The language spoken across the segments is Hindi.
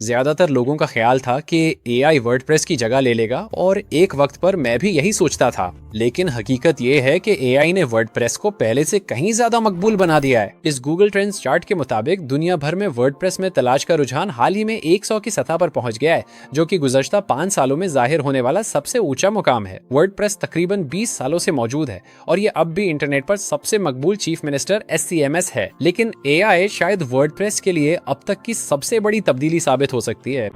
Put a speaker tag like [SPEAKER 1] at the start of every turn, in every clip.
[SPEAKER 1] ज्यादातर लोगों का ख्याल था कि एआई वर्डप्रेस की जगह ले लेगा और एक वक्त पर मैं भी यही सोचता था। लेकिन हकीकत ये है कि एआई ने वर्डप्रेस को पहले से कहीं ज्यादा मकबूल बना दिया है। इस गूगल ट्रेंड्स चार्ट के मुताबिक दुनिया भर में वर्डप्रेस में तलाश का रुझान हाल ही में 100 की सतह पर पहुंच गया है, जो कि गुज़श्ता 5 सालों में जाहिर होने वाला सबसे ऊंचा मुकाम है। वर्डप्रेस तकरीबन 20 सालों से मौजूद है और ये अब भी इंटरनेट पर सबसे मकबूल चीफ मिनिस्टर SCMS है। लेकिन एआई शायद वर्डप्रेस के लिए अब तक की सबसे बड़ी तब्दीली साबित हो सकती है।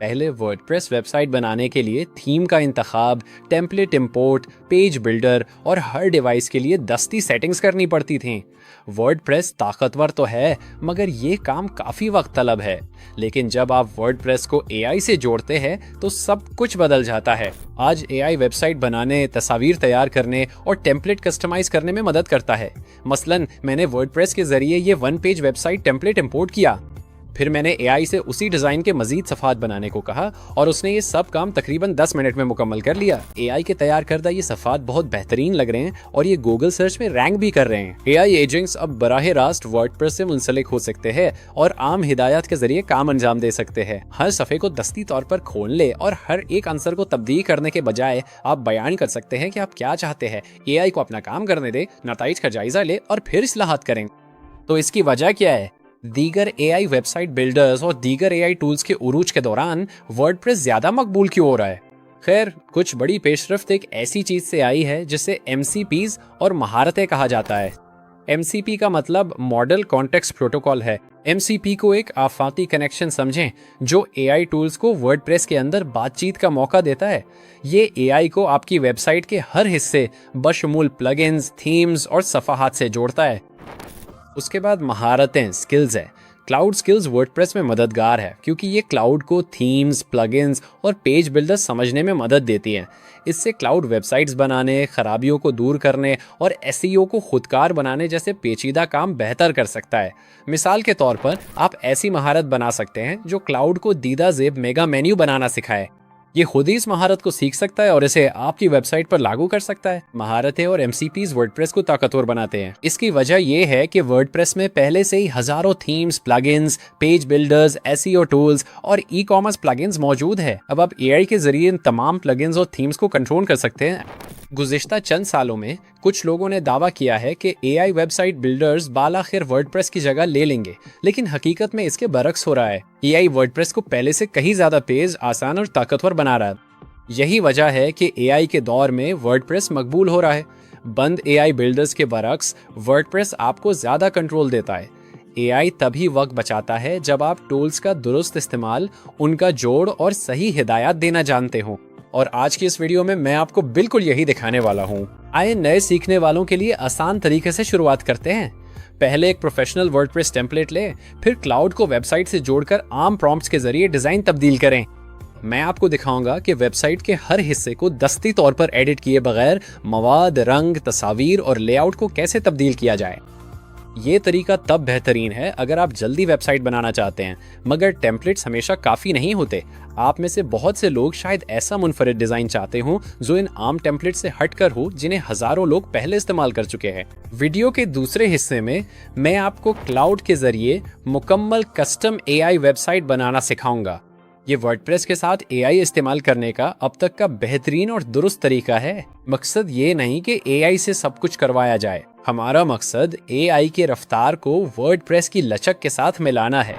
[SPEAKER 1] पहले वर्डप्रेस वेबसाइट बनाने के लिए थीम का इंतखाब, टेम्पलेट इंपोर्ट, पेज बिल्डर और हर डिवाइस के लिए दस्ती सेटिंग्स करनी पड़ती थीं। वर्डप्रेस ताकतवर तो है, मगर ये काम काफ़ी वक्त तलब है। लेकिन जब आप वर्डप्रेस को एआई से जोड़ते हैं तो सब कुछ बदल जाता है। आज एआई वेबसाइट बनाने, तस्वीर तैयार करने और टेम्पलेट कस्टमाइज करने में मदद करता है। मसलन मैंने वर्डप्रेस के जरिए ये 1 पेज वेबसाइट टेम्पलेट इंपोर्ट किया। फिर मैंने एआई से उसी डिज़ाइन के मजीद सफ़ात बनाने को कहा और उसने ये सब काम तकरीबन 10 मिनट में मुकम्मल कर लिया। एआई के तैयार करदा ये सफ़ात बहुत बेहतरीन लग रहे हैं और ये गूगल सर्च में रैंक भी कर रहे हैं। एआई एजेंट्स अब बराह रास्त वर्डप्रेस से मुंसलिक हो सकते हैं और आम हिदायत के जरिए काम अंजाम दे सकते हैं। हर सफ़े को दस्ती तौर पर खोलने और हर एक आंसर को तब्दील करने के बजाय आप बयान कर सकते हैं कि आप क्या चाहते हैं। एआई को अपना काम करने दे, नताइज का जायजा ले और फिर इस्लाहात करें। तो इसकी वजह क्या है? दीगर एआई वेबसाइट बिल्डर्स और दीगर एआई टूल्स के उरूज के दौरान वर्डप्रेस ज्यादा मकबूल क्यों हो रहा है? खैर, कुछ बड़ी पेशरफ्त एक ऐसी चीज से आई है जिसे MCPs और महारतें कहा जाता है। MCP का मतलब मॉडल कॉन्टेक्स्ट प्रोटोकॉल है। MCP को एक आफाकी कनेक्शन समझें जो एआई टूल्स को वर्डप्रेस के अंदर बातचीत का मौका देता है। ये एआई को आपकी वेबसाइट के हर हिस्से बशमूल प्लगइन्स, थीम्स और सफ़ाहात से जोड़ता है। उसके बाद महारतें, स्किल्स है। क्लाउड स्किल्स वर्डप्रेस में मददगार है क्योंकि ये क्लाउड को थीम्स, प्लगइन्स और पेज बिल्डर समझने में मदद देती हैं। इससे क्लाउड वेबसाइट्स बनाने, खराबियों को दूर करने और SEO को खुदकार बनाने जैसे पेचीदा काम बेहतर कर सकता है। मिसाल के तौर पर आप ऐसी महारत बना सकते हैं जो क्लाउड को दीदा ज़ेब मेगा मेन्यू बनाना सिखाए। ये खुद ही इस महारत को सीख सकता है और इसे आपकी वेबसाइट पर लागू कर सकता है। महारतें और MCPs वर्डप्रेस को ताकतवर बनाते हैं। इसकी वजह यह है कि वर्डप्रेस में पहले से ही हजारों themes, plugins, page builders, SEO tools और ई-कॉमर्स प्लगइन्स मौजूद है। अब आप एआई के जरिए इन तमाम प्लगइन्स और थीम्स को कंट्रोल कर सकते हैं। गुज़िश्ता चंद सालों में कुछ लोगों ने दावा किया है कि एआई वेबसाइट बिल्डर्स बालाखिर वर्डप्रेस की जगह ले लेंगे, लेकिन हकीकत में इसके बरक्स हो रहा है। एआई वर्डप्रेस को पहले से कहीं ज्यादा तेज, आसान और ताकतवर बना रहा है। यही वजह है कि एआई के दौर में वर्डप्रेस मकबूल हो रहा है। बंद एआई बिल्डर्स के बरक्स वर्डप्रेस आपको ज्यादा कंट्रोल देता है। एआई तभी वक्त बचाता है जब आप टूल्स का दुरुस्त इस्तेमाल, उनका जोड़ और सही हिदायत देना जानते हो। और आज की इस वीडियो में मैं आपको बिल्कुल यही दिखाने वाला हूँ। आइए नए सीखने वालों के लिए आसान तरीके से शुरुआत करते हैं। पहले एक प्रोफेशनल वर्डप्रेस टेम्पलेट ले, फिर क्लाउड को वेबसाइट से जोड़कर आम प्रॉम्प्ट्स के जरिए डिजाइन तब्दील करें। मैं आपको दिखाऊंगा कि वेबसाइट के हर हिस्से को दस्ती तौर पर एडिट किए बगैर मवाद, रंग, तस्वीर और लेआउट को कैसे तब्दील किया जाए। ये तरीका तब बेहतरीन है अगर आप जल्दी वेबसाइट बनाना चाहते हैं, मगर टेम्पलेट्स हमेशा काफ़ी नहीं होते। आप में से बहुत से लोग शायद ऐसा मुनफरिद डिज़ाइन चाहते हो जो इन आम टेम्पलेट से हटकर हो, जिन्हें हज़ारों लोग पहले इस्तेमाल कर चुके हैं। वीडियो के दूसरे हिस्से में मैं आपको क्लाउड के ज़रिए मुकम्मल कस्टम एआई वेबसाइट बनाना सिखाऊंगा। ये वर्डप्रेस के साथ एआई इस्तेमाल करने का अब तक का बेहतरीन और दुरुस्त तरीका है। मकसद ये नहीं कि एआई से सब कुछ करवाया जाए। हमारा मकसद एआई के रफ्तार को वर्डप्रेस की लचक के साथ मिलाना है।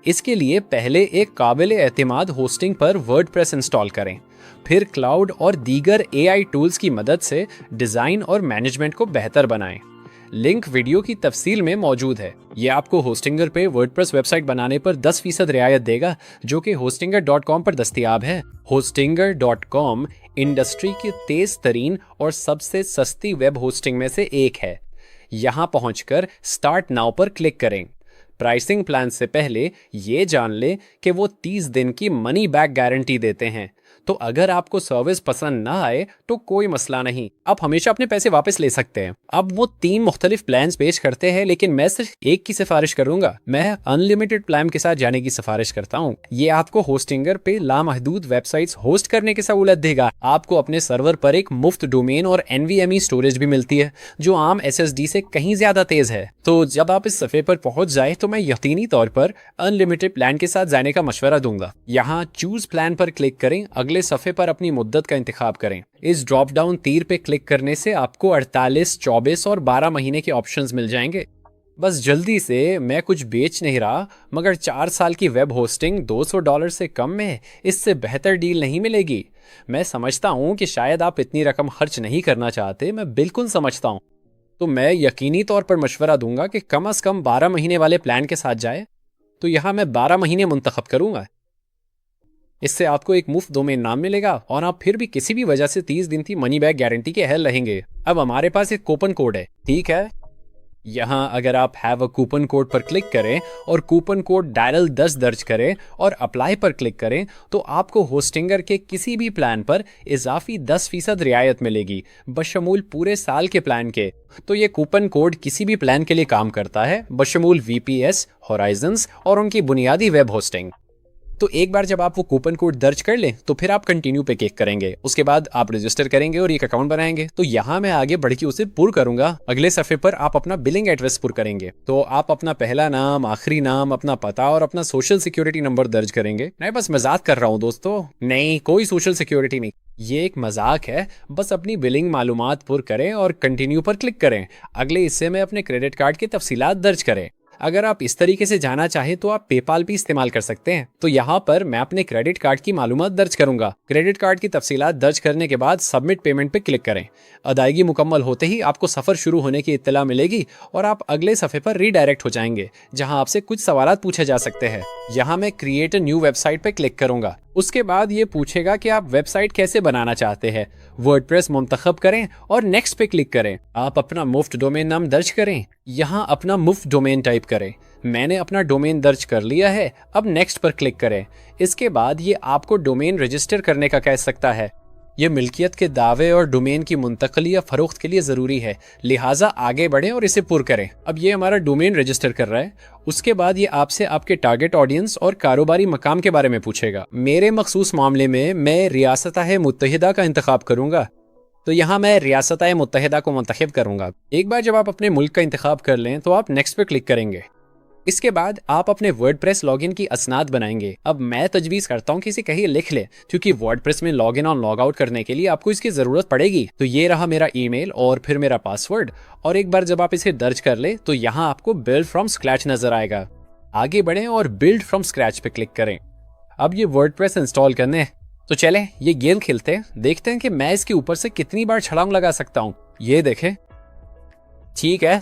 [SPEAKER 1] इसके लिए पहले एक काबिल एतमाद होस्टिंग पर वर्डप्रेस इंस्टॉल करें, फिर क्लाउड और दीगर एआई टूल्स की मदद से डिज़ाइन और मैनेजमेंट को बेहतर बनाएं। लिंक वीडियो की तफसील में मौजूद है। ये आपको होस्टिंगर पे वर्डप्रेस वेबसाइट बनाने पर 10% रियायत देगा, जो कि hostinger.com पर दस्तयाब है। hostinger.com इंडस्ट्री की तेज तरीन और सबसे सस्ती वेब होस्टिंग में से एक है। यहाँ पहुँचकर स्टार्ट नाउ पर क्लिक करें। प्राइसिंग प्लान से पहले ये जान लें कि वो 30 दिन की मनी बैक गारंटी देते हैं, तो अगर आपको सर्विस पसंद ना आए तो कोई मसला नहीं, आप हमेशा अपने पैसे वापस ले सकते हैं। अब वो 3 मुख्तलिफ प्लान्स पेश करते हैं, लेकिन मैं सिर्फ एक की सिफारिश करूंगा। मैं अनलिमिटेड प्लान के साथ जाने की सिफारिश करता हूँ। ये आपको होस्टिंगर पे लामहदूद वेबसाइट्स होस्ट करने की सहूलत देगा। आपको अपने सर्वर पर एक मुफ्त डोमेन और NVMe स्टोरेज भी मिलती है, जो आम SSD से कहीं ज्यादा तेज है। तो जब आप इस सफ़े पर पहुंच जाए तो मैं यकीनी तौर पर अनलिमिटेड प्लान के साथ जाने का मशवरा दूंगा। यहाँ चूज प्लान पर क्लिक करें, अगले सफ़े पर अपनी मुद्दत का इंतखाब करें। इस ड्रॉप डाउन तीर पे क्लिक करने से आपको 48, 24 और 12 महीने के ऑप्शंस मिल जाएंगे। बस जल्दी से, मैं कुछ बेच नहीं रहा, मगर 4 साल की वेब होस्टिंग $200 से कम में इससे बेहतर डील नहीं मिलेगी। मैं समझता हूँ कि शायद आप इतनी रकम खर्च नहीं करना चाहते, मैं बिल्कुल समझता हूँ। तो मैं यकीनी तौर पर मशवरा दूंगा कि कम से कम 12 महीने वाले प्लान के साथ जाए। तो यहाँ मैं 12 महीने मुंतखब करूंगा। इससे आपको एक मुफ्त डोमेन नाम मिलेगा और आप फिर भी किसी भी वजह से 30 दिन की मनी बैक गारंटी के अहल रहेंगे। अब हमारे पास एक कूपन कोड है, ठीक है। यहाँ अगर आप हैव अ कूपन कोड पर क्लिक करें और कूपन कोड डायल 10 दर्ज करें और अप्लाई पर क्लिक करें तो आपको होस्टिंगर के किसी भी प्लान पर इजाफी 10% रियायत मिलेगी, बशमूल पूरे साल के प्लान के। तो ये कूपन कोड किसी भी प्लान के लिए काम करता है, बशमूल VPS, होराइजन्स और उनकी बुनियादी वेब होस्टिंग। तो एक बार जब आप वो कूपन कोड दर्ज कर लें तो फिर आप कंटिन्यू पे क्लिक करेंगे। उसके बाद आप रजिस्टर करेंगे और एक अकाउंट बनाएंगे। तो यहाँ मैं आगे बढ़ के उसे पुर करूंगा। अगले सफ़े पर आप अपना बिलिंग एड्रेस पुर करेंगे। तो आप अपना पहला नाम, आखिरी नाम, अपना पता और अपना सोशल सिक्योरिटी नंबर दर्ज करेंगे। नहीं, बस मजाक कर रहा हूँ दोस्तों, नहीं कोई सोशल सिक्योरिटी नहीं, ये एक मजाक है। बस अपनी बिलिंग मालूमात पुर करें और कंटिन्यू पर क्लिक करें। अगले हिस्से में अपने क्रेडिट कार्ड की तफसीलात दर्ज करें। अगर आप इस तरीके से जाना चाहें तो आप पेपाल भी इस्तेमाल कर सकते हैं। तो यहाँ पर मैं अपने क्रेडिट कार्ड की मालूमात दर्ज करूंगा। क्रेडिट कार्ड की तफसीलात दर्ज करने के बाद सबमिट पेमेंट पे क्लिक करें। अदायगी मुकम्मल होते ही आपको सफ़र शुरू होने की इत्तला मिलेगी और आप अगले सफ़े पर रीडायरेक्ट हो जाएंगे, जहाँ आपसे कुछ सवालात पूछे जा सकते हैं। यहाँ मैं क्रिएट अ न्यू वेबसाइट पे क्लिक करूंगा। उसके बाद ये पूछेगा कि आप वेबसाइट कैसे बनाना चाहते हैं। वर्डप्रेस मुंतखब करें और नेक्स्ट पे क्लिक करें। आप अपना मुफ्त डोमेन नाम दर्ज करें। यहाँ अपना मुफ्त डोमेन टाइप करें। मैंने अपना डोमेन दर्ज कर लिया है, अब नेक्स्ट पर क्लिक करें। इसके बाद ये आपको डोमेन रजिस्टर करने का कह सकता है। ये मिल्कियत के दावे और डोमेन की मुंतकली या फरोख्त के लिए ज़रूरी है, लिहाजा आगे बढ़ें और इसे पुर करें। अब ये हमारा डोमेन रजिस्टर कर रहा है। उसके बाद ये आपसे आपके टारगेट ऑडियंस और कारोबारी मकाम के बारे में पूछेगा। मेरे मखसूस मामले में मैं रियासत मुत्तहिदा का इंतखाब करूंगा, तो यहाँ मैं रियासत मुत्तहिदा को मुंतखब करूंगा। एक बार जब आप अपने मुल्क का इंतखाब कर लें तो आप नेक्स्ट पे क्लिक करेंगे। इसके बाद आप अपने वर्डप्रेस लॉगिन की असनाद बनाएंगे। अब मैं तजवीज़ करता हूँ कि इसे कहीं लिख ले, क्योंकि वर्डप्रेस में लॉगिन और लॉग आउट करने के लिए आपको इसकी ज़रूरत पड़ेगी। तो ये रहा मेरा ईमेल और फिर मेरा पासवर्ड। और एक बार जब आप इसे दर्ज कर ले तो यहाँ आपको बिल्ड फ्रॉम स्क्रैच नजर आएगा। आगे बढ़ें और बिल्ड फ्रॉम स्क्रैच पे क्लिक करें। अब ये वर्डप्रेस इंस्टॉल करने हैं, तो चलें ये गेम खेलते हैं। देखते हैं कि मैं इसके ऊपर से कितनी बार छलांग लगा सकता हूँ। ये देखें, ठीक है,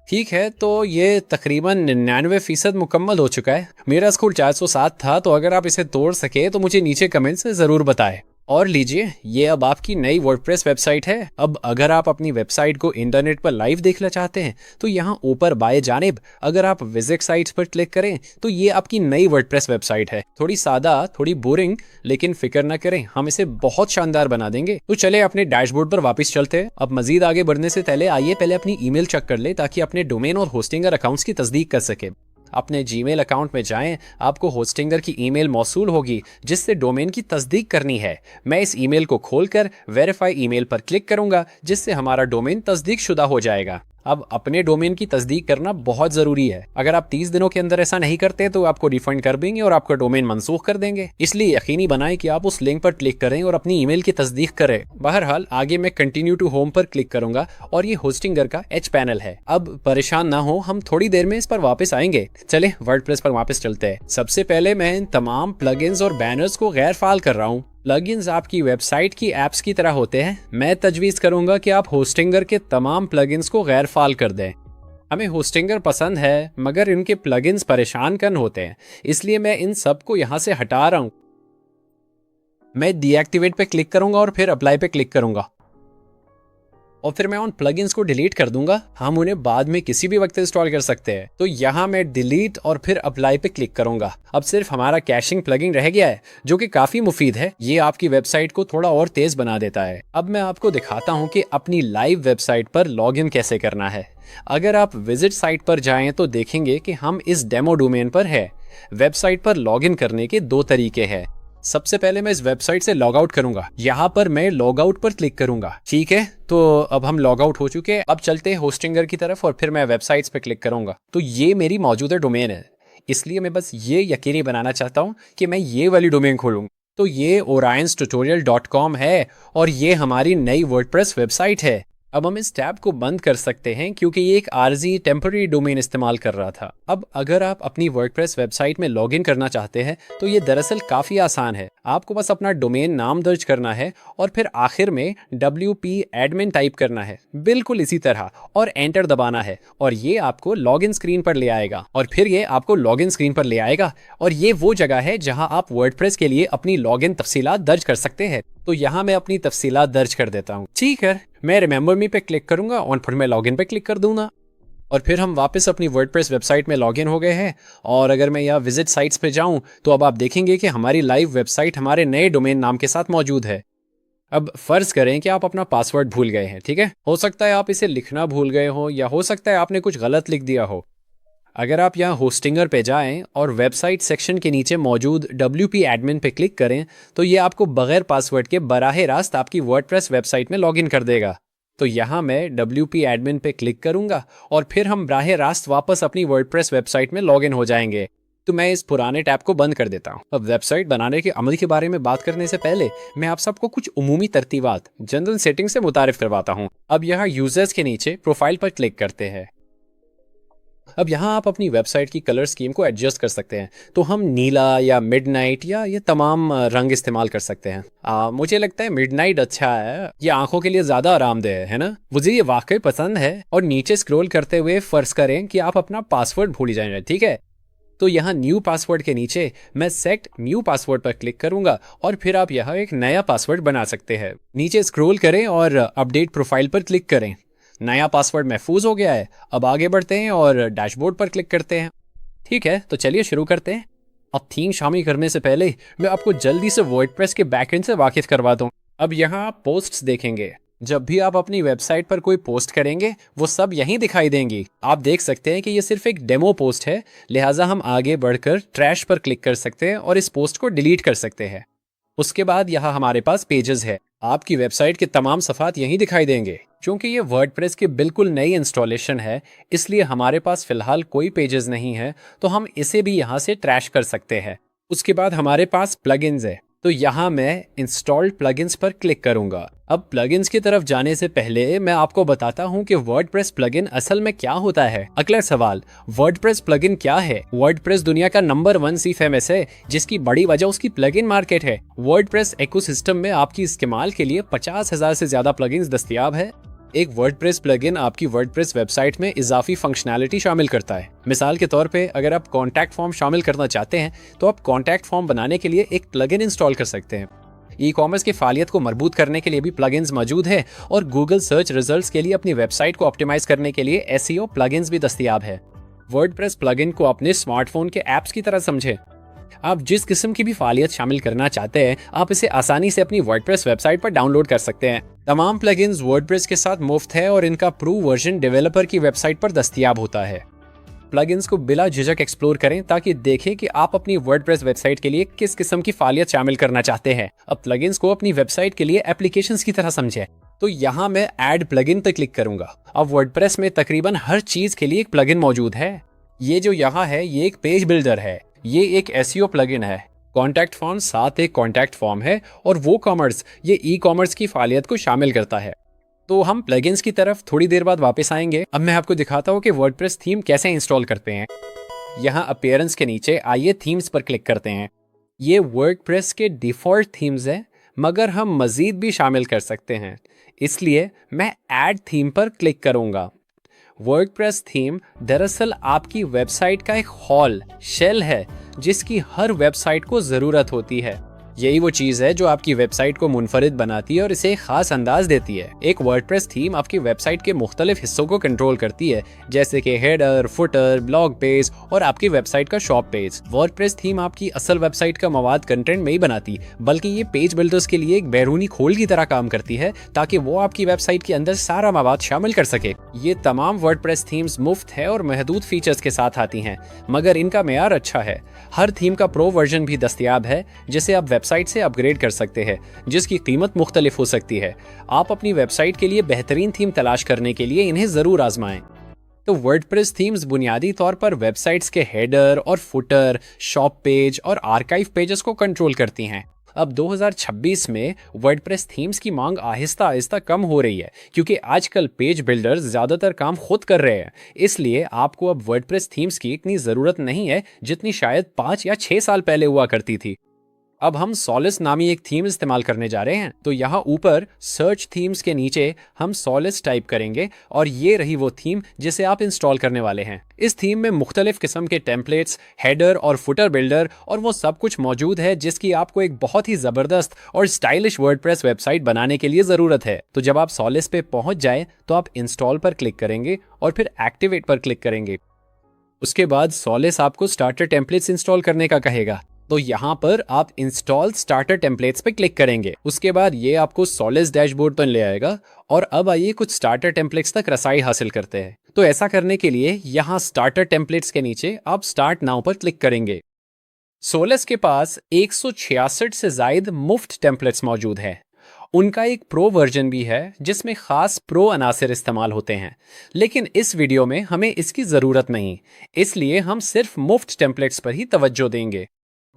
[SPEAKER 1] ठीक है। तो ये तकरीबन 99% मुकम्मल हो चुका है। मेरा स्कोर 407 था, तो अगर आप इसे तोड़ सके तो मुझे नीचे कमेंट से ज़रूर बताएं। और लीजिए, ये अब आपकी नई वर्डप्रेस वेबसाइट है। अब अगर आप अपनी वेबसाइट को इंटरनेट पर लाइव देखना चाहते हैं तो यहाँ ऊपर बाएं जानिब अगर आप विजिट साइट्स पर क्लिक करें तो ये आपकी नई वर्डप्रेस वेबसाइट है। थोड़ी सादा, थोड़ी बोरिंग, लेकिन फिक्र न करें, हम इसे बहुत शानदार बना देंगे। तो चले अपने डैशबोर्ड पर वापस चलते हैं। अब मजीद आगे बढ़ने से पहले आइए पहले अपनी ईमेल चेक कर ले, ताकि अपने डोमेन और होस्टिंगर अकाउंट्स की तस्दीक कर सके। अपने जीमेल अकाउंट में जाएं, आपको होस्टिंगर की ईमेल मौसूल होगी जिससे डोमेन की तस्दीक करनी है। मैं इस ईमेल को खोलकर वेरीफाई ईमेल पर क्लिक करूंगा, जिससे हमारा डोमेन तस्दीक शुदा हो जाएगा। अब अपने डोमेन की तस्दीक करना बहुत ज़रूरी है। अगर आप 30 दिनों के अंदर ऐसा नहीं करते तो आपको रिफंड कर देंगे और आपका डोमेन मनसूख कर देंगे। इसलिए यकीनी बनाएं कि आप उस लिंक पर क्लिक करें और अपनी ईमेल की तस्दीक करें। बहरहाल आगे मैं कंटिन्यू टू होम पर क्लिक करूंगा और ये होस्टिंगर का H पैनल है। अब परेशान ना हो, हम थोड़ी देर में इस पर वापस आएंगे। चले वर्डप्रेस पर वापस चलते हैं। सबसे पहले मैं इन तमाम प्लगइन्स और बैनर्स को गैर फाल कर रहा हूँ। प्लगइन्स आपकी वेबसाइट की एप्स की तरह होते हैं। मैं तजवीज़ करूंगा कि आप होस्टिंगर के तमाम प्लगइन्स को गैर फाल कर दें। हमें होस्टिंगर पसंद है, मगर इनके प्लगइन्स परेशान कन होते हैं, इसलिए मैं इन सब को यहाँ से हटा रहा हूँ। मैं डीएक्टिवेट पे क्लिक करूंगा और फिर अप्लाई पे क्लिक करूंगा। और फिर मैं उन प्लगइन्स को डिलीट कर दूंगा। हम उन्हें बाद में किसी भी वक्त इंस्टॉल कर सकते हैं। तो यहाँ मैं डिलीट और फिर अप्लाई पे क्लिक करूंगा। अब सिर्फ हमारा कैशिंग प्लगइन रह गया है, जो कि काफी मुफीद है। ये आपकी वेबसाइट को थोड़ा और तेज बना देता है। अब मैं आपको दिखाता हूँ कि अपनी लाइव वेबसाइट पर लॉगिन कैसे करना है। अगर आप विजिट साइट पर जाएं तो देखेंगे कि हम इस डेमो डोमेन पर है। वेबसाइट पर लॉगिन करने के दो तरीके हैं। सबसे पहले मैं इस वेबसाइट से लॉग आउट करूंगा। यहाँ पर मैं लॉग आउट पर क्लिक करूंगा। ठीक है, तो अब हम लॉग आउट हो चुके हैं। अब चलते हैं होस्टिंगर की तरफ और फिर मैं वेबसाइट्स पे क्लिक करूंगा। तो ये मेरी मौजूदा डोमेन है, इसलिए मैं बस ये यकीनी बनाना चाहता हूँ कि मैं ये वाली डोमेन खोलूँ। तो ये orionstutorial.com है और ये हमारी नई वर्डप्रेस वेबसाइट है। अब हम इस टैब को बंद कर सकते हैं क्योंकि ये एक आरजी टेम्पररी डोमेन इस्तेमाल कर रहा था। अब अगर आप अपनी वर्डप्रेस वेबसाइट में लॉगिन करना चाहते हैं तो ये दरअसल काफ़ी आसान है। आपको बस अपना डोमेन नाम दर्ज करना है और फिर आखिर में WP admin टाइप करना है, बिल्कुल इसी तरह, और एंटर दबाना है और ये आपको लॉगिन स्क्रीन पर ले आएगा। और फिर ये आपको लॉगिन स्क्रीन पर ले आएगा और ये वो जगह है जहां आप वर्डप्रेस के लिए अपनी लॉगिन तफसीलात दर्ज कर सकते हैं। तो यहाँ मैं अपनी तफसीलात दर्ज कर देता हूँ। ठीक है, मैं रिमेंबर मी पे क्लिक करूंगा और फिर मैं लॉगिन पे क्लिक कर दूंगा और फिर हम वापस अपनी वर्डप्रेस वेबसाइट में लॉगिन हो गए हैं। और अगर मैं यहाँ विजिट साइट्स पे जाऊं तो अब आप देखेंगे कि हमारी लाइव वेबसाइट हमारे नए डोमेन नाम के साथ मौजूद है। अब फर्ज करें कि आप अपना पासवर्ड भूल गए हैं। ठीक है, हो सकता है आप इसे लिखना भूल गए हो या हो सकता है आपने कुछ गलत लिख दिया हो। अगर आप यहाँ होस्टिंगर पे जाएं और वेबसाइट सेक्शन के नीचे मौजूद WP admin पे क्लिक करें तो ये आपको बगैर पासवर्ड के बराह रास्त आपकी वर्डप्रेस वेबसाइट में लॉगिन कर देगा। तो यहाँ मैं WP admin पे क्लिक करूंगा और फिर हम बराह रास्त वापस अपनी वर्डप्रेस वेबसाइट में लॉगिन हो जाएंगे। तो मैं इस पुराने टैब को बंद कर देता हूँ। अब वेबसाइट बनाने के अमल के बारे में बात करने से पहले मैं आप सबको कुछ उमूमी तरतीबात जनरल सेटिंग से मुतारिफ करवाता हूँ। अब यहाँ यूजर्स के नीचे प्रोफाइल पर क्लिक करते हैं। अब यहाँ आप अपनी वेबसाइट की कलर स्कीम को एडजस्ट कर सकते हैं। तो हम नीला या मिडनाइट या ये तमाम रंग इस्तेमाल कर सकते हैं। मुझे लगता है मिडनाइट अच्छा है, ये आंखों के लिए ज़्यादा आरामदेह है ना। मुझे ये वाकई पसंद है। और नीचे स्क्रॉल करते हुए फर्ज करें कि आप अपना पासवर्ड भूल जाएंगे। ठीक है, तो यहाँ न्यू पासवर्ड के नीचे मैं सेट न्यू पासवर्ड पर क्लिक करूंगा और फिर आप यहाँ एक नया पासवर्ड बना सकते हैं। नीचे स्क्रॉल करें और अपडेट प्रोफाइल पर क्लिक करें। नया पासवर्ड महफूज हो गया है। अब आगे बढ़ते हैं और डैशबोर्ड पर क्लिक करते हैं। ठीक है, तो चलिए शुरू करते हैं। अब थीम शामिल करने से पहले मैं आपको जल्दी से वर्डप्रेस के बैकएंड से वाकिफ करवा दूं। अब यहाँ आप पोस्ट्स देखेंगे। जब भी आप अपनी वेबसाइट पर कोई पोस्ट करेंगे वो सब यहीं दिखाई देंगी। आप देख सकते हैं कि ये सिर्फ एक डेमो पोस्ट है, लिहाजा हम आगे बढ़कर ट्रैश पर क्लिक कर सकते हैं और इस पोस्ट को डिलीट कर सकते हैं। उसके बाद यहाँ हमारे पास पेजेस है। आपकी वेबसाइट के तमाम सफ़ात यहीं दिखाई देंगे। क्योंकि ये वर्डप्रेस की बिल्कुल नई इंस्टॉलेशन है, इसलिए हमारे पास फिलहाल कोई पेजेस नहीं है, तो हम इसे भी यहाँ से ट्रैश कर सकते हैं। उसके बाद हमारे पास प्लगइन्स है, तो यहाँ मैं इंस्टॉल्ड प्लगइन्स पर क्लिक करूंगा। अब प्लगइन्स की तरफ जाने से पहले मैं आपको बताता हूँ कि वर्डप्रेस प्लगइन असल में क्या होता है। अगला सवाल, वर्डप्रेस प्लगइन क्या है? वर्डप्रेस दुनिया का नंबर 1 CMS है, जिसकी बड़ी वजह उसकी प्लगइन मार्केट है। वर्डप्रेस इकोसिस्टम में आपकी इस्तेमाल के लिए 50,000 से ज्यादा प्लगइन्स दस्तयाब है। एक वर्डप्रेस प्लगइन आपकी वर्डप्रेस वेबसाइट में इजाफी फंक्शनैलिटी शामिल करता है। मिसाल के तौर पे अगर आप कॉन्टैक्ट फॉर्म शामिल करना चाहते हैं तो आप कॉन्टैक्ट फॉर्म बनाने के लिए एक प्लगइन इंस्टॉल कर सकते हैं। ई कॉमर्स की फालियत को मजबूत करने के लिए भी प्लगइन्स मौजूद है और गूगल सर्च रिजल्ट्स के लिए अपनी वेबसाइट को ऑप्टिमाइज करने के लिए SEO प्लगइन्स भी दस्तयाब है। वर्डप्रेस प्लगइन को अपने स्मार्टफोन के ऐप्स की तरह समझें। आप जिस किस्म की भी फालियत शामिल करना चाहते हैं, आप इसे आसानी से अपनी वर्डप्रेस वेबसाइट पर डाउनलोड कर सकते हैं। तमाम प्लगइन्स वर्डप्रेस के साथ मुफ्त है और इनका प्रूव वर्जन डेवलपर की वेबसाइट पर दस्तयाब होता है। प्लगइन्स को बिला झिझक एक्सप्लोर करें ताकि देखें कि आप अपनी वर्डप्रेस वेबसाइट के लिए किस किस्म की फालियत शामिल करना चाहते हैं। अब प्लगइन्स को अपनी वेबसाइट के लिए एप्लीकेशंस की तरह समझें। तो यहाँ मैं ऐड प्लगइन पर क्लिक करूंगा। अब वर्डप्रेस में तकरीबन हर चीज के लिए एक प्लगइन मौजूद है। ये जो यहाँ है ये एक पेज बिल्डर है, ये एक SEO प्लगइन है। कॉन्टैक्ट फॉर्म साथ एक कॉन्टैक्ट फॉर्म है और वो कॉमर्स ये ई कॉमर्स की फालियत को शामिल करता है। तो हम प्लगइन्स की तरफ थोड़ी देर बाद वापस आएंगे। अब मैं आपको दिखाता हूँ कि वर्डप्रेस थीम कैसे इंस्टॉल करते हैं। यहाँ अपीयरेंस के नीचे आइए थीम्स पर क्लिक करते हैं। ये वर्डप्रेस के डिफ़ॉल्ट थीम्स हैं, मगर हम मज़ीद भी शामिल कर सकते हैं, इसलिए मैं ऐड थीम पर क्लिक करूँगा। वर्डप्रेस थीम दरअसल आपकी वेबसाइट का एक हॉल शेल है जिसकी हर वेबसाइट को ज़रूरत होती है। यही वो चीज है जो आपकी वेबसाइट को मुनफरिद बनाती है और इसे एक खास अंदाज देती है। एक वर्डप्रेस थीम आपकी वेबसाइट के मुख्तलिफ हिस्सों को कंट्रोल करती है, जैसे कि हेडर, फुटर, ब्लॉग पेज और आपकी वेबसाइट का शॉप पेज। वर्डप्रेस थीम आपकी असल वेबसाइट का मवाद कंटेंट नहीं बनाती, बल्कि ये पेज बिल्डर्स के लिए एक बैरूनी खोल की तरह काम करती है, ताकि वो आपकी वेबसाइट के अंदर सारा मवाद शामिल कर सके। ये तमाम वर्डप्रेस थीम्स मुफ्त है और महदूद फीचर्स के साथ आती हैं, मगर इनका मेयार अच्छा है। हर थीम का प्रो वर्जन भी दस्तयाब है, जिसे आप वेबसाइट से अपग्रेड कर सकते हैं, जिसकी कीमत मुख्तलिफ हो सकती है। आप अपनी वेबसाइट के लिए बेहतरीन थीम तलाश करने के लिए इन्हें जरूर आजमाएं। तो वर्डप्रेस थीम्स बुनियादी तौर पर वेबसाइट्स के हेडर और फुटर, शॉप पेज और आर्काइव पेजेस को कंट्रोल करती हैं। अब 2026 में वर्डप्रेस थीम्स की मांग आहिस्ता आहिस्ता कम हो रही है, क्योंकि आजकल पेज बिल्डर्स ज़्यादातर काम खुद कर रहे हैं। इसलिए आपको अब वर्डप्रेस थीम्स की इतनी ज़रूरत नहीं है जितनी शायद 5 या 6 साल पहले हुआ करती थी। अब हम सोलिस नामी एक थीम इस्तेमाल करने जा रहे हैं। तो यहाँ ऊपर सर्च थीम्स के नीचे हम सोलिस टाइप करेंगे और ये रही वो थीम जिसे आप इंस्टॉल करने वाले हैं। इस थीम में मुख्तलिफ किस्म के टेम्पलेट्स, हेडर और फुटर बिल्डर और वो सब कुछ मौजूद है जिसकी आपको एक बहुत ही ज़बरदस्त और स्टाइलिश वर्डप्रेस वेबसाइट बनाने के लिए ज़रूरत है। तो जब आप सोलिस पे पहुंच जाए तो आप इंस्टॉल पर क्लिक करेंगे और फिर एक्टिवेट पर क्लिक करेंगे। उसके बाद सोलिस आपको स्टार्टर टेम्पलेट्स इंस्टॉल करने का कहेगा। तो यहाँ पर आप इंस्टॉल स्टार्टर टेम्पलेट्स पे क्लिक करेंगे। उसके बाद ये आपको सोलिस डैशबोर्ड पर ले आएगा और अब आइए कुछ स्टार्टर टेम्पलेट्स तक रसाई हासिल करते हैं। तो ऐसा करने के लिए यहाँ स्टार्टर टेम्पलेट्स के नीचे आप स्टार्ट नाउ पर क्लिक करेंगे। सोलिस के पास 166 से जायद मुफ्त टेम्पलेट्स मौजूद है। उनका एक प्रो वर्जन भी है जिसमें खास प्रो अनासिर इस्तेमाल होते हैं, लेकिन इस वीडियो में हमें इसकी ज़रूरत नहीं, इसलिए हम सिर्फ मुफ्त टेम्पलेट्स पर ही तवज्जो देंगे।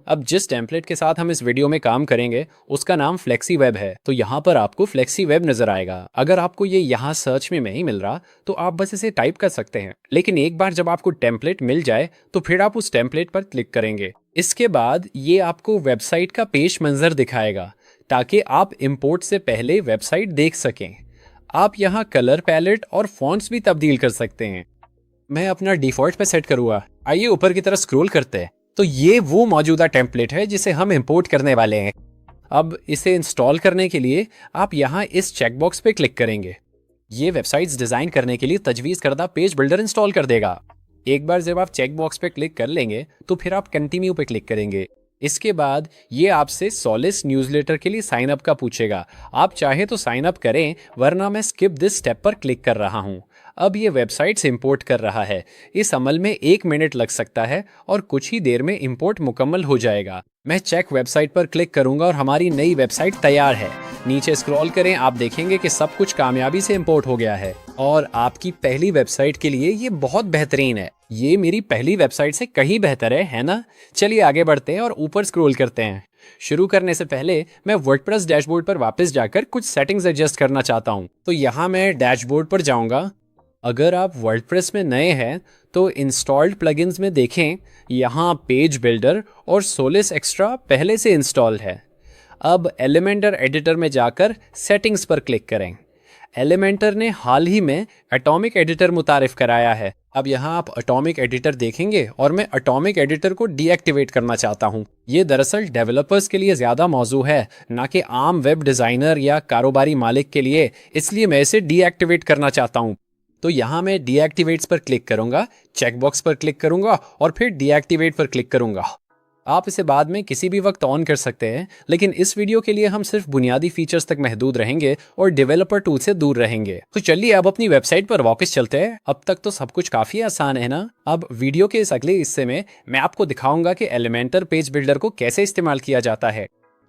[SPEAKER 1] अब जिस टेम्पलेट के साथ हम इस वीडियो में काम करेंगे उसका नाम फ्लेक्सी वेब है। तो यहाँ पर आपको फ्लेक्सी वेब नजर आएगा। अगर आपको ये यहाँ सर्च में नहीं मिल रहा तो आप बस इसे टाइप कर सकते हैं, लेकिन एक बार जब आपको टेम्पलेट मिल जाए तो फिर आप उस टेम्पलेट पर क्लिक करेंगे। इसके बाद ये आपको वेबसाइट का पेश मंजर दिखाएगा ताकि आप इंपोर्ट से पहले वेबसाइट देख सकें। आप यहाँ कलर पैलेट और फॉन्ट्स भी तब्दील कर सकते हैं। मैं अपना डिफॉल्ट पे सेट करूँगा। आइए ऊपर की तरफ स्क्रॉल करते हैं। तो ये वो मौजूदा टेम्पलेट है जिसे हम इंपोर्ट करने वाले हैं। अब इसे इंस्टॉल करने के लिए आप यहाँ इस चेकबॉक्स पे क्लिक करेंगे। ये वेबसाइट्स डिज़ाइन करने के लिए तजवीज़ करदा पेज बिल्डर इंस्टॉल कर देगा। एक बार जब आप चेकबॉक्स पे क्लिक कर लेंगे तो फिर आप कंटिन्यू पे क्लिक करेंगे। इसके बाद ये आपसे सोलिस न्यूज़लेटर के लिए साइन अप का पूछेगा। आप चाहे तो साइन अप करें, वरना मैं स्किप दिस स्टेप पर क्लिक कर रहा हूँ। अब ये वेबसाइट्स इंपोर्ट कर रहा है। इस अमल में 1 मिनट लग सकता है और कुछ ही देर में इंपोर्ट मुकम्मल हो जाएगा। मैं चेक वेबसाइट पर क्लिक करूंगा और हमारी नई वेबसाइट तैयार है। नीचे स्क्रॉल करें, आप देखेंगे कि सब कुछ कामयाबी से इंपोर्ट हो गया है और आपकी पहली वेबसाइट के लिए ये बहुत बेहतरीन है। ये मेरी पहली वेबसाइट से कहीं बेहतर है ना? चलिए आगे बढ़ते हैं और ऊपर स्क्रॉल करते हैं। शुरू करने से पहले मैं वर्डप्रेस डैशबोर्ड पर वापस जाकर कुछ सेटिंग्स एडजस्ट करना चाहता हूँ। तो यहाँ मैं डैशबोर्ड पर जाऊँगा। अगर आप वर्डप्रेस में नए हैं तो इंस्टॉल्ड प्लगइन्स में देखें, यहाँ पेज बिल्डर और सोलिस एक्स्ट्रा पहले से इंस्टॉल है। अब एलिमेंटर एडिटर में जाकर सेटिंग्स पर क्लिक करें। एलिमेंटर ने हाल ही में एटॉमिक एडिटर मुतारिफ कराया है। अब यहाँ आप एटॉमिक एडिटर देखेंगे और मैं एटॉमिक एडिटर को डीएक्टिवेट करना चाहता हूँ। ये दरअसल डेवलपर्स के लिए ज़्यादा मौजू है, ना कि आम वेब डिज़ाइनर या कारोबारी मालिक के लिए, इसलिए मैं इसे डीएक्टिवेट करना चाहता हूँ। तो यहाँ मैं डीएक्टिवेट्स पर क्लिक करूँगा, चेकबॉक्स पर क्लिक करूँगा और फिर डीएक्टिवेट पर क्लिक करूँगा। आप इसे बाद में किसी भी वक्त ऑन कर सकते हैं, लेकिन इस वीडियो के लिए हम सिर्फ बुनियादी फीचर्स तक महदूद रहेंगे और डेवलपर टूल से दूर रहेंगे। तो चलिए अब अपनी वेबसाइट पर वापस चलते हैं। अब तक तो सब कुछ काफ़ी आसान है ना? अब वीडियो के इस अगले हिस्से में मैं आपको दिखाऊंगा कि एलिमेंटर पेज बिल्डर को कैसे इस्तेमाल किया जाता है।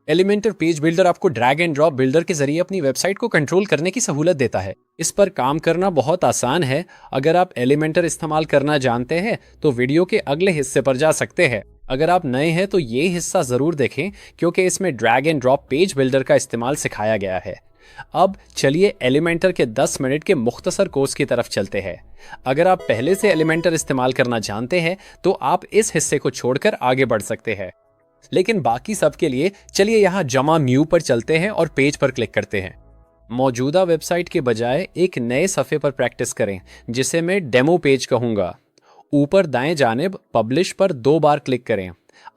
[SPEAKER 1] एलिमेंटर पेज बिल्डर आपको ड्रैग एंड ड्रॉप बिल्डर के जरिए अपनी वेबसाइट को कंट्रोल करने की सहूलत देता है। इस पर काम करना बहुत आसान है। अगर आप एलिमेंटर इस्तेमाल करना जानते हैं तो वीडियो के अगले हिस्से पर जा सकते हैं। अगर आप नए हैं तो ये हिस्सा ज़रूर देखें, क्योंकि इसमें drag and drop page builder का इस्तेमाल सिखाया गया है। अब चलिए एलिमेंटर के 10 मिनट के मुख्तसर कोर्स की तरफ चलते हैं। अगर आप पहले से एलिमेंटर इस्तेमाल करना जानते हैं तो आप इस हिस्से को छोड़कर आगे बढ़ सकते हैं, लेकिन बाकी सब के लिए चलिए यहाँ जमा न्यू पर चलते हैं और पेज पर क्लिक करते हैं। मौजूदा वेबसाइट के बजाय एक नए सफ़े पर प्रैक्टिस करें, जिसे मैं डेमो पेज कहूँगा। ऊपर दाएं जानिब पब्लिश पर 2 बार क्लिक करें।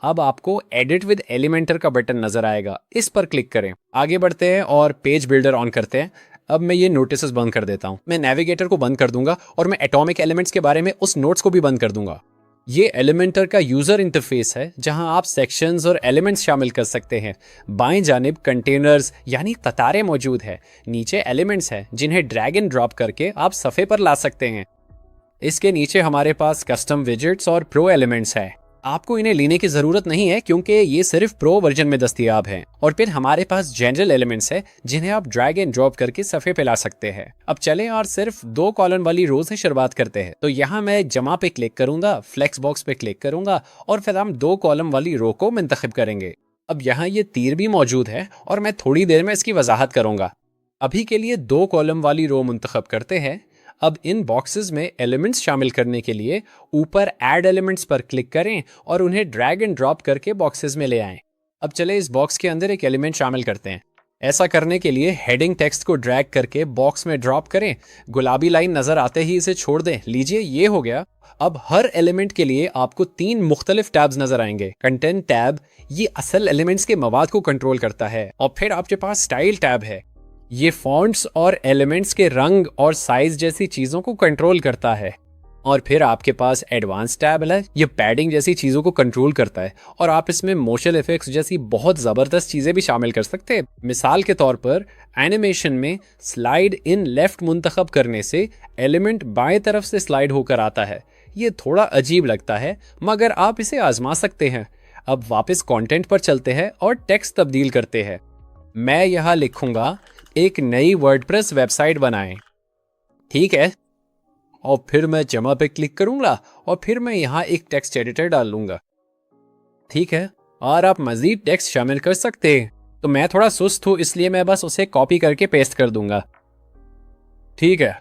[SPEAKER 1] अब आपको एडिट विद एलिमेंटर का बटन नजर आएगा, इस पर क्लिक करें। आगे बढ़ते हैं और पेज बिल्डर ऑन करते हैं। अब मैं ये नोटिसेस बंद कर देता हूँ। मैं नेविगेटर को बंद कर दूंगा और मैं एटॉमिक एलिमेंट्स के बारे में उस नोट्स को भी बंद कर दूंगा। ये एलिमेंटर का यूजर इंटरफेस है जहां आप सेक्शंस और एलिमेंट्स शामिल कर सकते हैं। बाएं जानिब कंटेनर्स यानी कतारें मौजूद है, नीचे एलिमेंट्स हैं जिन्हें ड्रैग एंड ड्रॉप करके आप सफ़े पर ला सकते हैं। इसके नीचे हमारे पास कस्टम विजेट्स और प्रो एलिमेंट्स है। आपको इन्हें लेने की जरूरत नहीं है क्योंकि ये सिर्फ प्रो वर्जन में दस्तयाब हैं। और फिर हमारे पास जनरल एलिमेंट्स है जिन्हें आप ड्रैग एंड ड्रॉप करके सफ़े पे ला सकते हैं। अब चलें और सिर्फ 2 कॉलम वाली रो से शुरुआत करते हैं। तो यहाँ मैं जमा पे क्लिक करूंगा, फ्लेक्स बॉक्स पे क्लिक करूंगा और फिर हम 2 कॉलम वाली रो को मुंतखब करेंगे। अब यहाँ ये तीर भी मौजूद है और मैं थोड़ी देर में इसकी वजाहत करूंगा। अभी के लिए 2 कॉलम वाली रो मुंतखब करते हैं। अब इन बॉक्सेस में एलिमेंट्स शामिल करने के लिए ऊपर ऐड एलिमेंट्स पर क्लिक करें और उन्हें ड्रैग एंड ड्रॉप करके बॉक्सेस में ले आएं। अब चले इस बॉक्स के अंदर एक एलिमेंट शामिल करते हैं। ऐसा करने के लिए हेडिंग टेक्स्ट को ड्रैग करके बॉक्स में ड्रॉप करें। गुलाबी लाइन नजर आते ही इसे छोड़ दें। लीजिए, ये हो गया। अब हर एलिमेंट के लिए आपको 3 मुख्तलिफ टैब्स नजर आएंगे। कंटेंट टैब ये असल एलिमेंट्स के मवाद को कंट्रोल करता है और फिर आपके पास स्टाइल टैब है, ये फॉन्ट्स और एलिमेंट्स के रंग और साइज जैसी चीजों को कंट्रोल करता है। और फिर आपके पास एडवांस टैब है, ये पैडिंग जैसी चीजों को कंट्रोल करता है और आप इसमें मोशन इफेक्ट्स जैसी बहुत जबरदस्त चीजें भी शामिल कर सकते हैं। मिसाल के तौर पर एनिमेशन में स्लाइड इन लेफ्ट मुंतखब करने से एलिमेंट बाएं तरफ से स्लाइड होकर आता है। ये थोड़ा अजीब लगता है मगर आप इसे आजमा सकते हैं। अब वापस कंटेंट पर चलते हैं और टेक्स्ट तब्दील करते हैं। मैं यहाँ लिखूंगा एक नई वर्डप्रेस वेबसाइट बनाएं, ठीक है। और फिर मैं जमा पे क्लिक करूंगा और फिर मैं यहाँ एक टेक्स्ट एडिटर डाल लूंगा, ठीक है। और आप मजीद टेक्स्ट शामिल कर सकते हैं। तो मैं थोड़ा सुस्त हूं इसलिए मैं बस उसे कॉपी करके पेस्ट कर दूंगा, ठीक है।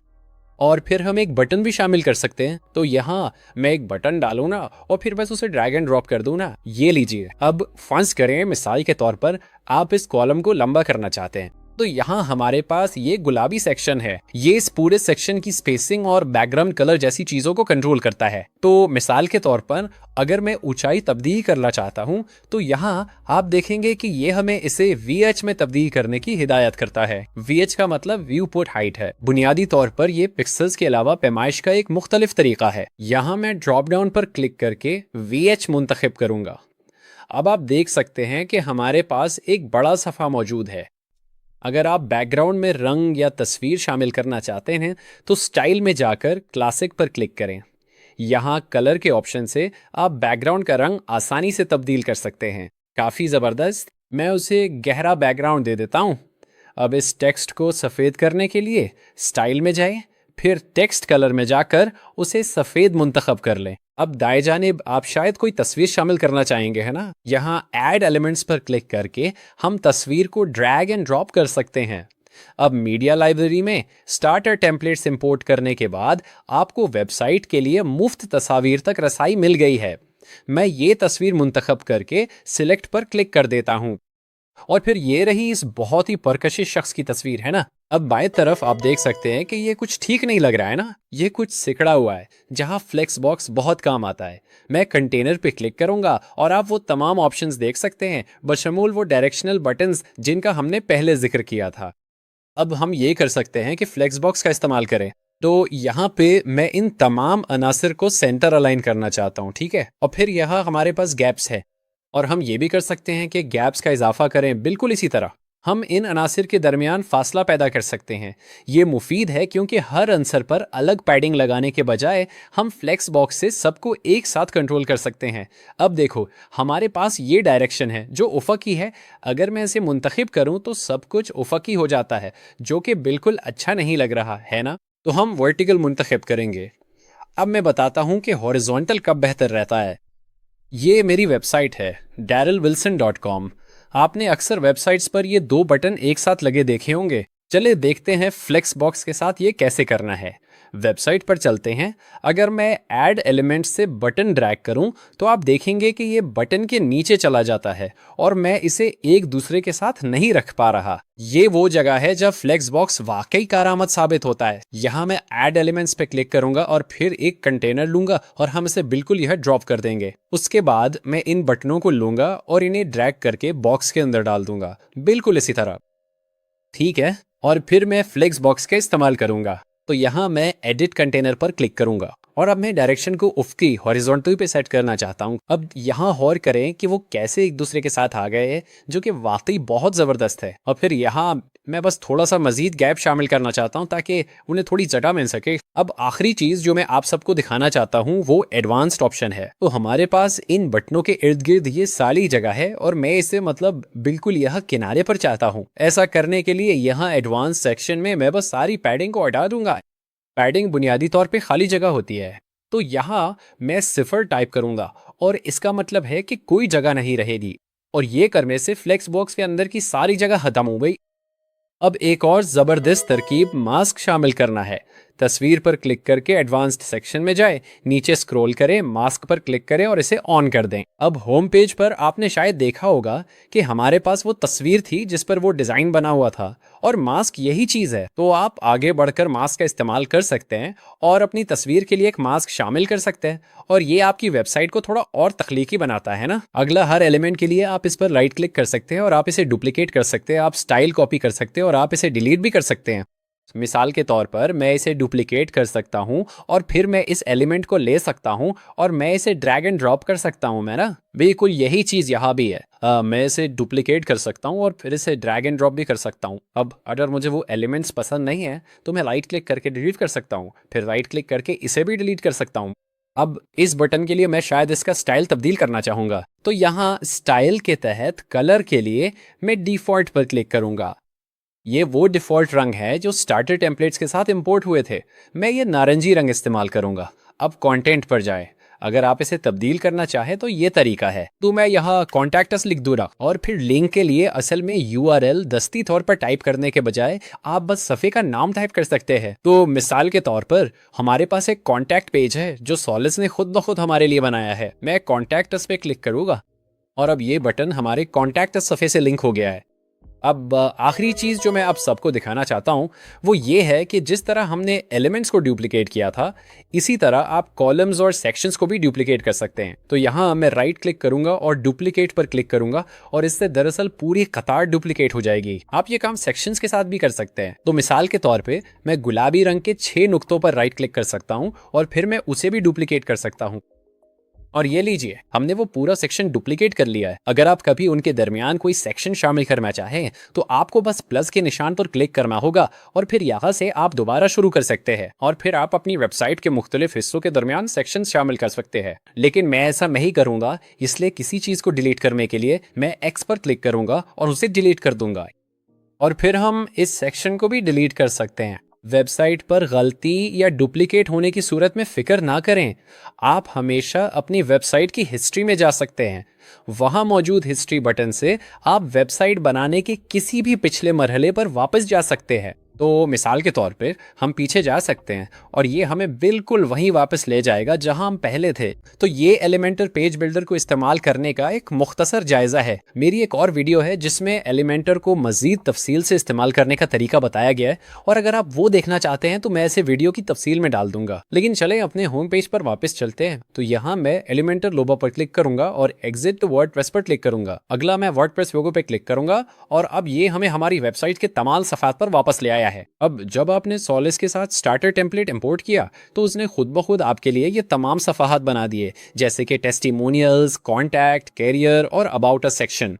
[SPEAKER 1] और फिर हम एक बटन भी शामिल कर सकते हैं। तो यहाँ मैं एक बटन डालू ना और फिर बस उसे ड्रैग एंड ड्रॉप कर दूं ना। ये लीजिए। अब फर्ज करें मिसाल के तौर पर आप इस कॉलम को लंबा करना चाहते हैं, तो यहाँ हमारे पास ये गुलाबी सेक्शन है। ये इस पूरे सेक्शन की स्पेसिंग और बैकग्राउंड कलर जैसी चीजों को कंट्रोल करता है। तो मिसाल के तौर पर अगर मैं ऊंचाई तब्दील करना चाहता हूँ तो यहाँ आप देखेंगे कि ये हमें इसे VH में तब्दील करने की हिदायत करता है। VH का मतलब व्यू पोर्ट हाइट है। बुनियादी तौर पर ये पिक्सल्स के अलावा पैमाइश का एक मुख्तलिफ तरीका है। यहाँ मैं ड्रॉप डाउन पर क्लिक करके VH मुंतखब करूंगा। अब आप देख सकते हैं कि हमारे पास एक बड़ा सफ़ा मौजूद है। अगर आप बैकग्राउंड में रंग या तस्वीर शामिल करना चाहते हैं तो स्टाइल में जाकर क्लासिक पर क्लिक करें। यहाँ कलर के ऑप्शन से आप बैकग्राउंड का रंग आसानी से तब्दील कर सकते हैं। काफ़ी ज़बरदस्त। मैं उसे गहरा बैकग्राउंड दे देता हूँ। अब इस टेक्स्ट को सफ़ेद करने के लिए स्टाइल में जाएं, फिर टेक्स्ट कलर में जाकर उसे सफ़ेद मुंतखब कर लें। अब दाएं जानिब आप शायद कोई तस्वीर शामिल करना चाहेंगे, है ना। यहाँ ऐड एलिमेंट्स पर क्लिक करके हम तस्वीर को ड्रैग एंड ड्रॉप कर सकते हैं। अब मीडिया लाइब्रेरी में स्टार्टर टेम्पलेट्स इंपोर्ट करने के बाद आपको वेबसाइट के लिए मुफ्त तस्वीर तक रसाई मिल गई है। मैं ये तस्वीर मुंतखब करके सिलेक्ट पर क्लिक कर देता हूँ और फिर ये रही इस बहुत ही परकशिश शख्स की तस्वीर, है ना। अब बाएं तरफ आप देख सकते हैं कि ये कुछ ठीक नहीं लग रहा है ना, ये कुछ सिकड़ा हुआ है जहां फ्लेक्स बॉक्स बहुत काम आता है। मैं कंटेनर पे क्लिक करूंगा और आप वो तमाम ऑप्शंस देख सकते हैं, बशमूल वो डायरेक्शनल बटन्स जिनका हमने पहले जिक्र किया था। अब हम ये कर सकते हैं कि फ्लेक्स बॉक्स का इस्तेमाल करें। तो यहाँ पे मैं इन तमाम अनासर को सेंटर अलाइन करना चाहता हूँ, ठीक है। और फिर यहाँ हमारे पास गैप्स है और हम ये भी कर सकते हैं कि गैप्स का इजाफा करें। बिल्कुल इसी तरह हम इन अनासिर के दरमियान फासला पैदा कर सकते हैं। ये मुफीद है क्योंकि हर अंसर पर अलग पैडिंग लगाने के बजाय हम फ्लेक्स बॉक्स से सबको एक साथ कंट्रोल कर सकते हैं। अब देखो हमारे पास ये डायरेक्शन है जो उफ़क़ी है। अगर मैं इसे मुंतखब करूं तो सब कुछ उफ़क़ी हो जाता है जो कि बिल्कुल अच्छा नहीं लग रहा है ना। तो हम वर्टिकल मुंतखब करेंगे। अब मैं बताता हूं कि हॉरिजॉन्टल कब बेहतर रहता है। ये मेरी वेबसाइट है darylwilson.com। आपने अक्सर वेबसाइट्स पर ये 2 बटन एक साथ लगे देखे होंगे। चले देखते हैं फ्लेक्स बॉक्स के साथ ये कैसे करना है। वेबसाइट पर चलते हैं। अगर मैं ऐड एलिमेंट से बटन ड्रैग करूं तो आप देखेंगे कि ये बटन के नीचे चला जाता है और मैं इसे एक दूसरे के साथ नहीं रख पा रहा। ये वो जगह है जब फ्लेक्सबॉक्स वाकई कारआमद साबित होता है। यहाँ मैं ऐड एलिमेंट्स पे क्लिक करूंगा और फिर एक कंटेनर लूंगा और हम इसे बिल्कुल यह ड्रॉप कर देंगे। उसके बाद मैं इन बटनों को लूंगा और इन्हें ड्रैग करके बॉक्स के अंदर डाल दूंगा, बिल्कुल इसी तरह। ठीक है, और फिर मैं फ्लेक्स बॉक्स का इस्तेमाल करूंगा। तो यहाँ मैं एडिट कंटेनर पर क्लिक करूंगा और अब मैं डायरेक्शन को उफकी हॉरिजॉन्टल पे सेट करना चाहता हूँ। अब यहाँ गौर करें कि वो कैसे एक दूसरे के साथ आ गए हैं, जो कि वाकई बहुत ज़बरदस्त है। और फिर यहाँ मैं बस थोड़ा सा मजीद गैप शामिल करना चाहता हूँ ताकि उन्हें थोड़ी जगह मिल सके। अब आखिरी चीज़ जो मैं आप सबको दिखाना चाहता हूँ वो एडवांस्ड ऑप्शन है। तो हमारे पास इन बटनों के इर्द गिर्द ये सारी जगह है और मैं इसे मतलब बिल्कुल यह किनारे पर चाहता हूँ। ऐसा करने के लिए यहाँ एडवांस सेक्शन में मैं बस सारी पैडिंग को हटा दूंगा। पैडिंग बुनियादी तौर पे खाली जगह होती है। तो यहाँ मैं 0 टाइप करूंगा और इसका मतलब है कि कोई जगह नहीं रहेगी। और ये करने से फ्लेक्स बॉक्स के अंदर की सारी जगह खत्म हो गई। अब एक और ज़बरदस्त तरकीब मास्क शामिल करना है। तस्वीर पर क्लिक करके एडवांस्ड सेक्शन में जाए, नीचे स्क्रॉल करें, मास्क पर क्लिक करें और इसे ऑन कर दें। अब होम पेज पर आपने शायद देखा होगा कि हमारे पास वो तस्वीर थी जिस पर वो डिज़ाइन बना हुआ था और मास्क यही चीज़ है। तो आप आगे बढ़कर मास्क का इस्तेमाल कर सकते हैं और अपनी तस्वीर के लिए एक मास्क शामिल कर सकते हैं और ये आपकी वेबसाइट को थोड़ा और तख्लीकी बनाता है ना। अगला, हर एलिमेंट के लिए आप इस पर राइट क्लिक कर सकते हैं और आप इसे डुप्लीकेट कर सकते हैं, आप स्टाइल कॉपी कर सकते हैं और आप इसे डिलीट भी कर सकते हैं। मिसाल के तौर पर मैं इसे डुप्लीकेट कर सकता हूं और फिर मैं इस एलिमेंट को ले सकता हूं और मैं इसे ड्रैग एंड ड्रॉप कर सकता हूं। मैं ना बिल्कुल यही चीज़ यहाँ भी है। मैं इसे डुप्लीकेट कर सकता हूं और फिर इसे ड्रैग एंड ड्रॉप भी कर सकता हूं। अब अगर मुझे वो एलिमेंट्स पसंद नहीं है तो मैं राइट क्लिक करके डिलीट कर सकता हूं, फिर राइट क्लिक करके इसे भी डिलीट कर सकता हूं। अब इस बटन के लिए मैं शायद इसका स्टाइल तब्दील करना चाहूँगा। तो यहाँ स्टाइल के तहत कलर के लिए मैं डिफ़ॉल्ट पर क्लिक करूँगा। ये वो डिफ़ॉल्ट रंग है जो स्टार्टर टेम्पलेट्स के साथ इंपोर्ट हुए थे। मैं ये नारंगी रंग इस्तेमाल करूँगा। अब कंटेंट पर जाएं। अगर आप इसे तब्दील करना चाहें तो ये तरीका है। तो मैं यहाँ कॉन्टैक्ट अस लिख दूँगा और फिर लिंक के लिए असल में URL दस्ती तौर पर टाइप करने के बजाय आप बस सफ़े का नाम टाइप कर सकते हैं। तो मिसाल के तौर पर हमारे पास एक कॉन्टैक्ट पेज है जो सॉलिस ने खुद ब खुद हमारे लिए बनाया है। मैं कॉन्टैक्ट अस पे क्लिक करूँगा और अब ये बटन हमारे कॉन्टैक्ट अस सफ़े से लिंक हो गया है। अब आखिरी चीज़ जो मैं आप सबको दिखाना चाहता हूँ वो ये है कि जिस तरह हमने एलिमेंट्स को डुप्लीकेट किया था, इसी तरह आप कॉलम्स और सेक्शंस को भी डुप्लीकेट कर सकते हैं। तो यहाँ मैं राइट क्लिक करूँगा और डुप्लीकेट पर क्लिक करूँगा और इससे दरअसल पूरी कतार डुप्लीकेट हो जाएगी। आप ये काम सेक्शंस के साथ भी कर सकते हैं। तो मिसाल के तौर पर मैं गुलाबी रंग के 6 नुक्तों पर राइट क्लिक कर सकता हूँ और फिर मैं उसे भी डुप्लीकेट कर सकता हूँ। और ये लीजिए, हमने वो पूरा सेक्शन डुप्लीकेट कर लिया है। अगर आप कभी उनके दरमियान कोई सेक्शन शामिल करना चाहें तो आपको बस प्लस के निशान पर क्लिक करना होगा और फिर यहाँ से आप दोबारा शुरू कर सकते हैं और फिर आप अपनी वेबसाइट के मुख्तलिफ हिस्सों के दरमियान सेक्शन शामिल कर सकते हैं। लेकिन मैं ऐसा नहीं करूँगा, इसलिए किसी चीज़ को डिलीट करने के लिए मैं एक्स पर क्लिक करूँगा और उसे डिलीट कर दूंगा और फिर हम इस सेक्शन को भी डिलीट कर सकते हैं। वेबसाइट पर गलती या डुप्लीकेट होने की सूरत में फ़िक्र ना करें। आप हमेशा अपनी वेबसाइट की हिस्ट्री में जा सकते हैं। वहाँ मौजूद हिस्ट्री बटन से आप वेबसाइट बनाने के किसी भी पिछले मरहले पर वापस जा सकते हैं। तो मिसाल के तौर पे हम पीछे जा सकते हैं और ये हमें बिल्कुल वहीं वापस ले जाएगा जहां हम पहले थे। तो ये एलिमेंटर पेज बिल्डर को इस्तेमाल करने का एक मुख्तसर जायज़ा है। मेरी एक और वीडियो है जिसमें एलिमेंटर को मज़ीद तफसील से इस्तेमाल करने का तरीका बताया गया है और अगर आप वो देखना चाहते हैं तो मैं इसे वीडियो की तफसील में डाल दूंगा। लेकिन चलें अपने होम पेज पर वापस चलते हैं। तो यहाँ मैं एलिमेंटर लोगो पर क्लिक करूंगा और एग्जिट टू वर्डप्रेस पर क्लिक करूंगा। अगला मैं वर्डप्रेस लोगो पर क्लिक करूंगा और अब ये हमें हमारी वेबसाइट के तमाम सफ़ात पर वापस ले आया है। अब जब आपने सॉलिस के साथ स्टार्टर टेम्पलेट इंपोर्ट किया तो उसने खुद ब खुद आपके लिए ये तमाम सफ़ाहत बना दिए, जैसे कि टेस्टिमोनियल्स, कॉन्टैक्ट, कैरियर और अबाउट अस सेक्शन।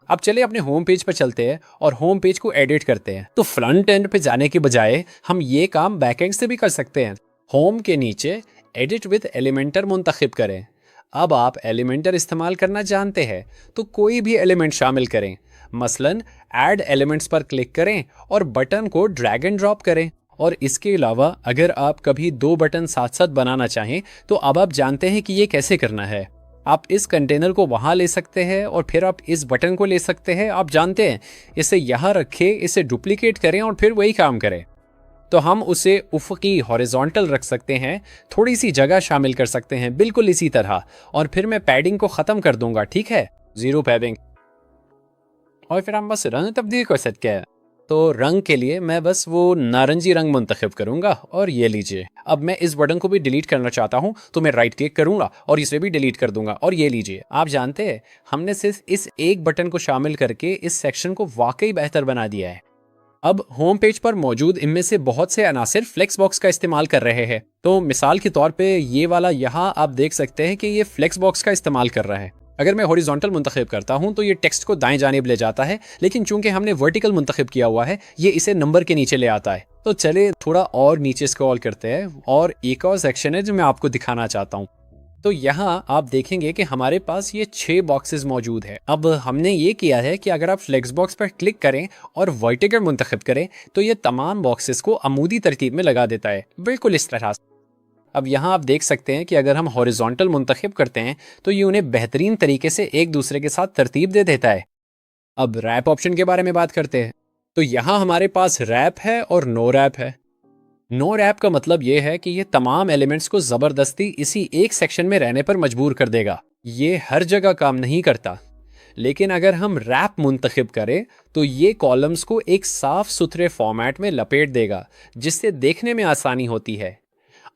[SPEAKER 1] अब चले अपने होम पेज पर चलते हैं और होम पेज को एडिट करते हैं। तो फ्रंट एंड पे जाने के बजाय हम ये काम बैक एंड से भी कर सकते हैं। होम के नीचे एडिट विद एलिमेंटर मुंतखब करें। अब आप एलिमेंटर इस्तेमाल करना जानते हैं तो कोई भी एलिमेंट शामिल करें। मसलन ऐड एलिमेंट्स पर क्लिक करें और बटन को ड्रैग एंड ड्रॉप करें। और इसके अलावा अगर आप कभी 2 बटन साथ साथ बनाना चाहें तो अब आप जानते हैं कि ये कैसे करना है। आप इस कंटेनर को वहाँ ले सकते हैं और फिर आप इस बटन को ले सकते हैं। आप जानते हैं, इसे यहाँ रखें, इसे डुप्लीकेट करें और फिर वही काम करें। तो हम उसे उफ़क़ी हॉरिजॉन्टल रख सकते हैं, थोड़ी सी जगह शामिल कर सकते हैं बिल्कुल इसी तरह, और फिर मैं पैडिंग को ख़त्म कर दूंगा, ठीक है, ज़ीरो पैडिंग। और फिर हम बस रंग तब्दील कर सकते हैं। तो रंग के लिए मैं बस वो नारंगी रंग मुंतखब करूंगा, और ये लीजिए। अब मैं इस बटन को भी डिलीट करना चाहता हूं तो मैं राइट क्लिक करूंगा और इसे भी डिलीट कर दूंगा, और ये लीजिए। आप जानते हैं, हमने सिर्फ इस एक बटन को शामिल करके इस सेक्शन को वाकई बेहतर बना दिया है। अब होम पेज पर मौजूद इनमें से बहुत से अनासिर फ्लेक्स बॉक्स का इस्तेमाल कर रहे हैं। तो मिसाल के तौर पे ये वाला यहाँ आप देख सकते हैं कि ये फ्लेक्स बॉक्स का इस्तेमाल कर रहा है। अगर मैं हॉरिजॉन्टल मुंतखब करता हूं तो ये टेक्स्ट को दाएं जानिब ले जाता है, लेकिन चूंकि हमने वर्टिकल मुंतखब किया हुआ है, ये इसे नंबर के नीचे ले आता है। तो चले थोड़ा और नीचे स्क्रॉल करते हैं, और एक और सेक्शन है जो मैं आपको दिखाना चाहता हूँ। तो यहाँ आप देखेंगे कि हमारे पास ये 6 बॉक्सेस मौजूद है। अब हमने ये किया है कि अगर आप फ्लेक्स बॉक्स पर क्लिक करें और वर्टिकल मुंतखब करें तो ये तमाम बॉक्सेस को अमूदी तरतीब में लगा देता है, बिल्कुल इस तरह से। अब यहाँ आप देख सकते हैं कि अगर हम हॉरिजॉन्टल मुंतखब करते हैं तो ये उन्हें बेहतरीन तरीके से एक दूसरे के साथ तरतीब दे देता है। अब रैप ऑप्शन के बारे में बात करते हैं। तो यहाँ हमारे पास रैप है और नो रैप है। नो रैप का मतलब ये है कि ये तमाम एलिमेंट्स को ज़बरदस्ती इसी एक सेक्शन में रहने पर मजबूर कर देगा। ये हर जगह काम नहीं करता। लेकिन अगर हम रैप मुंतखब करें तो ये कॉलम्स को एक साफ सुथरे फॉर्मेट में लपेट देगा, जिससे देखने में आसानी होती है।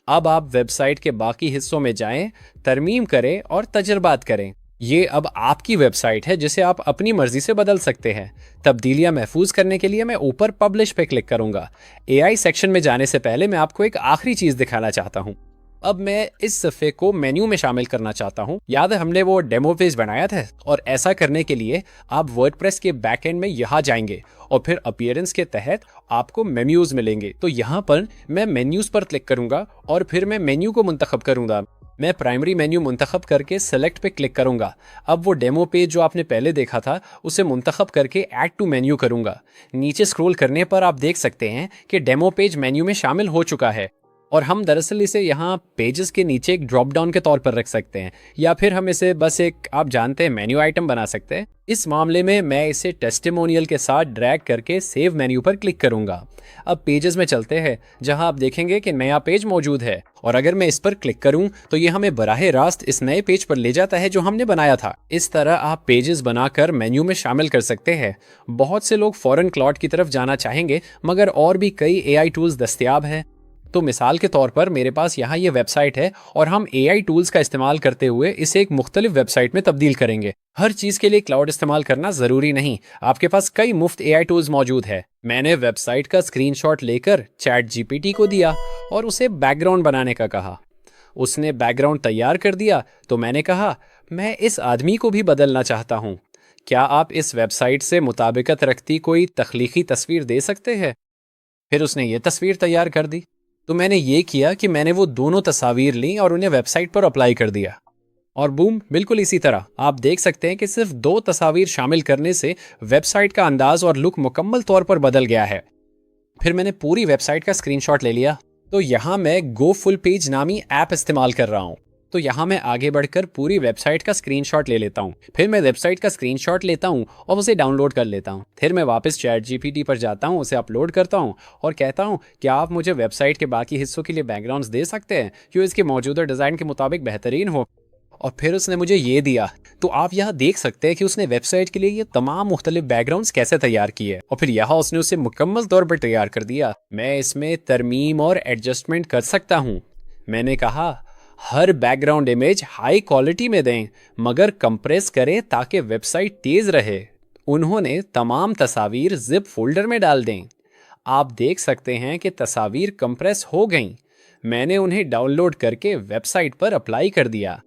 [SPEAKER 1] अब आप वेबसाइट के बाकी हिस्सों में जाएं, तरमीम करें और तजर्बात करें। ये अब आपकी वेबसाइट है जिसे आप अपनी मर्जी से बदल सकते हैं। तब्दीलियां महफूज करने के लिए मैं ऊपर पब्लिश पे क्लिक करूंगा। एआई सेक्शन में जाने से पहले मैं आपको एक आखिरी चीज दिखाना चाहता हूं। अब मैं इस सफ़े को मेन्यू में शामिल करना चाहता हूं। याद है हमने वो डेमो पेज बनाया था, और ऐसा करने के लिए आप वर्डप्रेस के बैकएंड में यहाँ जाएंगे और फिर अपीयरेंस के तहत आपको मेन्यूज मिलेंगे। तो यहाँ पर मैं मेन्यूज पर क्लिक करूंगा और फिर मैं मेन्यू को मुंतखब करूंगा। मैं प्राइमरी मेन्यू मुंतखब करके सेलेक्ट पे क्लिक करूंगा। अब वो डेमो पेज जो आपने पहले देखा था उसे मुंतखब करके ऐड टू मेन्यू करूंगा। नीचे स्क्रॉल करने पर आप देख सकते हैं कि डेमो पेज मेन्यू में शामिल हो चुका है, और हम दरअसल इसे यहाँ पेजेस के नीचे एक ड्रॉप डाउन के तौर पर रख सकते हैं, या फिर हम इसे बस एक, आप जानते हैं, मेन्यू आइटम बना सकते हैं। इस मामले में मैं इसे टेस्टिमोनियल के साथ ड्रैग करके सेव मेन्यू पर क्लिक करूंगा। अब पेजेस में चलते हैं, जहां आप देखेंगे कि नया पेज मौजूद है, और अगर मैं इस पर क्लिक करूं तो ये हमें बराह रास्त इस नए पेज पर ले जाता है जो हमने बनाया था। इस तरह आप पेजेस बनाकर मेन्यू में शामिल कर सकते हैं। बहुत से लोग फॉरेन क्लाउड की तरफ जाना चाहेंगे, मगर और भी कई एआई टूल्स दस्तयाब हैं। तो मिसाल के तौर पर मेरे पास यहाँ ये वेबसाइट है, और हम एआई टूल्स का इस्तेमाल करते हुए इसे एक मुख्तलिफ वेबसाइट में तब्दील करेंगे। हर चीज़ के लिए क्लाउड इस्तेमाल करना ज़रूरी नहीं, आपके पास कई मुफ्त एआई टूल्स मौजूद है। मैंने वेबसाइट का स्क्रीनशॉट लेकर चैट जीपीटी को दिया और उसे बैकग्राउंड बनाने का कहा। उसने बैकग्राउंड तैयार कर दिया। तो मैंने कहा, मैं इस आदमी को भी बदलना चाहता हूँ, क्या आप इस वेबसाइट से मुताबिकत रखती कोई तख्लीकी तस्वीर दे सकते हैं? फिर उसने ये तस्वीर तैयार कर दी। तो मैंने ये किया कि मैंने वो दोनों तस्वीर ली और उन्हें वेबसाइट पर अप्लाई कर दिया, और बूम, बिल्कुल इसी तरह आप देख सकते हैं कि सिर्फ 2 तस्वीर शामिल करने से वेबसाइट का अंदाज और लुक मुकम्मल तौर पर बदल गया है। फिर मैंने पूरी वेबसाइट का स्क्रीनशॉट ले लिया। तो यहाँ मैं गो फुल पेज नामी ऐप इस्तेमाल कर रहा हूँ। तो यहाँ मैं आगे बढ़कर पूरी वेबसाइट का स्क्रीनशॉट ले लेता हूँ। फिर मैं वेबसाइट का स्क्रीनशॉट लेता हूँ और उसे डाउनलोड कर लेता हूँ। फिर मैं वापस चैट जीपीटी पर जाता हूँ, उसे अपलोड करता हूँ और कहता हूँ, क्या आप मुझे वेबसाइट के बाकी हिस्सों के लिए बैकग्राउंड्स दे सकते हैं जो इसके मौजूदा डिज़ाइन के मुताबिक बेहतरीन हो? और फिर उसने मुझे ये दिया। तो आप यहाँ देख सकते हैं कि उसने वेबसाइट के लिए ये तमाम मुख्तलिफ बैकग्राउंड्स कैसे तैयार किए, और फिर यहाँ उसने उसे मुकम्मल तौर पर तैयार कर दिया। मैं इसमें तरमीम और एडजस्टमेंट कर सकता हूँ। मैंने कहा, हर बैकग्राउंड इमेज हाई क्वालिटी में दें, मगर कंप्रेस करें ताकि वेबसाइट तेज रहे। उन्होंने तमाम तस्वीर जिप फोल्डर में डाल दें। आप देख सकते हैं कि तस्वीर कंप्रेस हो गईं। मैंने उन्हें डाउनलोड करके वेबसाइट पर अप्लाई कर दिया।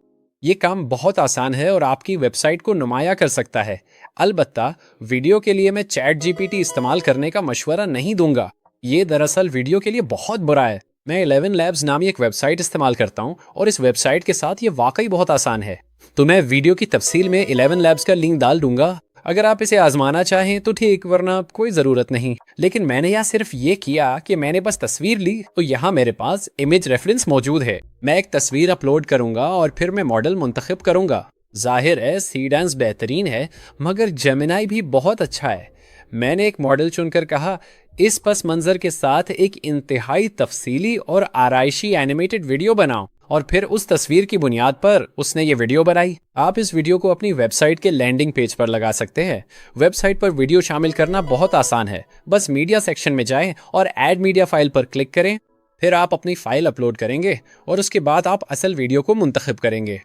[SPEAKER 1] ये काम बहुत आसान है और आपकी वेबसाइट को नुमाया कर सकता है। अलबत्ता वीडियो के लिए मैं चैट जीपीटी इस्तेमाल करने का मशवरा नहीं दूंगा। ये दरअसल वीडियो के लिए बहुत बुरा है। मैं 11 लैब्स नामी एक वेबसाइट इस्तेमाल करता हूँ और इस वेबसाइट के साथ ये वाकई बहुत आसान है। तो मैं वीडियो की तफसील में 11 लैब्स का लिंक डाल दूंगा। अगर आप इसे आजमाना चाहें तो ठीक, वरना कोई ज़रूरत नहीं। लेकिन मैंने यहाँ सिर्फ ये किया कि मैंने बस तस्वीर ली, तो यहाँ मेरे पास इमेज रेफरेंस मौजूद है। मैं एक तस्वीर अपलोड करूँगा और फिर मैं मॉडल मुंतखब करूँगा। जाहिर है सीडांस बेहतरीन है, मगर जेमिनाई भी बहुत अच्छा है। मैंने एक मॉडल चुनकर कहा, इस पस मंजर के साथ एक इंतहाई तफसीली और आराइशी एनिमेटेड वीडियो बनाओ और फिर उस तस्वीर की बुनियाद पर उसने ये वीडियो बनाई। आप इस वीडियो को अपनी वेबसाइट के लैंडिंग पेज पर लगा सकते हैं। वेबसाइट पर वीडियो शामिल करना बहुत आसान है। बस मीडिया सेक्शन में जाएं और ऐड मीडिया फाइल पर क्लिक करें। फिर आप अपनी फाइल अपलोड करेंगे और उसके बाद आप असल वीडियो को मुंतखब करेंगे।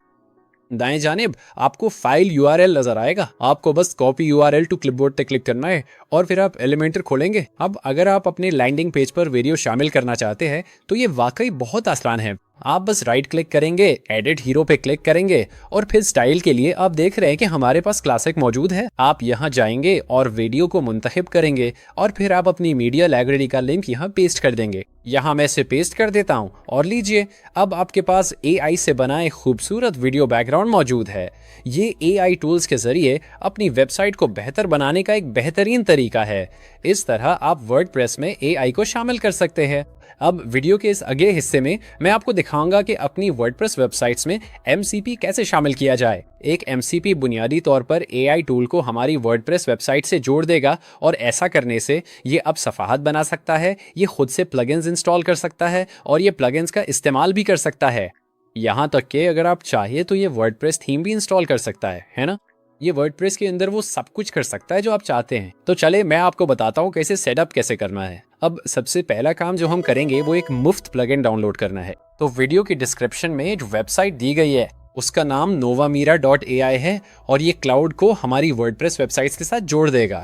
[SPEAKER 1] दाएं जानिब आपको फाइल यूआरएल नजर आएगा। आपको बस कॉपी यूआरएल टू क्लिपबोर्ड पे क्लिक करना है और फिर आप एलिमेंटर खोलेंगे। अब अगर आप अपने लैंडिंग पेज पर वीडियो शामिल करना चाहते हैं तो ये वाकई बहुत आसान है। आप बस राइट क्लिक करेंगे, एडिट हीरो पे क्लिक करेंगे और फिर स्टाइल के लिए आप देख रहे हैं कि हमारे पास क्लासिक मौजूद है। आप यहाँ जाएंगे और वीडियो को मुंतखब करेंगे और फिर आप अपनी मीडिया लाइब्रेरी का लिंक यहाँ पेस्ट कर देंगे। यहाँ मैं इसे पेस्ट कर देता हूँ और लीजिए, अब आपके पास AI से बनाए खूबसूरत वीडियो बैकग्राउंड मौजूद है। ये AI टूल्स के जरिए अपनी वेबसाइट को बेहतर बनाने का एक बेहतरीन तरीका है। इस तरह आप वर्डप्रेस में AI को शामिल कर सकते हैं। अब वीडियो के इस अगले हिस्से में मैं आपको दिखाऊंगा कि अपनी वर्डप्रेस वेबसाइट्स में MCP कैसे शामिल किया जाए। एक MCP बुनियादी तौर पर AI टूल को हमारी वर्डप्रेस वेबसाइट से जोड़ देगा और ऐसा करने से ये अब सफ़ाहत बना सकता है, ये खुद से प्लगइन्स इंस्टॉल कर सकता है और ये प्लगइन्स का इस्तेमाल भी कर सकता है। यहाँ तक कि अगर आप चाहिए तो ये वर्डप्रेस थीम भी इंस्टॉल कर सकता है ना? ये वर्डप्रेस के अंदर वो सब कुछ कर सकता है जो आप चाहते हैं। तो चले मैं आपको बताता हूँ कैसे सेटअप कैसे करना है। अब सबसे पहला काम जो हम करेंगे वो एक मुफ्त प्लगइन डाउनलोड करना है। तो वीडियो की डिस्क्रिप्शन में एक वेबसाइट दी गई है, उसका नाम novamira.ai है और ये क्लाउड को हमारी वर्डप्रेस वेबसाइट्स के साथ जोड़ देगा।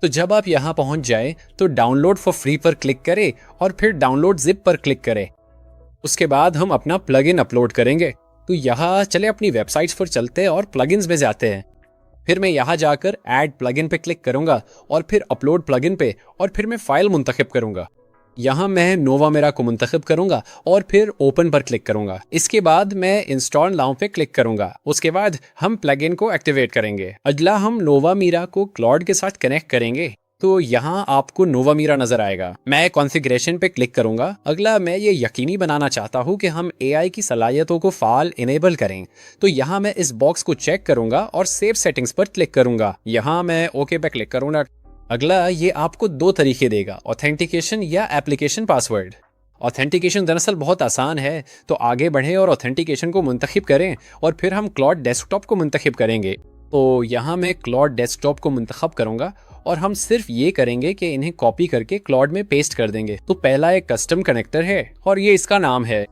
[SPEAKER 1] तो जब आप यहाँ पहुँच जाए तो डाउनलोड फॉर फ्री पर क्लिक करें और फिर डाउनलोड जिप पर क्लिक करें। उसके बाद हम अपना प्लगइन अपलोड करेंगे। तो यहाँ चले अपनी वेबसाइट्स पर चलते हैं और प्लगइन्स में जाते हैं। फिर मैं यहाँ जाकर ऐड प्लगइन पे क्लिक करूंगा और फिर अपलोड प्लगइन पे और फिर मैं फाइल मुंतखब करूंगा। यहाँ मैं नोवामेरा को मुंतखब करूंगा और फिर ओपन पर क्लिक करूंगा। इसके बाद मैं इंस्टॉल नाउ पे क्लिक करूंगा। उसके बाद हम प्लगइन को एक्टिवेट करेंगे। अगला हम नोवामेरा को क्लाउड के साथ कनेक्ट करेंगे। तो यहाँ आपको नोवामेरा नजर आएगा। मैं कॉन्फ़िगरेशन पे क्लिक करूंगा। अगला मैं ये यकीनी बनाना चाहता हूँ कि हम AI की सलाहियतों को फाल इनेबल करें। तो यहाँ मैं इस बॉक्स को चेक करूंगा और सेव सेटिंग्स पर क्लिक करूंगा। यहाँ मैं ओके पे क्लिक करूंगा। अगला ये आपको दो तरीके देगा, ऑथेंटिकेशन या एप्लीकेशन पासवर्ड। ऑथेंटिकेशन दरअसल बहुत आसान है, तो आगे बढ़ें और ऑथेंटिकेशन को मुंतखब करें और फिर हम क्लाउड डेस्कटॉप को मुंतखब करेंगे। तो यहाँ मैं क्लाउड डेस्कटॉप को मुंतखब करूंगा और हम सिर्फ ये करेंगे कि इन्हें कॉपी करके क्लाउड में पेस्ट कर देंगे। तो पहला एक कस्टम कनेक्टर है और ये इसका नाम है।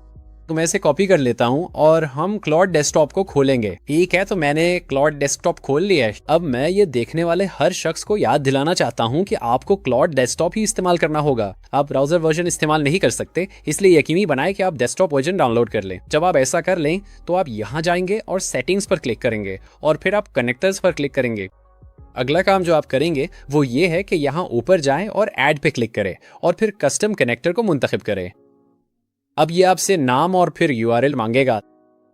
[SPEAKER 1] तो मैं इसे कॉपी कर लेता हूँ और हम क्लाउड डेस्कटॉप को खोलेंगे। ठीक है, तो मैंने क्लाउड डेस्कटॉप खोल लिया है। अब मैं ये देखने वाले हर शख्स को याद दिलाना चाहता हूँ कि आपको क्लाउड डेस्कटॉप ही इस्तेमाल करना होगा। आप ब्राउजर वर्जन इस्तेमाल नहीं कर सकते, इसलिए यकीनी बनाएं कि आप डेस्कटॉप वर्जन डाउनलोड कर लें। जब आप ऐसा कर लें तो आप यहाँ जाएंगे और सेटिंग्स पर क्लिक करेंगे और फिर आप कनेक्टर्स पर क्लिक करेंगे। अगला काम जो आप करेंगे वो ये है कि यहाँ ऊपर जाएं और ऐड पे क्लिक करें और फिर कस्टम कनेक्टर को मुंतखब करें। अब ये आपसे नाम और फिर URL मांगेगा।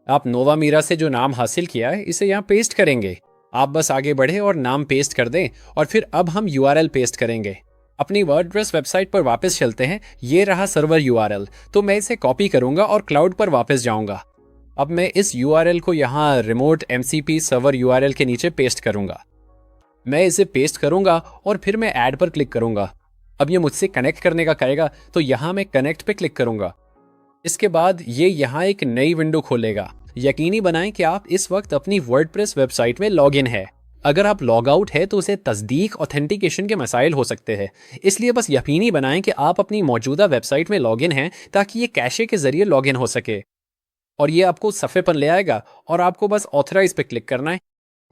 [SPEAKER 1] आप नोवामेरा से जो नाम हासिल किया है इसे यहाँ पेस्ट करेंगे। आप बस आगे बढ़े और नाम पेस्ट कर दें और फिर अब हम URL पेस्ट करेंगे। अपनी वर्डप्रेस वेबसाइट पर वापस चलते हैं। ये रहा सर्वर URL। तो मैं इसे कॉपी करूंगा और क्लाउड पर वापस जाऊंगा। अब मैं इस URL को यहाँ रिमोट MCP सर्वर URL के नीचे पेस्ट करूंगा। मैं इसे पेस्ट करूंगा और फिर मैं ऐड पर क्लिक करूंगा। अब ये मुझसे कनेक्ट करने का कहेगा, तो यहाँ मैं कनेक्ट पे क्लिक करूंगा। इसके बाद ये यहाँ एक नई विंडो खोलेगा। यकीनी बनाएं कि आप इस वक्त अपनी वर्डप्रेस वेबसाइट में लॉग इन है। अगर आप लॉग आउट है तो उसे तस्दीक ऑथेंटिकेशन के मसाइल हो सकते हैं, इसलिए बस यकीनी बनाएं कि आप अपनी मौजूदा वेबसाइट में लॉग इन हैं ताकि ये कैशे के जरिए लॉग इन हो सके। और ये आपको सफ़े पर ले आएगा और आपको बस ऑथराइज पे क्लिक करना है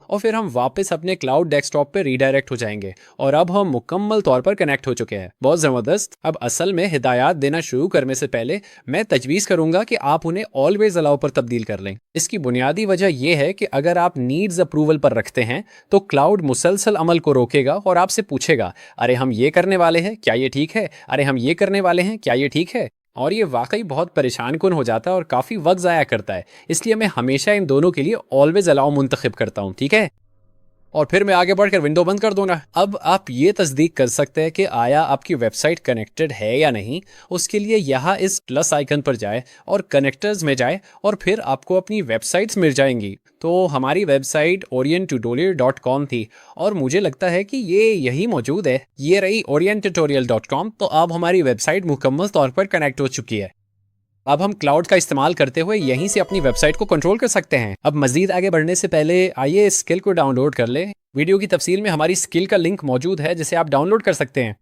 [SPEAKER 1] और फिर हम वापस अपने क्लाउड डेस्कटॉप पे रीडायरेक्ट हो जाएंगे और अब हम मुकम्मल तौर पर कनेक्ट हो चुके हैं। बहुत ज़बरदस्त। अब असल में हिदायत देना शुरू करने से पहले मैं तजवीज़ करूंगा कि आप उन्हें ऑलवेज अलाउ पर तब्दील कर लें। इसकी बुनियादी वजह यह है कि अगर आप नीड्स अप्रूवल पर रखते हैं तो क्लाउड मुसलसल अमल को रोकेगा और आपसे पूछेगा, अरे हम ये करने वाले हैं, क्या ये ठीक है? अरे हम ये करने वाले हैं, क्या ये ठीक है? और ये वाकई बहुत परेशान कुन हो जाता है और काफ़ी वक्त ज़ाया करता है। इसलिए मैं हमेशा इन दोनों के लिए ऑलवेज अलाउ मुंतखब करता हूँ। ठीक है, और फिर मैं आगे बढ़कर विंडो बंद कर दूंगा। अब आप ये तस्दीक कर सकते हैं कि आया आपकी वेबसाइट कनेक्टेड है या नहीं। उसके लिए यहाँ इस प्लस आइकन पर जाए और कनेक्टर्स में जाए और फिर आपको अपनी वेबसाइट्स मिल जाएंगी। तो हमारी वेबसाइट orienttutorial.com थी और मुझे लगता है कि ये यही मौजूद है। ये रही orienttutorial.com। तो अब हमारी वेबसाइट मुकम्मल तौर पर कनेक्ट हो चुकी है। अब हम क्लाउड का इस्तेमाल करते हुए यहीं से अपनी वेबसाइट को कंट्रोल कर सकते हैं। अब मजीद आगे बढ़ने से पहले आइए इस स्किल को डाउनलोड कर ले। वीडियो की तफसील में हमारी स्किल का लिंक मौजूद है जिसे आप डाउनलोड कर सकते हैं।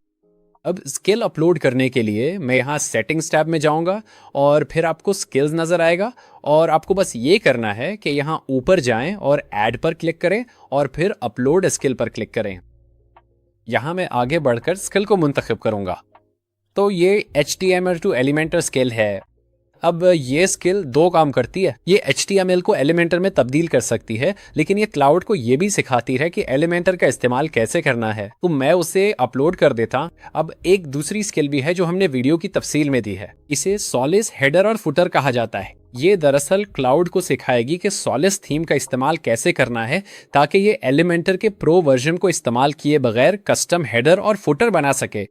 [SPEAKER 1] अब स्किल अपलोड करने के लिए मैं यहाँ सेटिंग्स टैब में जाऊँगा और फिर आपको स्किल्स नज़र आएगा और आपको बस ये करना है कि यहाँ ऊपर जाएं और ऐड पर क्लिक करें और फिर अपलोड स्किल पर क्लिक करें। यहाँ मैं आगे बढ़कर स्किल को मुंतखब करूँगा। तो ये HTML टू एलिमेंटर स्किल है। अब ये स्किल दो काम करती है। ये HTML को एलिमेंटर में तब्दील कर सकती है, लेकिन ये क्लाउड को ये भी सिखाती है कि एलिमेंटर का इस्तेमाल कैसे करना है। तो मैं उसे अपलोड कर देता। अब एक दूसरी स्किल भी है जो हमने वीडियो की तफसील में दी है। इसे सॉलिस हेडर और फुटर कहा जाता है। ये दरअसल क्लाउड को सिखाएगी कि सॉलिस थीम का इस्तेमाल कैसे करना है ताकि ये एलिमेंटर के प्रो वर्जन को इस्तेमाल किए बगैर कस्टम हेडर और फुटर बना सके।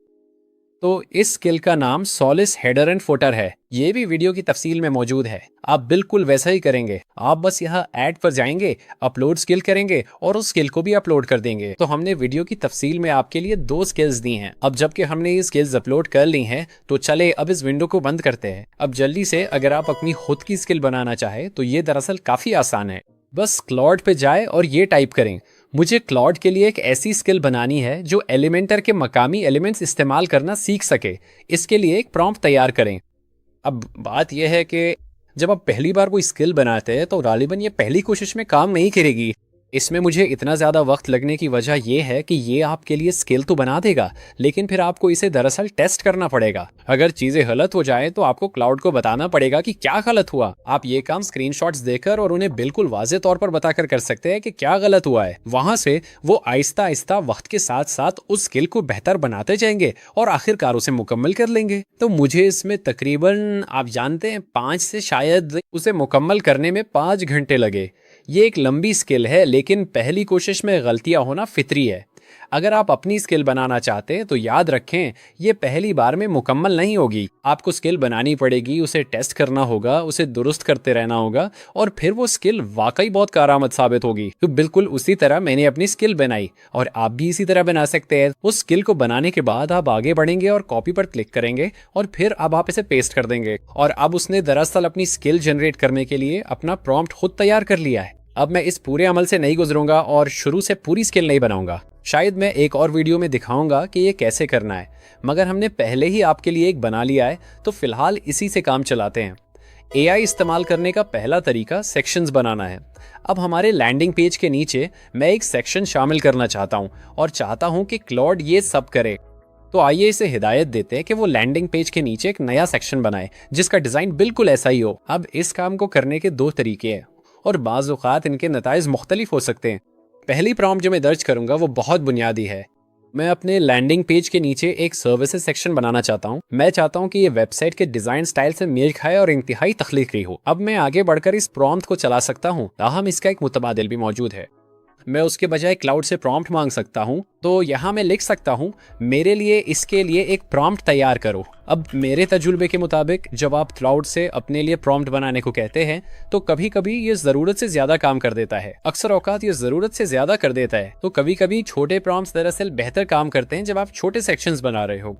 [SPEAKER 1] तो इस स्किल का नाम सॉलिस हेडर एंड फुटर है। ये भी वीडियो की तफसील में मौजूद है। आप बिल्कुल वैसा ही करेंगे। आप बस यहाँ ऐड पर जाएंगे, अपलोड स्किल करेंगे और उस स्किल को भी अपलोड कर देंगे। तो हमने वीडियो की तफसील में आपके लिए दो स्किल्स दी हैं। अब जबकि हमने ये स्किल्स अपलोड कर ली हैं तो चले अब इस विंडो को बंद करते हैं। अब जल्दी से अगर आप अपनी खुद की स्किल बनाना चाहे तो ये दरअसल काफी आसान है। बस क्लॉड पे जाए और ये टाइप करें, मुझे क्लॉड के लिए एक ऐसी स्किल बनानी है जो एलिमेंटर के मकामी एलिमेंट्स इस्तेमाल करना सीख सके। इसके लिए एक प्रॉम्प्ट तैयार करें। अब बात यह है कि जब आप पहली बार कोई स्किल बनाते हैं तो गालिबन ये पहली कोशिश में काम नहीं करेगी। इसमें मुझे इतना ज़्यादा वक्त लगने की वजह यह है कि ये आपके लिए स्किल तो बना देगा, लेकिन फिर आपको इसे दरअसल टेस्ट करना पड़ेगा। अगर चीज़ें गलत हो जाएं तो आपको क्लाउड को बताना पड़ेगा कि क्या गलत हुआ। आप ये काम स्क्रीनशॉट्स देकर और उन्हें बिल्कुल वाज़े तौर पर बताकर कर सकते हैं कि क्या गलत हुआ है। वहां से वो आहिस्ता आहिस्ता वक्त के साथ साथ उस स्किल को बेहतर बनाते जाएंगे और आखिरकार उसे मुकम्मल कर लेंगे। तो मुझे इसमें तकरीबन आप जानते हैं 5 से शायद उसे मुकम्मल करने में 5 घंटे लगे। ये एक लंबी स्किल है, लेकिन पहली कोशिश में गलतियां होना फितरी है। अगर आप अपनी स्किल बनाना चाहते हैं तो याद रखें ये पहली बार में मुकम्मल नहीं होगी। आपको स्किल बनानी पड़ेगी, उसे टेस्ट करना होगा, उसे दुरुस्त करते रहना होगा और फिर वो स्किल वाकई बहुत कारआमद साबित होगी। तो बिल्कुल उसी तरह मैंने अपनी स्किल बनाई और आप भी इसी तरह बना सकते हैं। उस स्किल को बनाने के बाद आप आगे बढ़ेंगे और कॉपी पर क्लिक करेंगे और फिर अब आप इसे पेस्ट कर देंगे। और अब उसने दरअसल अपनी स्किल जनरेट करने के लिए अपना प्रॉम्प्ट खुद तैयार कर लिया है। अब मैं इस पूरे अमल से नहीं गुजरूंगा और शुरू से पूरी स्किल नहीं बनाऊंगा। शायद मैं एक और वीडियो में दिखाऊंगा कि ये कैसे करना है, मगर हमने पहले ही आपके लिए एक बना लिया है तो फिलहाल इसी से काम चलाते हैं। AI इस्तेमाल करने का पहला तरीका सेक्शंस बनाना है। अब हमारे लैंडिंग पेज के नीचे मैं एक सेक्शन शामिल करना चाहता हूं और चाहता हूं कि क्लॉड ये सब करे। तो आइए इसे हिदायत देते हैं कि वो लैंडिंग पेज के नीचे एक नया सेक्शन बनाए जिसका डिजाइन बिल्कुल ऐसा ही हो। अब इस काम को करने के दो तरीके हैं और बाज़ औक़ात इनके नताइज मुख्तलिफ हो सकते हैं। पहली प्रॉम्प्ट जो मैं दर्ज करूंगा वो बहुत बुनियादी है। मैं अपने लैंडिंग पेज के नीचे एक सर्विसेज सेक्शन बनाना चाहता हूं। मैं चाहता हूं कि ये वेबसाइट के डिजाइन स्टाइल से मेल खाए और इंतहाई तख्लीकी हो। अब मैं आगे बढ़कर इस प्रॉम्प्ट को चला सकता हूं, ताहम इसका एक मुतबादिल भी मौजूद है। मैं उसके बजाय क्लाउड से प्रॉम्प्ट मांग सकता हूं। तो यहाँ मैं लिख सकता हूं, मेरे लिए इसके लिए एक प्रॉम्प्ट तैयार करो। अब मेरे तजुर्बे के मुताबिक जब आप क्लाउड से अपने लिए प्रॉम्प्ट बनाने को कहते हैं तो कभी कभी ये ज़रूरत से ज़्यादा काम कर देता है। अक्सर औकात ये ज़रूरत से ज़्यादा कर देता है। तो कभी कभी छोटे प्रॉम्प्ट्स दरअसल बेहतर काम करते हैं जब आप छोटे सेक्शंस बना रहे हो।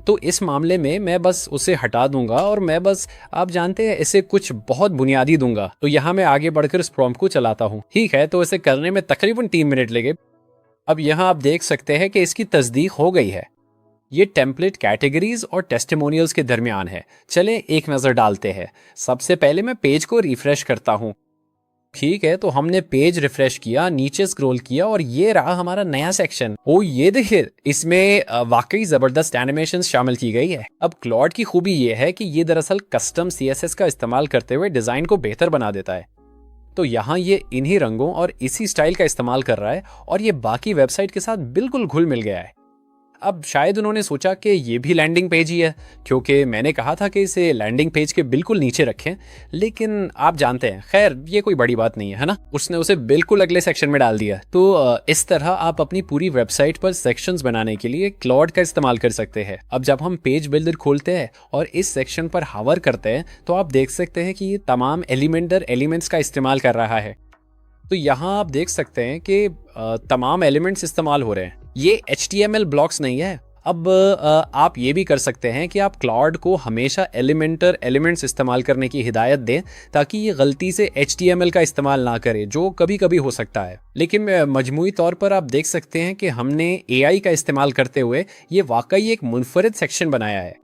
[SPEAKER 1] तो इस मामले में मैं बस उसे हटा दूंगा और मैं बस आप जानते हैं इसे कुछ बहुत बुनियादी दूंगा। तो यहाँ मैं आगे बढ़कर इस प्रॉम्प्ट को चलाता हूँ। ठीक है, तो इसे करने में तकरीबन 3 मिनट लगे। अब यहाँ आप देख सकते हैं कि इसकी तस्दीक हो गई है। ये टेम्पलेट कैटेगरीज और टेस्टिमोनियल्स के दरमियान है। चलें एक नज़र डालते हैं। सबसे पहले मैं पेज को रिफ्रेश करता हूँ। ठीक है, तो हमने पेज रिफ्रेश किया, नीचे स्क्रॉल किया और ये रहा हमारा नया सेक्शन। ओ ये देखिए, इसमें वाकई जबरदस्त एनिमेशंस शामिल की गई है। अब क्लॉड की खूबी ये है कि ये दरअसल कस्टम CSS का इस्तेमाल करते हुए डिजाइन को बेहतर बना देता है। तो यहाँ ये इन्हीं रंगों और इसी स्टाइल का इस्तेमाल कर रहा है और ये बाकी वेबसाइट के साथ बिल्कुल घुल मिल गया है। अब शायद उन्होंने सोचा कि ये भी लैंडिंग पेज ही है, क्योंकि मैंने कहा था कि इसे लैंडिंग पेज के बिल्कुल नीचे रखें, लेकिन आप जानते हैं, खैर ये कोई बड़ी बात नहीं है ना। उसने उसे बिल्कुल अगले सेक्शन में डाल दिया। तो इस तरह आप अपनी पूरी वेबसाइट पर सेक्शंस बनाने के लिए क्लॉड का इस्तेमाल कर सकते हैं। अब जब हम पेज बिल्डर खोलते हैं और इस सेक्शन पर हावर करते हैं तो आप देख सकते हैं कि ये तमाम एलिमेंट्स का इस्तेमाल कर रहा है। तो यहाँ आप देख सकते हैं कि तमाम एलिमेंट्स इस्तेमाल हो रहे हैं। ये HTML ब्लॉक्स नहीं है। अब आप ये भी कर सकते हैं कि आप क्लाउड को हमेशा एलिमेंट्स इस्तेमाल करने की हिदायत दें, ताकि ये गलती से HTML का इस्तेमाल ना करे, जो कभी कभी हो सकता है। लेकिन मजमूई तौर पर आप देख सकते हैं कि हमने AI का इस्तेमाल करते हुए ये वाकई एक मुनफरिद सेक्शन बनाया है।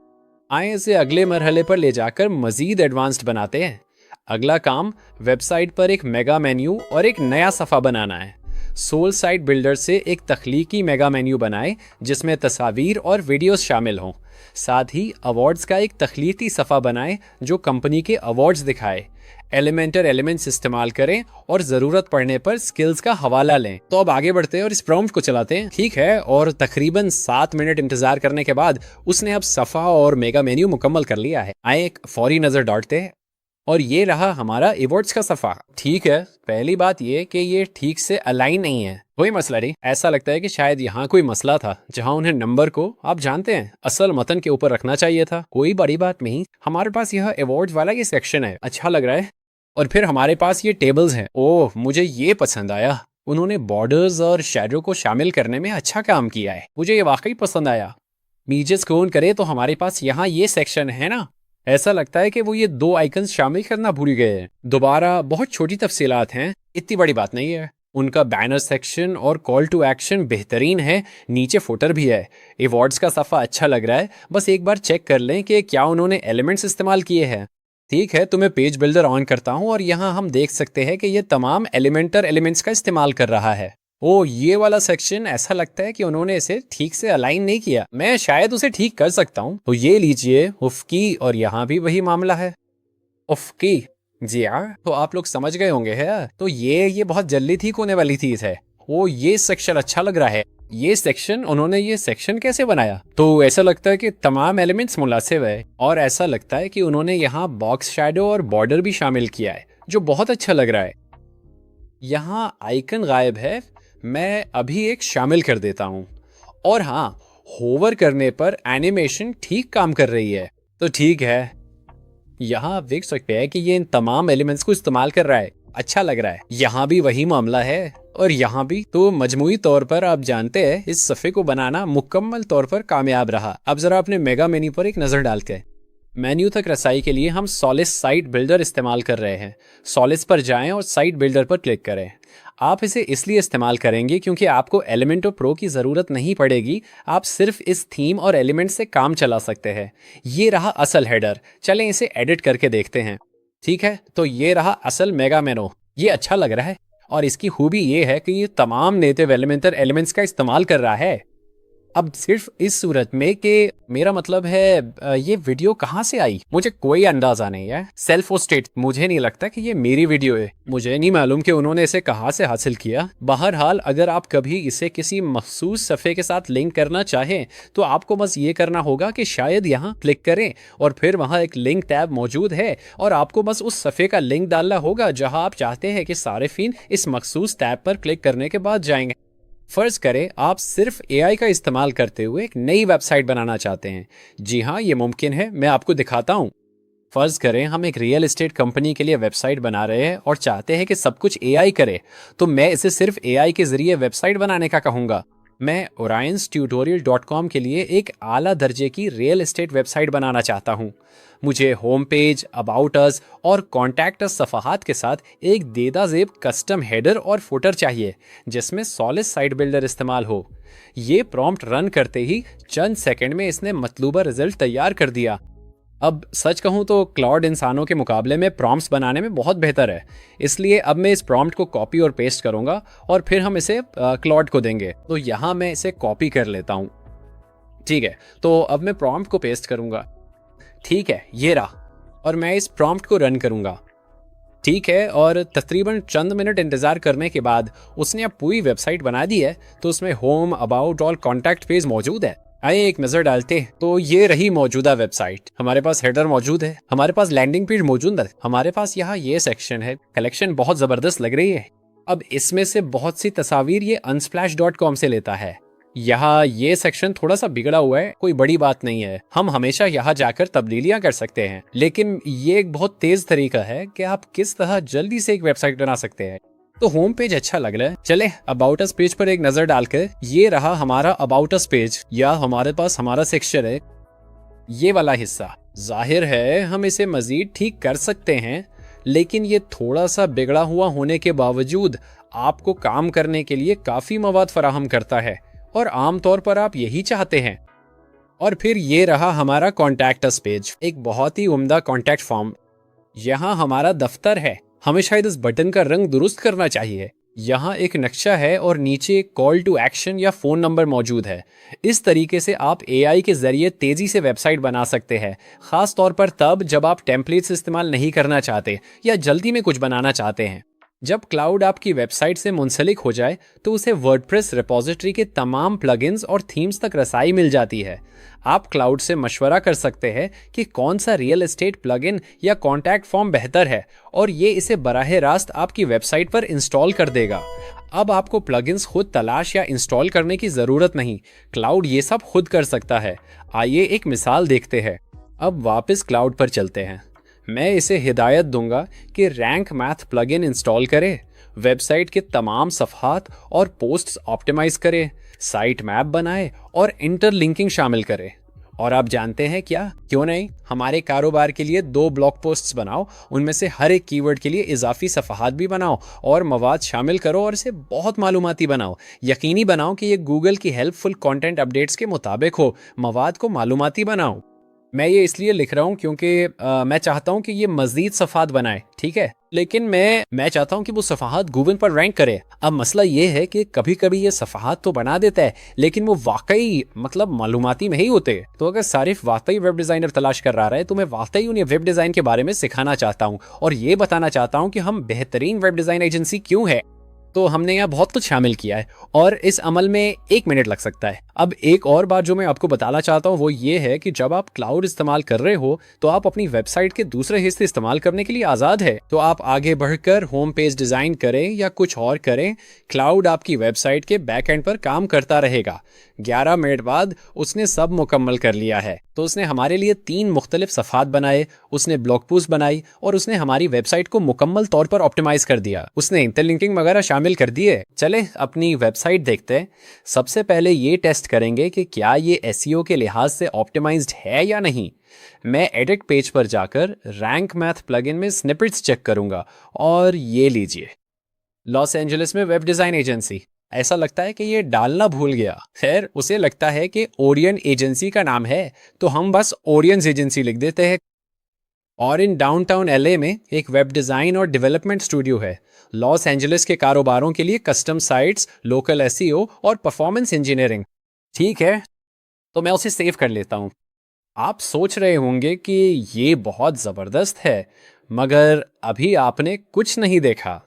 [SPEAKER 1] आए इसे अगले मरहले पर ले जाकर मजीद एडवांस्ड बनाते हैं। अगला काम वेबसाइट पर एक मेगा मेन्यू और एक नया सफ़ा बनाना है। सोल साइट बिल्डर से एक तख्लीकी मेगा मेन्यू बनाएं जिसमें तस्वीर और वीडियोस शामिल हों। साथ ही अवार्ड्स का एक तख्लीकी सफ़ा बनाएं जो कंपनी के अवार्ड्स दिखाए। एलिमेंट्स इस्तेमाल करें और ज़रूरत पड़ने पर स्किल्स का हवाला लें। तो अब आगे बढ़ते हैं और इस प्रॉम्प्ट को चलाते हैं। ठीक है, और तकरीबन 7 मिनट इंतज़ार करने के बाद उसने अब सफ़ा और मेगा मेन्यू मुकम्मल कर लिया है। आए एक फौरी नज़र डालते हैं और ये रहा हमारा अवार्ड्स का सफ़ा। ठीक है, पहली बात ये कि ये ठीक से अलाइन नहीं है। कोई मसला नहीं, ऐसा लगता है कि शायद यहाँ कोई मसला था जहाँ उन्हें नंबर को, आप जानते हैं, असल मतन के ऊपर रखना चाहिए था। कोई बड़ी बात नहीं, हमारे पास यह अवार्ड्स वाला ये सेक्शन है, अच्छा लग रहा है। और फिर हमारे पास ये टेबल्स हैं। ओह, मुझे ये पसंद आया। उन्होंने बॉर्डर्स और शैडो को शामिल करने में अच्छा काम किया है, मुझे ये वाकई पसंद आया। नीचे स्क्रॉल करें तो हमारे पास यहाँ ये सेक्शन है ना, ऐसा लगता है कि वो ये 2 आइकन्स शामिल करना भूल गए हैं। दोबारा बहुत छोटी तफसीलात हैं, इतनी बड़ी बात नहीं है। उनका बैनर सेक्शन और कॉल टू एक्शन बेहतरीन है, नीचे फुटर भी है। अवार्ड्स का सफ़ा अच्छा लग रहा है, बस एक बार चेक कर लें कि क्या उन्होंने एलिमेंट्स इस्तेमाल किए हैं। ठीक है, तो मैं पेज बिल्डर ऑन करता हूँ और यहाँ हम देख सकते हैं कि ये तमाम एलिमेंट्स का इस्तेमाल कर रहा है। ओ, ये वाला सेक्शन ऐसा लगता है कि उन्होंने इसे ठीक से अलाइन नहीं किया। मैं शायद उसे ठीक कर सकता हूँ। तो ये लीजिए उफ़की, और यहाँ भी वही मामला है, उफ़की। जी हाँ, तो आप लोग समझ गए होंगे है। तो ये बहुत जल्दी ठीक होने वाली चीज़ है। ओ, ये सेक्शन अच्छा लग रहा है। उन्होंने ये सेक्शन कैसे बनाया? तो ऐसा लगता है कि तमाम एलिमेंट्स मुनासिब है, और ऐसा लगता है कि उन्होंने यहाँ बॉक्स शैडो और बॉर्डर भी शामिल किया है, जो बहुत अच्छा लग रहा है। यहाँ आइकन गायब है, मैं अभी एक शामिल कर देता हूँ। और हाँ, होवर करने पर एनिमेशन ठीक काम कर रही है। तो ठीक है, यहाँ आप देख सकते हैं कि ये इन तमाम एलिमेंट्स को इस्तेमाल कर रहा है, अच्छा लग रहा है। यहाँ भी वही मामला है और यहाँ भी। तो मजमूई तौर पर आप जानते हैं इस सफ़े को बनाना मुकम्मल तौर पर कामयाब रहा। अब जरा अपने मेगा मेन्यू पर एक नज़र डालते हैं। मेन्यू तक रसाई के लिए हम सॉलिस साइट बिल्डर इस्तेमाल कर रहे हैं। सॉलिस पर जाएं और साइट बिल्डर पर क्लिक करें। आप इसे इसलिए इस्तेमाल करेंगे क्योंकि आपको एलिमेंटो प्रो की ज़रूरत नहीं पड़ेगी, आप सिर्फ इस थीम और एलिमेंट से काम चला सकते हैं। ये रहा असल हेडर, चलें इसे एडिट करके देखते हैं। ठीक है, तो ये रहा असल मेगा मेनो, ये अच्छा लग रहा है। और इसकी खूबी ये है कि ये तमाम नेटिव एलिमेंट्स का इस्तेमाल कर रहा है। अब सिर्फ इस सूरत में कि मेरा मतलब है ये वीडियो कहाँ से आई, मुझे कोई अंदाजा नहीं है। सेल्फ होस्टेड, मुझे नहीं लगता कि ये मेरी वीडियो है। मुझे नहीं मालूम कि उन्होंने इसे कहाँ से हासिल किया। बहरहाल, अगर आप कभी इसे किसी मखसूस सफ़े के साथ लिंक करना चाहें तो आपको बस ये करना होगा कि शायद यहाँ क्लिक करें और फिर वहाँ एक लिंक टैब मौजूद है और आपको बस उस सफ़े का लिंक डालना होगा जहाँ आप चाहते हैं कि सारिफीन इस मखसूस टैब पर क्लिक करने के बाद जाएंगे। फर्ज करें आप सिर्फ AI का इस्तेमाल करते हुए एक नई वेबसाइट बनाना चाहते हैं। जी हाँ, ये मुमकिन है, मैं आपको दिखाता हूँ। फर्ज करें हम एक रियल एस्टेट कंपनी के लिए वेबसाइट बना रहे हैं और चाहते हैं कि सब कुछ AI करे, तो मैं इसे सिर्फ AI के जरिए वेबसाइट बनाने का कहूँगा। मैं orionstutorial.com के लिए एक आला दर्जे की रियल एस्टेट वेबसाइट बनाना चाहता हूँ। मुझे होम पेज, अबाउट अस और कॉन्टैक्ट अस सफ़हात के साथ एक देदा ज़ेब कस्टम हेडर और फुटर चाहिए जिसमें सॉलिस साइट बिल्डर इस्तेमाल हो। ये प्रॉम्प्ट रन करते ही चंद सेकंड में इसने मतलूबा रिजल्ट तैयार कर दिया। अब सच कहूँ तो क्लाउड इंसानों के मुकाबले में प्रॉम्प्ट्स बनाने में बहुत बेहतर है, इसलिए अब मैं इस प्रॉम्प्ट को कॉपी और पेस्ट करूँगा और फिर हम इसे क्लाउड को देंगे। तो यहाँ मैं इसे कॉपी कर लेता हूँ। ठीक है, तो अब मैं प्रॉम्प्ट को पेस्ट करूँगा। ठीक है, ये रहा, और मैं इस प्रॉम्प्ट को रन करूँगा। ठीक है, और तकरीबन चंद मिनट इंतज़ार करने के बाद उसने अब पूरी वेबसाइट बना दी है। तो उसमें होम, अबाउट और कॉन्टैक्ट पेज मौजूद है। आइए एक नजर डालते हैं। तो ये रही मौजूदा वेबसाइट। हमारे पास हेडर मौजूद है, हमारे पास लैंडिंग पेज मौजूद है, हमारे पास यहाँ ये सेक्शन है। कलेक्शन बहुत जबरदस्त लग रही है। अब इसमें से बहुत सी तस्वीर ये unsplash.com से लेता है। यहाँ ये सेक्शन थोड़ा सा बिगड़ा हुआ है, कोई बड़ी बात नहीं है, हम हमेशा यहाँ जाकर तब्दीलियां कर सकते हैं। लेकिन ये एक बहुत तेज तरीका है कि आप किस तरह जल्दी से एक वेबसाइट बना सकते हैं। तो होम पेज अच्छा लग रहा है, चले अबाउट अस पेज पर एक नजर डालकर। ये रहा हमारा अबाउट अस पेज, या हमारे पास हमारा सेक्शन है, ये वाला हिस्सा। जाहिर है हम इसे मजीद ठीक कर सकते हैं, लेकिन ये थोड़ा सा बिगड़ा हुआ होने के बावजूद आपको काम करने के लिए काफी मवाद फराहम करता है, और आमतौर पर आप यही चाहते हैं। और फिर ये रहा हमारा कॉन्टैक्ट अस पेज, एक बहुत ही उम्दा कॉन्टैक्ट फॉर्म। यहाँ हमारा दफ्तर है, हमें शायद इस बटन का रंग दुरुस्त करना चाहिए। यहाँ एक नक्शा है और नीचे एक कॉल टू एक्शन या फोन नंबर मौजूद है। इस तरीके से आप एआई के जरिए तेजी से वेबसाइट बना सकते हैं, खास तौर पर तब जब आप टेम्पलेट्स इस्तेमाल नहीं करना चाहते या जल्दी में कुछ बनाना चाहते हैं। जब क्लाउड आपकी वेबसाइट से मुंसलिक हो जाए तो उसे वर्डप्रेस रिपॉजिटरी के तमाम प्लगइन्स और थीम्स तक रसाई मिल जाती है। आप क्लाउड से मशवरा कर सकते हैं कि कौन सा रियल एस्टेट प्लगइन या कॉन्टैक्ट फॉर्म बेहतर है, और ये इसे बराह रास्त आपकी वेबसाइट पर इंस्टॉल कर देगा। अब आपको प्लगइन्स खुद तलाश या इंस्टॉल करने की ज़रूरत नहीं, क्लाउड ये सब खुद कर सकता है। आइए एक मिसाल देखते हैं। अब वापस क्लाउड पर चलते हैं। मैं इसे हिदायत दूंगा कि रैंक मैथ प्लगइन इंस्टॉल करे, वेबसाइट के तमाम सफ़हात और पोस्ट्स ऑप्टिमाइज करे, साइट मैप बनाए और इंटरलिंकिंग शामिल करे। और आप जानते हैं क्या, क्यों नहीं, हमारे कारोबार के लिए 2 ब्लॉग पोस्ट्स बनाओ, उनमें से हर एक कीवर्ड के लिए इजाफी सफ़हात भी बनाओ और मवाद शामिल करो और इसे बहुत मालूमाती बनाओ। यकीनी बनाओ कि ये गूगल की हेल्पफुल कंटेंट अपडेट्स के मुताबिक हो, मवाद को मालूमाती बनाओ। मैं ये इसलिए लिख रहा हूँ क्योंकि मैं चाहता हूँ कि ये मज़ीद सफ़ात बनाए, ठीक है, लेकिन मैं चाहता हूँ कि वो सफ़ात गूगल पर रैंक करे। अब मसला ये है कि कभी कभी ये सफ़ात तो बना देता है, लेकिन वो वाकई मतलब मालूमाती में ही होते। तो अगर सारिफ वाकई वेब डिज़ाइनर तलाश कर रहा है तो मैं वाकई उन्हें वेब डिज़ाइन के बारे में सिखाना चाहता हूँ और ये बताना चाहता हूँ कि हम बेहतरीन वेब डिज़ाइन एजेंसी क्यों है। तो हमने यहाँ बहुत कुछ शामिल किया है और इस अमल में 1 मिनट लग सकता है। अब एक और बात जो मैं आपको बताना चाहता हूँ वो ये है कि जब आप क्लाउड इस्तेमाल कर रहे हो तो आप अपनी वेबसाइट के दूसरे हिस्से इस्तेमाल करने के लिए आज़ाद है। तो आप आगे बढ़कर होम पेज डिज़ाइन करें या कुछ और करें, क्लाउड आपकी वेबसाइट के बैक एंड पर काम करता रहेगा। 11 मिनट बाद उसने सब मुकम्मल कर लिया है। तो उसने हमारे लिए 3 मुख्तलिफ सफ़ात बनाए, उसने ब्लॉग पोस्ट बनाई और उसने हमारी वेबसाइट को मुकम्मल तौर पर ऑप्टिमाइज कर दिया। उसने इंटरलिंकिंग वगैरह शामिल कर दिए। चले अपनी वेबसाइट देखते हैं। सबसे पहले ये टेस्ट करेंगे कि क्या ये एसईओ के लिहाज से ऑप्टिमाइज्ड है या नहीं। मैं एडिट पेज पर जाकर रैंक मैथ प्लगइन में स्निपेट्स चेक करूंगा और ये लीजिए, लॉस एंजलिस में वेब डिज़ाइन एजेंसी। ऐसा लगता है कि ये डालना भूल गया। खैर, उसे लगता है कि ओरियन एजेंसी का नाम है तो हम बस ओरियंस एजेंसी लिख देते हैं। और इन डाउनटाउन एलए में एक वेब डिज़ाइन और डेवलपमेंट स्टूडियो है। लॉस एंजलिस के कारोबारों के लिए कस्टम साइट्स, लोकल एसईओ और परफॉर्मेंस इंजीनियरिंग। ठीक है, तो मैं उसे सेव कर लेता हूँ। आप सोच रहे होंगे कि ये बहुत ज़बरदस्त है, मगर अभी आपने कुछ नहीं देखा।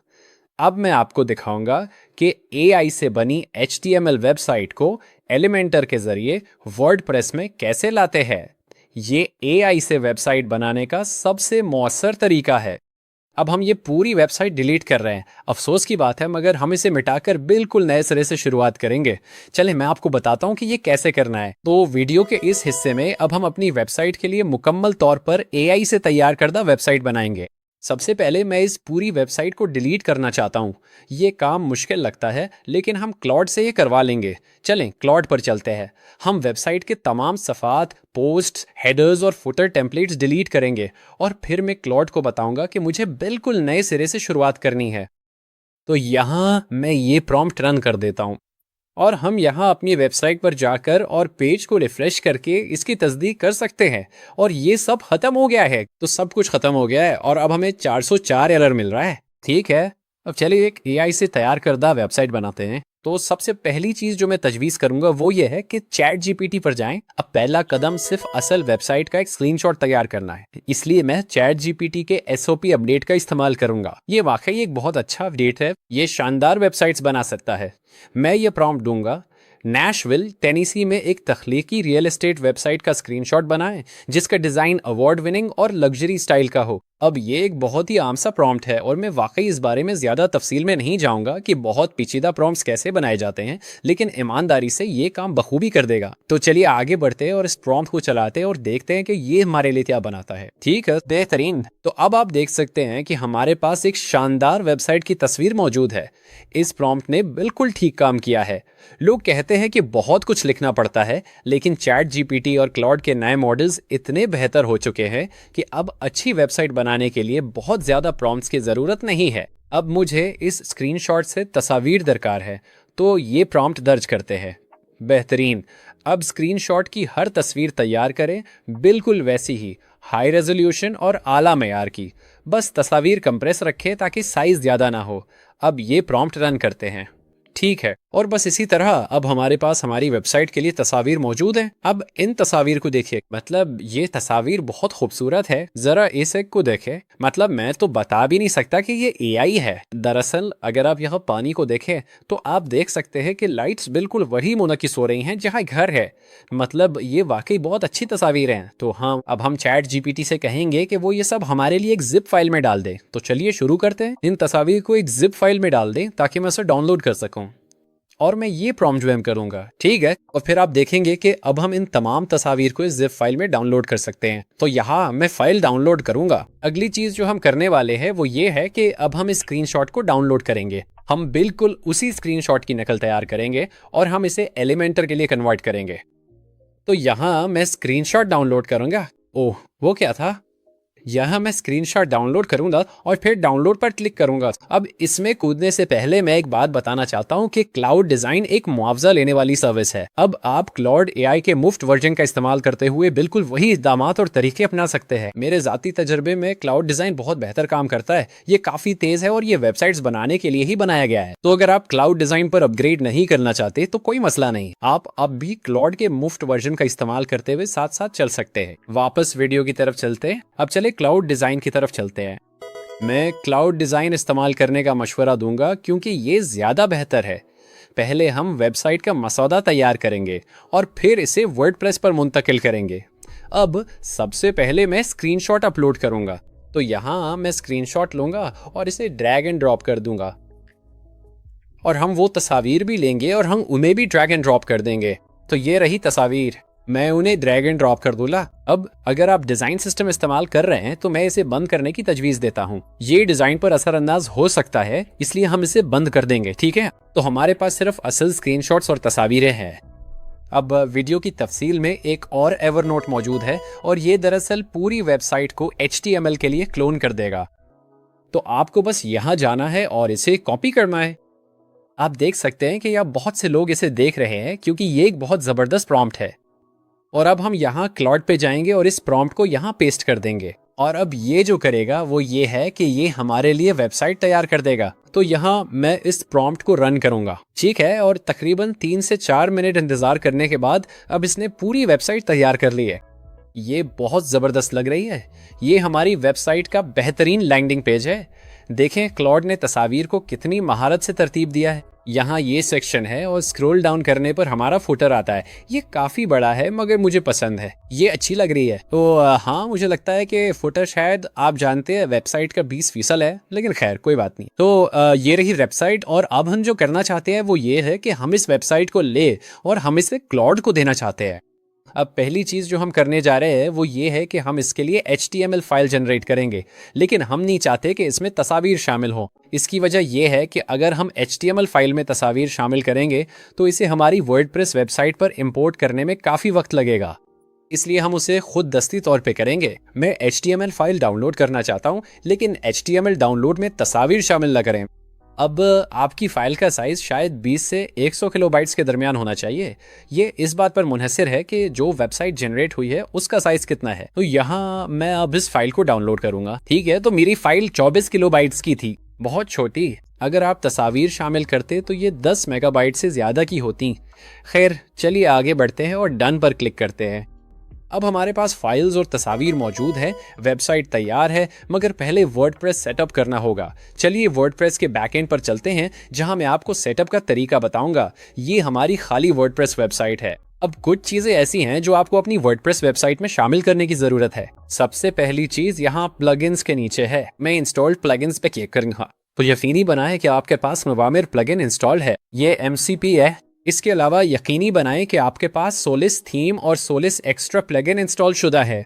[SPEAKER 1] अब मैं आपको दिखाऊंगा कि एआई से बनी HTML वेबसाइट को एलिमेंटर के जरिए वर्डप्रेस में कैसे लाते हैं। ये एआई से वेबसाइट बनाने का सबसे मौसर तरीका है। अब हम ये पूरी वेबसाइट डिलीट कर रहे हैं, अफसोस की बात है, मगर हम इसे मिटाकर बिल्कुल नए सिरे से शुरुआत करेंगे। चले मैं आपको बताता हूँ कि ये कैसे करना है। तो वीडियो के इस हिस्से में अब हम अपनी वेबसाइट के लिए मुकम्मल तौर पर एआई से तैयार करदा वेबसाइट बनाएंगे। सबसे पहले मैं इस पूरी वेबसाइट को डिलीट करना चाहता हूँ। ये काम मुश्किल लगता है, लेकिन हम क्लॉड से ये करवा लेंगे। चलें क्लॉड पर चलते हैं। हम वेबसाइट के तमाम सफ़ात, पोस्ट्स, हेडर्स और फुटर टेम्पलेट्स डिलीट करेंगे और फिर मैं क्लॉड को बताऊंगा कि मुझे बिल्कुल नए सिरे से शुरुआत करनी है। तो यहाँ मैं ये प्रॉम्प्ट रन कर देता हूँ और हम यहाँ अपनी वेबसाइट पर जाकर और पेज को रिफ्रेश करके इसकी तस्दीक कर सकते हैं और ये सब खत्म हो गया है। तो सब कुछ खत्म हो गया है और अब हमें 404 एरर मिल रहा है। ठीक है, अब चलिए एक एआई से तैयार करदा वेबसाइट बनाते हैं। तो सबसे पहली चीज जो मैं तजवीज़ करूंगा वो ये है कि चैट जीपीटी पर जाएं। अब पहला कदम सिर्फ असल वेबसाइट का एक स्क्रीनशॉट तैयार करना है, इसलिए मैं चैट जीपीटी के एसओपी अपडेट का इस्तेमाल करूंगा। ये वाकई एक बहुत अच्छा अपडेट है, ये शानदार वेबसाइट्स बना सकता है। मैं ये प्रॉम्प्ट दूंगा, नैशविल टेनेसी में एक तख्लीकी रियल एस्टेट वेबसाइट का स्क्रीनशॉट बनाएं जिसका डिजाइन अवार्ड विनिंग और लग्जरी स्टाइल का हो। अब ये एक बहुत ही आम सा प्रॉम्प्ट है और मैं वाकई इस बारे में ज्यादा तफसील में नहीं जाऊंगा कि बहुत पेचीदा प्रॉम्प्ट्स कैसे बनाए जाते हैं, लेकिन ईमानदारी से ये काम बखूबी कर देगा। तो चलिए आगे बढ़ते हैं और इस प्रॉम्प्ट को चलाते हैं और देखते हैं कि ये हमारे लिए क्या बनाता है। ठीक है, बेहतरीन। तो अब आप देख सकते हैं कि हमारे पास एक शानदार वेबसाइट की तस्वीर मौजूद है। इस प्रॉम्प्ट ने बिल्कुल ठीक काम किया है। लोग कहते हैं कि बहुत कुछ लिखना पड़ता है, लेकिन चैट जीपीटी और क्लाउड के नए मॉडल्स इतने बेहतर हो चुके हैं कि अब अच्छी वेबसाइट बनाने के लिए बहुत ज्यादा प्रॉम्प्ट्स की जरूरत नहीं है। अब मुझे इस स्क्रीनशॉट से तस्वीर दरकार है, तो ये प्रॉम्प्ट दर्ज करते हैं। बेहतरीन। अब स्क्रीनशॉट की हर तस्वीर तैयार करें, बिल्कुल वैसी ही, हाई रेजोल्यूशन और आला मेयार की। बस तस्वीर कंप्रेस रखें ताकि साइज ज्यादा ना हो। अब ये प्रॉम्प्ट रन करते हैं। ठीक है, और बस इसी तरह अब हमारे पास हमारी वेबसाइट के लिए तस्वीर मौजूद हैं। अब इन तस्वीर को देखिए, मतलब ये तस्वीर बहुत खूबसूरत है। जरा इस एक को देखें, मतलब मैं तो बता भी नहीं सकता कि ये एआई है। दरअसल अगर आप यहाँ पानी को देखें तो आप देख सकते हैं कि लाइट्स बिल्कुल वही मुनकिस हो रही हैं जहाँ घर है। मतलब ये वाकई बहुत अच्छी तस्वीर हैं। तो हाँ, अब हम चैट जीपीटी से कहेंगे कि वो ये सब हमारे लिए एक जिप फाइल में डाल दे। तो चलिए शुरू करते हैं। इन तस्वीर को एक जिप फाइल में डाल दें ताकि मैं उसे डाउनलोड कर सकूं। और मैं ये प्रॉम्प्ट जो करूंगा, ठीक है। और फिर आप देखेंगे कि अब हम इन तमाम तस्वीर को इस जिप फाइल में डाउनलोड कर सकते हैं। तो यहाँ मैं फाइल डाउनलोड करूंगा। अगली चीज जो हम करने वाले हैं वो ये है कि अब हम इस स्क्रीनशॉट को डाउनलोड करेंगे। हम बिल्कुल उसी स्क्रीनशॉट की नकल तैयार करेंगे और हम इसे एलिमेंटर के लिए कन्वर्ट करेंगे। तो यहाँ मैं स्क्रीनशॉट डाउनलोड करूंगा। ओह, वो क्या था? यहाँ मैं स्क्रीनशॉट डाउनलोड करूंगा और फिर डाउनलोड पर क्लिक करूंगा। अब इसमें कूदने से पहले मैं एक बात बताना चाहता हूँ कि क्लाउड डिजाइन एक मुआवजा लेने वाली सर्विस है। अब आप क्लाउड एआई के मुफ्त वर्जन का इस्तेमाल करते हुए बिल्कुल वही इक़दामात और तरीके अपना सकते हैं। मेरे जाती तजर्बे में क्लाउड डिजाइन बहुत बेहतर काम करता है। ये काफी तेज है और ये वेबसाइट्स बनाने के लिए ही बनाया गया है। तो अगर आप क्लाउड डिजाइन पर अपग्रेड नहीं करना चाहते तो कोई मसला नहीं, आप अब भी क्लाउड के मुफ्त वर्जन का इस्तेमाल करते हुए साथ साथ चल सकते हैं। वापस वीडियो की तरफ चलते हैं। अब चले क्लाउड डिजाइन की तरफ चलते हैं। मैं क्लाउड डिजाइन इस्तेमाल करने का मशवरा दूंगा क्योंकि ये ज्यादा बेहतर है। पहले हम वेबसाइट का मसौदा तैयार करेंगे और फिर इसे वर्डप्रेस पर मुंतकिल करेंगे। अब सबसे पहले मैं स्क्रीनशॉट अपलोड करूंगा। तो यहां मैं स्क्रीनशॉट लूंगा और इसे ड्रैग एंड ड्रॉप कर दूंगा। और हम वो तस्वीर भी लेंगे और हम उन्हें भी ड्रैग एंड ड्रॉप कर देंगे। तो ये रही तस्वीर, मैं उन्हें ड्रैग एंड ड्रॉप कर दूंगा। अब अगर आप डिजाइन सिस्टम इस्तेमाल कर रहे हैं तो मैं इसे बंद करने की तजवीज देता हूँ। ये डिजाइन पर असरअंदाज हो सकता है, इसलिए हम इसे बंद कर देंगे। ठीक है, तो हमारे पास सिर्फ असल स्क्रीनशॉट्स और तस्वीरें हैं। अब वीडियो की तफसील में एक और एवरनोट मौजूद है और ये दरअसल पूरी वेबसाइट को HTML के लिए क्लोन कर देगा। तो आपको बस यहाँ जाना है और इसे कॉपी करना है। आप देख सकते हैं कि यहाँ बहुत से लोग इसे देख रहे हैं क्योंकि ये एक बहुत जबरदस्त प्रॉम्प्ट है। और अब हम यहाँ क्लाउड पे जाएंगे और इस प्रॉम्प्ट को यहाँ पेस्ट कर देंगे। और अब ये जो करेगा वो ये है कि ये हमारे लिए वेबसाइट तैयार कर देगा। तो यहाँ मैं इस प्रॉम्प्ट को रन करूंगा। ठीक है, और तकरीबन 3 से 4 मिनट इंतजार करने के बाद अब इसने पूरी वेबसाइट तैयार कर ली है। ये बहुत जबरदस्त लग रही है। ये हमारी वेबसाइट का बेहतरीन लैंडिंग पेज है। देखें क्लाउड ने तस्वीर को कितनी महारत से तरतीब दिया है। यहाँ ये सेक्शन है और स्क्रॉल डाउन करने पर हमारा फुटर आता है। ये काफी बड़ा है मगर मुझे पसंद है, ये अच्छी लग रही है। तो हाँ, मुझे लगता है कि फुटर शायद आप जानते हैं वेबसाइट का 20% है, लेकिन खैर कोई बात नहीं। तो ये रही वेबसाइट और अब हम जो करना चाहते हैं वो ये है कि हम इस वेबसाइट को ले और हम इसे क्लाउड को देना चाहते हैं। अब पहली चीज जो हम करने जा रहे हैं वो ये है कि हम इसके लिए HTML फाइल जनरेट करेंगे, लेकिन हम नहीं चाहते कि इसमें तस्वीर शामिल हो। इसकी वजह यह है कि अगर हम HTML फाइल में तस्वीर शामिल करेंगे तो इसे हमारी वर्डप्रेस वेबसाइट पर इंपोर्ट करने में काफी वक्त लगेगा, इसलिए हम उसे खुद दस्ती तौर पे करेंगे। मैं HTML फाइल डाउनलोड करना चाहता हूँ, लेकिन HTML डाउनलोड में तस्वीर शामिल न करें। अब आपकी फाइल का साइज शायद 20 से 100 किलोबाइट्स के दरमियान होना चाहिए। ये इस बात पर मुनहसिर है कि जो वेबसाइट जनरेट हुई है उसका साइज कितना है। तो यहाँ मैं अब इस फाइल को डाउनलोड करूंगा। ठीक है, तो मेरी फाइल 24 किलोबाइट्स की थी, बहुत छोटी। अगर आप तस्वीर शामिल करते तो ये 10 मेगाबाइट से ज्यादा की होती। खैर, चलिए आगे बढ़ते हैं और डन पर क्लिक करते हैं। अब हमारे पास फाइल्स और तस्वीर मौजूद है, वेबसाइट तैयार है, मगर पहले वर्डप्रेस सेटअप करना होगा। चलिए वर्डप्रेस के बैकएंड पर चलते हैं, जहां मैं आपको सेटअप का तरीका बताऊंगा। ये हमारी खाली वर्डप्रेस वेबसाइट है। अब कुछ चीजें ऐसी हैं जो आपको अपनी वर्डप्रेस वेबसाइट में शामिल करने की जरूरत है। सबसे पहली चीज यहाँ प्लगइन्स के नीचे है। मैं इंस्टॉल्ड प्लगइन्स पे क्लिक करूंगा तो यकीनी बनाएं कि आपके पास मवामिर प्लगइन इंस्टॉल है। ये MCP है। इसके अलावा यकीनी बनाएं कि आपके पास सोलिस थीम और सोलिस एक्स्ट्रा प्लगइन इंस्टॉल शुदा है।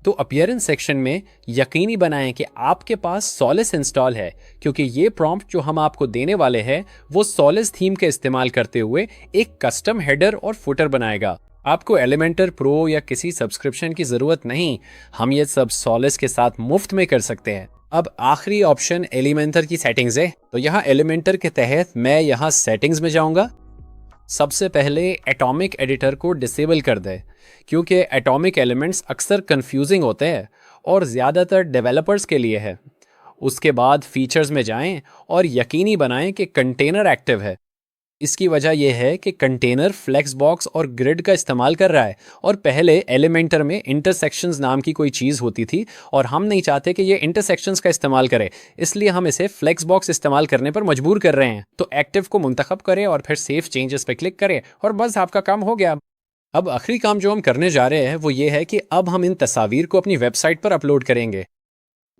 [SPEAKER 1] तो अपीयरेंस सेक्शन में यकीनी बनाएं कि आपके पास सोलिस इंस्टॉल है, क्योंकि ये प्रॉम्प्ट जो हम आपको देने वाले हैं वो सोलिस थीम के इस्तेमाल करते हुए एक कस्टम हेडर और फुटर बनाएगा। आपको एलिमेंटर प्रो या किसी सब्सक्रिप्शन की जरूरत नहीं, हम ये सब सोलिस के साथ मुफ्त में कर सकते हैं। अब आखिरी ऑप्शन एलिमेंटर की सेटिंग्स है। तो यहाँ एलिमेंटर के तहत मैं यहाँ सेटिंग्स में जाऊंगा। सबसे पहले एटॉमिक एडिटर को डिसेबल कर दें, क्योंकि एटॉमिक एलिमेंट्स अक्सर कंफ्यूजिंग होते हैं और ज़्यादातर डेवलपर्स के लिए है। उसके बाद फीचर्स में जाएं और यकीनी बनाएं कि कंटेनर एक्टिव है। इसकी वजह यह है कि कंटेनर फ्लेक्स बॉक्स और ग्रिड का इस्तेमाल कर रहा है, और पहले एलिमेंटर में इंटरसेक्शंस नाम की कोई चीज़ होती थी और हम नहीं चाहते कि ये इंटरसेक्शंस का इस्तेमाल करे, इसलिए हम इसे फ्लेक्स बॉक्स इस्तेमाल करने पर मजबूर कर रहे हैं। तो एक्टिव को मुंतखब करें और फिर सेव चेंजेस पे क्लिक करें और बस आपका काम हो गया। अब आखिरी काम जो हम करने जा रहे हैं वो ये है कि अब हम इन तस्वीर को अपनी वेबसाइट पर अपलोड करेंगे।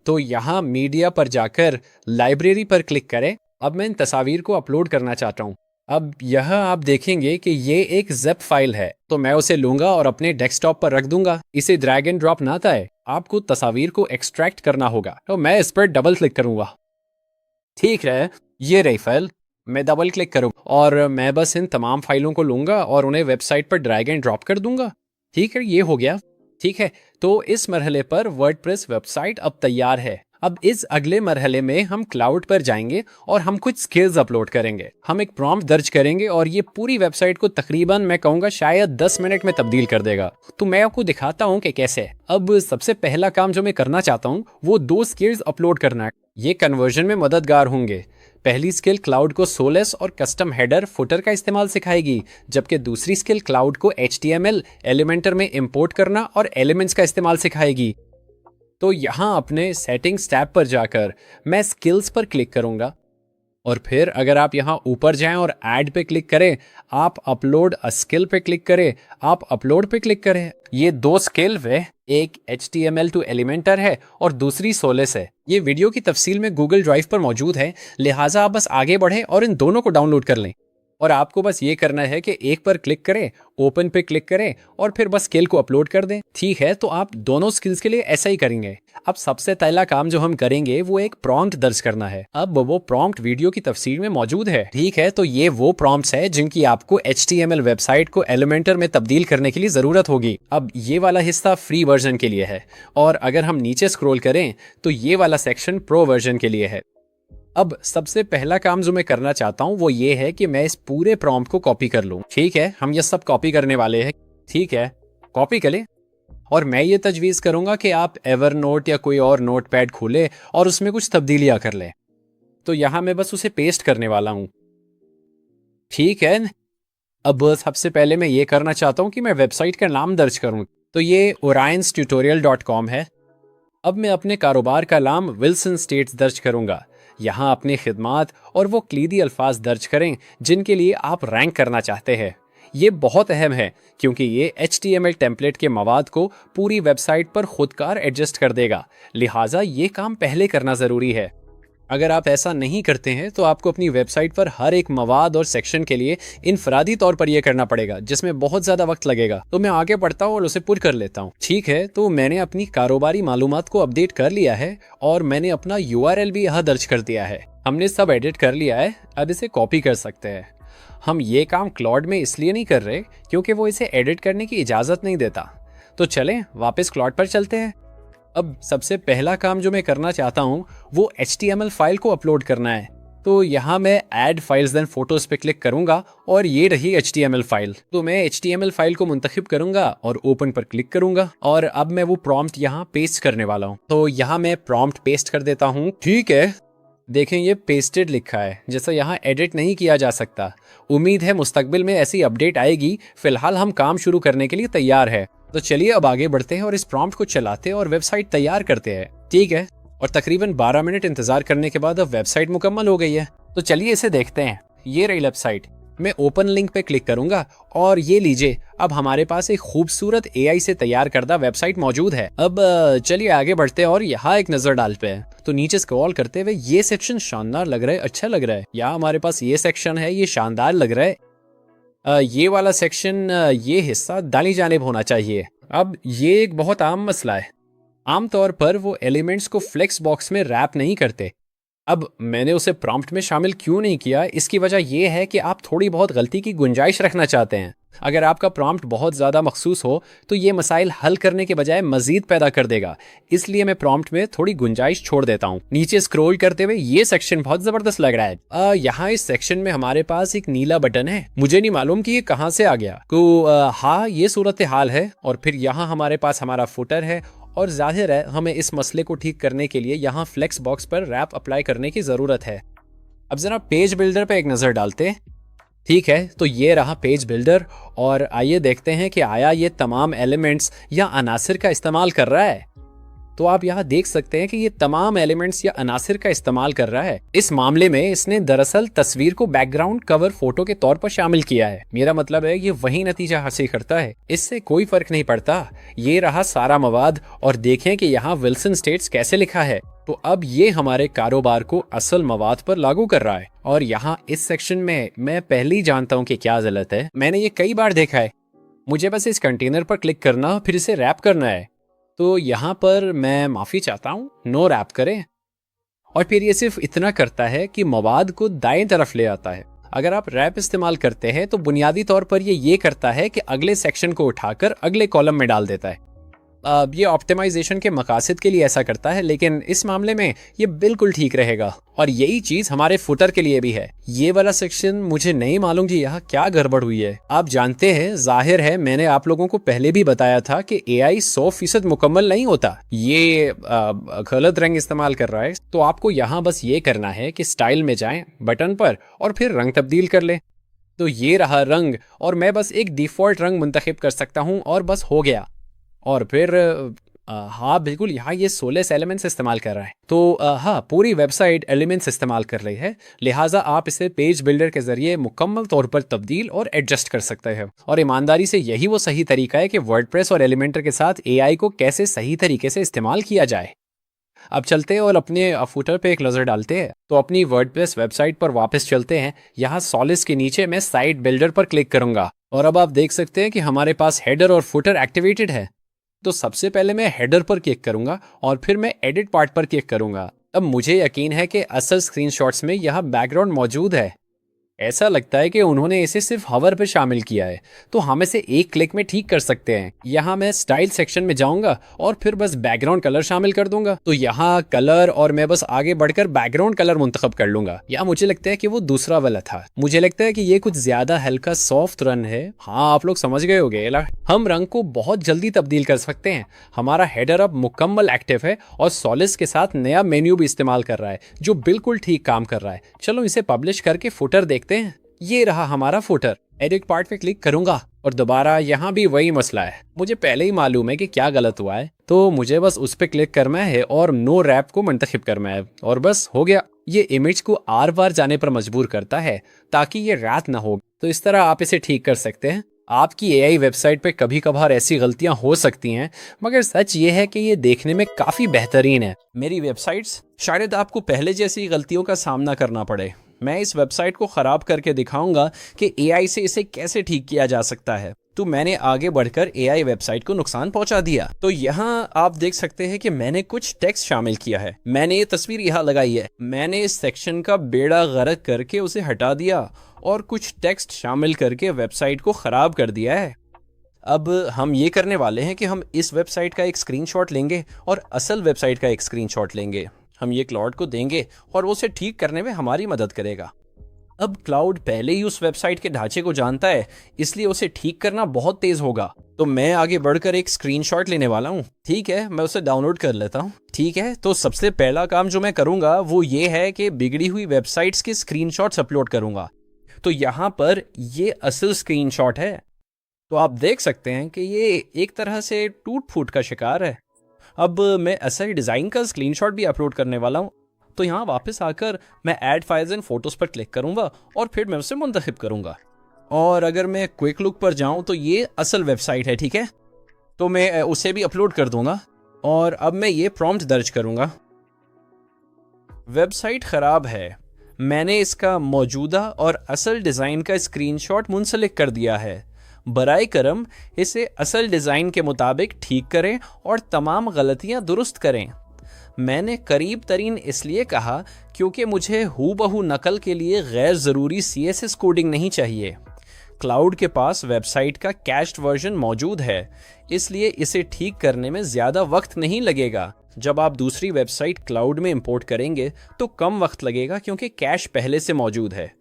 [SPEAKER 1] तो यहाँ मीडिया पर जाकर लाइब्रेरी पर क्लिक करें। अब मैं इन तस्वीर को अपलोड करना चाहता हूँ। अब यह आप देखेंगे कि ये एक ज़िप फाइल है, तो मैं उसे लूंगा और अपने डेस्कटॉप पर रख दूंगा। इसे ड्रैग एंड ड्रॉप ना था, आपको तस्वीर को एक्सट्रैक्ट करना होगा। तो मैं इस पर डबल क्लिक करूंगा। ठीक है, ये रही फाइल। मैं डबल क्लिक करूंगा और मैं बस इन तमाम फाइलों को लूंगा और उन्हें वेबसाइट पर ड्रैग एंड ड्रॉप कर दूंगा। ठीक है, ये हो गया। ठीक है, तो इस मरहले पर वर्डप्रेस वेबसाइट अब तैयार है। अब इस अगले मरहले में हम क्लाउड पर जाएंगे और हम कुछ स्किल्स अपलोड करेंगे। हम एक प्रॉम्प्ट दर्ज करेंगे और ये पूरी वेबसाइट को तकरीबन मैं कहूँगा शायद 10 मिनट में तब्दील कर देगा। तो मैं आपको दिखाता हूँ कि कैसे। अब सबसे पहला काम जो मैं करना चाहता हूँ वो 2 स्किल्स अपलोड करना है। ये कन्वर्जन में मददगार होंगे। पहली स्किल क्लाउड को सोलेस और कस्टम हेडर फुटर का इस्तेमाल सिखाएगी, जबकि दूसरी स्किल क्लाउड को HTML एलिमेंटर में इंपोर्ट करना और एलिमेंट्स का इस्तेमाल सिखाएगी। तो यहाँ अपने सेटिंग्स टैब पर जाकर मैं स्किल्स पर क्लिक करूंगा और फिर अगर आप यहाँ ऊपर जाएं और ऐड पे क्लिक करें, आप अपलोड अ स्किल पे क्लिक करें, आप अपलोड पे क्लिक करें। ये 2 स्किल वे, एक HTML टू एलिमेंटर है और दूसरी सोलेस है। ये वीडियो की तफसील में गूगल ड्राइव पर मौजूद है, लिहाजा आप बस आगे बढ़ें और इन दोनों को डाउनलोड कर लें। और आपको बस ये करना है कि एक पर क्लिक करें, ओपन पे क्लिक करें और फिर बस स्किल को अपलोड कर दें। ठीक है, तो आप दोनों स्किल्स के लिए ऐसा ही करेंगे। अब सबसे पहला काम जो हम करेंगे वो एक प्रॉम्प्ट दर्ज करना है। अब वो प्रॉम्प्ट वीडियो की तफसीर में मौजूद है। ठीक है, तो ये वो प्रॉम्प्ट्स है जिनकी आपको HTML वेबसाइट को एलिमेंटर में तब्दील करने के लिए जरूरत होगी। अब ये वाला हिस्सा फ्री वर्जन के लिए है और अगर हम नीचे स्क्रॉल करें तो ये वाला सेक्शन प्रो वर्जन के लिए है। अब सबसे पहला काम जो मैं करना चाहता हूं वो ये है कि मैं इस पूरे प्रॉम्प्ट को कॉपी कर लूं। ठीक है, हम ये सब कॉपी करने वाले हैं। ठीक है, कॉपी करें और मैं ये तजवीज़ करूंगा कि आप एवरनोट या कोई और नोटपैड खोले और उसमें कुछ तब्दीलियां कर लें। तो यहां मैं बस उसे पेस्ट करने वाला हूं। ठीक है, अब सबसे पहले मैं ये करना चाहता हूं कि मैं वेबसाइट का नाम दर्ज करूं। तो ये orionstutorial.com है। अब मैं अपने कारोबार का नाम विल्सन स्टेट्स दर्ज करूंगा। यहाँ अपनी खिदमात और वो क्लीदी अल्फाज दर्ज करें जिनके लिए आप रैंक करना चाहते हैं। ये बहुत अहम है क्योंकि ये HTML टेम्पलेट के मवाद को पूरी वेबसाइट पर खुदकार एडजस्ट कर देगा, लिहाजा ये काम पहले करना ज़रूरी है। अगर आप ऐसा नहीं करते हैं तो आपको अपनी वेबसाइट पर हर एक मवाद और सेक्शन के लिए इनफरादी तौर पर यह करना पड़ेगा, जिसमें बहुत ज़्यादा वक्त लगेगा। तो मैं आगे बढ़ता हूँ और उसे पुट कर लेता हूँ। ठीक है, तो मैंने अपनी कारोबारी मालूमात को अपडेट कर लिया है और मैंने अपना URL भी यहाँ दर्ज कर दिया है। हमने सब एडिट कर लिया है, अब इसे कॉपी कर सकते हैं। हम ये काम क्लॉड में इसलिए नहीं कर रहे क्योंकि वो इसे एडिट करने की इजाज़त नहीं देता। तो चलें वापस क्लॉड पर चलते हैं। अब सबसे पहला काम जो मैं करना चाहता हूँ वो HTML फाइल को अपलोड करना है। तो यहाँ मैं ऐड फाइल्स देन फोटोज पे क्लिक करूंगा और ये रही HTML फाइल। तो मैं HTML फाइल को मुंतखब करूंगा और ओपन पर क्लिक करूंगा और अब मैं वो प्रॉम्प्ट यहाँ पेस्ट करने वाला हूँ। तो यहाँ मैं प्रॉम्प्ट पेस्ट कर देता हूँ। ठीक है, देखें ये पेस्टेड लिखा है, जैसा यहाँ एडिट नहीं किया जा सकता। उम्मीद है मुस्तकबिल में ऐसी अपडेट आएगी। फिलहाल हम काम शुरू करने के लिए तैयार है। तो चलिए अब आगे बढ़ते हैं और इस प्रॉम्प्ट को चलाते हैं और वेबसाइट तैयार करते हैं। ठीक है, और तकरीबन 12 मिनट इंतजार करने के बाद अब वेबसाइट मुकम्मल हो गई है। तो चलिए इसे देखते हैं। ये रही वेबसाइट। मैं ओपन लिंक पे क्लिक करूंगा और ये लीजिए, अब हमारे पास एक खूबसूरत एआई से तैयार करदा वेबसाइट मौजूद है। अब चलिए आगे बढ़ते हैं और यहाँ एक नजर डालते हैं। तो नीचे स्क्रॉल करते हुए ये सेक्शन शानदार लग रहा है, अच्छा लग रहा है। यहाँ हमारे पास ये सेक्शन है, ये शानदार लग रहा है। ये वाला सेक्शन, ये हिस्सा दाली जानिब होना चाहिए। अब ये एक बहुत आम मसला है। आमतौर पर वो एलिमेंट्स को फ्लेक्स बॉक्स में रैप नहीं करते। अब मैंने उसे प्रॉम्प्ट में शामिल क्यों नहीं किया, इसकी वजह यह है कि आप थोड़ी बहुत गलती की गुंजाइश रखना चाहते हैं। अगर आपका प्रॉम्प्ट बहुत ज़्यादा मखसूस हो तो ये मसाइल हल करने के बजाय मजीद पैदा कर देगा। इसलिए मैं प्रॉम्प्ट में थोड़ी गुंजाइश छोड़ देता हूँ। नीचे स्क्रॉल करते हुए ये सेक्शन बहुत ज़बरदस्त लग रहा है। यहाँ इस सेक्शन में हमारे पास एक नीला बटन है। मुझे नहीं मालूम कि ये कहाँ से आ गया। तो हाँ, ये सूरत हाल है। और फिर यहाँ हमारे पास हमारा फुटर है और जाहिर है हमें इस मसले को ठीक करने के लिए यहाँ फ्लेक्स बॉक्स पर रैप अप्लाई करने की ज़रूरत है। अब ज़रा पेज बिल्डर पे एक नज़र डालते। ठीक है, तो ये रहा पेज बिल्डर और आइए देखते हैं कि आया ये तमाम एलिमेंट्स या अनासिर का इस्तेमाल कर रहा है। तो आप यहाँ देख सकते हैं कि ये तमाम एलिमेंट्स या अनासिर का इस्तेमाल कर रहा है। इस मामले में इसने दरअसल तस्वीर को बैकग्राउंड कवर फोटो के तौर पर शामिल किया है। मेरा मतलब है ये वही नतीजा हासिल करता है, इससे कोई फर्क नहीं पड़ता। ये रहा सारा मवाद और देखें कि यहाँ विल्सन स्टेट्स कैसे लिखा है। तो अब ये हमारे कारोबार को असल मवाद पर लागू कर रहा है। और यहाँ इस सेक्शन में मैं पहले ही जानता हूँ कि क्या गलत है। मैंने ये कई बार देखा है। मुझे बस इस कंटेनर पर क्लिक करना फिर इसे रैप करना है। तो यहाँ पर मैं माफ़ी चाहता हूँ, नो रैप करें। और फिर ये सिर्फ इतना करता है कि मवाद को दाएं तरफ ले आता है। अगर आप रैप इस्तेमाल करते हैं तो बुनियादी तौर पर ये करता है कि अगले सेक्शन को उठाकर अगले कॉलम में डाल देता है। ये ऑप्टिमाइजेशन के मकासद के लिए ऐसा करता है, लेकिन इस मामले में ये बिल्कुल ठीक रहेगा। और यही चीज़ हमारे फुटर के लिए भी है। ये वाला सेक्शन मुझे नहीं मालूम कि यहाँ क्या गड़बड़ हुई है। आप जानते हैं, जाहिर है मैंने आप लोगों को पहले भी बताया था कि एआई 100% मुकम्मल नहीं होता। ये गलत रंग इस्तेमाल कर रहा है। तो आपको यहाँ बस ये करना है कि स्टाइल में जाएं बटन पर और फिर रंग तब्दील कर लें। तो ये रहा रंग और मैं बस एक डिफ़ॉल्ट रंग मुंतखब कर सकता हूँ और बस हो गया। और फिर हाँ बिल्कुल, यहाँ ये 16 एलिमेंट्स इस्तेमाल कर रहा है। तो हाँ, पूरी वेबसाइट एलिमेंट्स इस्तेमाल कर रही है, लिहाजा आप इसे पेज बिल्डर के जरिए मुकम्मल तौर पर तब्दील और एडजस्ट कर सकते हैं। और ईमानदारी से यही वो सही तरीका है कि वर्डप्रेस और एलिमेंटर के साथ एआई को कैसे सही तरीके से इस्तेमाल किया जाए। अब चलते हैं और अपने फुटर पे एक नज़र डालते हैं। तो अपनी वर्डप्रेस वेबसाइट पर वापस चलते हैं। यहाँ सॉलिस के नीचे मैं साइट बिल्डर पर क्लिक करूंगा और अब आप देख सकते हैं कि हमारे पास हेडर और फुटर एक्टिवेटेड है। तो सबसे पहले मैं हेडर पर क्लिक करूंगा और फिर मैं एडिट पार्ट पर क्लिक करूंगा। अब मुझे यकीन है कि असल स्क्रीनशॉट्स में यह बैकग्राउंड मौजूद है। ऐसा लगता है कि उन्होंने इसे सिर्फ हवर पर शामिल किया है। तो हम इसे एक क्लिक में ठीक कर सकते हैं। यहाँ मैं स्टाइल सेक्शन में जाऊंगा और फिर बस बैकग्राउंड कलर शामिल कर दूंगा। तो यहाँ कलर और मैं बस आगे बढ़कर बैकग्राउंड कलर मुंतखब कर लूंगा। या मुझे लगता है कि वो दूसरा वाला था। मुझे लगता है कि ये कुछ ज्यादा हल्का सॉफ्ट रंग है। हाँ, आप लोग समझ गए होंगे। हम रंग को बहुत जल्दी तब्दील कर सकते हैं। हमारा हेडर अब मुकम्मल एक्टिव है और सॉलिस के साथ नया मेन्यू भी इस्तेमाल कर रहा है, जो बिल्कुल ठीक काम कर रहा है। चलो इसे पब्लिश करके फुटर देखते हैं। ये रहा हमारा फुटर। एडिट पार्ट पे क्लिक करूंगा और दोबारा यहाँ भी वही मसला है। मुझे पहले ही मालूम है कि क्या गलत हुआ है, तो मुझे बस उस पर क्लिक करना है और नो रैप को मुंतखब करना है और बस हो गया। ये इमेज को आर बार जाने पर मजबूर करता है ताकि ये रैप ना हो। तो इस तरह आप इसे ठीक कर सकते हैं। आपकी एआई वेबसाइट पे कभी कभार ऐसी गलतियां हो सकती हैं, मगर सच ये है कि ये देखने में काफ़ी बेहतरीन है। मेरी वेबसाइट्स शायद आपको पहले जैसी गलतियों का सामना करना पड़े। मैं इस वेबसाइट को ख़राब करके दिखाऊंगा कि एआई से इसे कैसे ठीक किया जा सकता है। तो मैंने आगे बढ़कर एआई वेबसाइट को नुकसान पहुंचा दिया। तो यहाँ आप देख सकते हैं कि मैंने कुछ टेक्स्ट शामिल किया है। मैंने ये तस्वीर यहाँ लगाई है। मैंने इस सेक्शन का बेड़ा गर्क करके उसे हटा दिया और कुछ टेक्स्ट शामिल करके वेबसाइट को ख़राब कर दिया है। अब हम ये करने वाले हैं कि हम इस वेबसाइट का एक स्क्रीनशॉट लेंगे और असल वेबसाइट का एक स्क्रीनशॉट लेंगे। हम ये क्लाउड को देंगे और वो उसे ठीक करने में हमारी मदद करेगा। अब क्लाउड पहले ही उस वेबसाइट के ढांचे को जानता है, इसलिए उसे ठीक करना बहुत तेज होगा। तो मैं आगे बढ़कर एक स्क्रीनशॉट लेने वाला हूँ। ठीक है, मैं उसे डाउनलोड कर लेता हूँ। ठीक है, तो सबसे पहला काम जो मैं करूँगा वो ये है कि बिगड़ी हुई वेबसाइट्स के स्क्रीनशॉट्स अपलोड करूँगा। तो यहाँ पर ये असल स्क्रीनशॉट है। तो आप देख सकते हैं कि ये एक तरह से टूट फूट का शिकार है। अब मैं असल डिज़ाइन का स्क्रीनशॉट भी अपलोड करने वाला हूँ। तो यहाँ वापस आकर मैं ऐड फाइल्स एंड फोटोज़ पर क्लिक करूँगा और फिर मैं उसे मुंतखब करूँगा। और अगर मैं क्विक लुक पर जाऊँ तो ये असल वेबसाइट है, ठीक है। तो मैं उसे भी अपलोड कर दूंगा और अब मैं ये प्रॉम्प्ट दर्ज करूँगा। वेबसाइट ख़राब है। मैंने इसका मौजूदा और असल डिज़ाइन का स्क्रीनशॉट मुंसलिक कर दिया है। बराए करम इसे असल डिज़ाइन के मुताबिक ठीक करें और तमाम गलतियां दुरुस्त करें। मैंने करीब तरीन इसलिए कहा क्योंकि मुझे हूबहू नकल के लिए गैर ज़रूरी CSS कोडिंग नहीं चाहिए। क्लाउड के पास वेबसाइट का कैश्ड वर्जन मौजूद है, इसलिए इसे ठीक करने में ज़्यादा वक्त नहीं लगेगा। जब आप दूसरी वेबसाइट क्लाउड में इंपोर्ट करेंगे तो कम वक्त लगेगा क्योंकि कैश पहले से मौजूद है।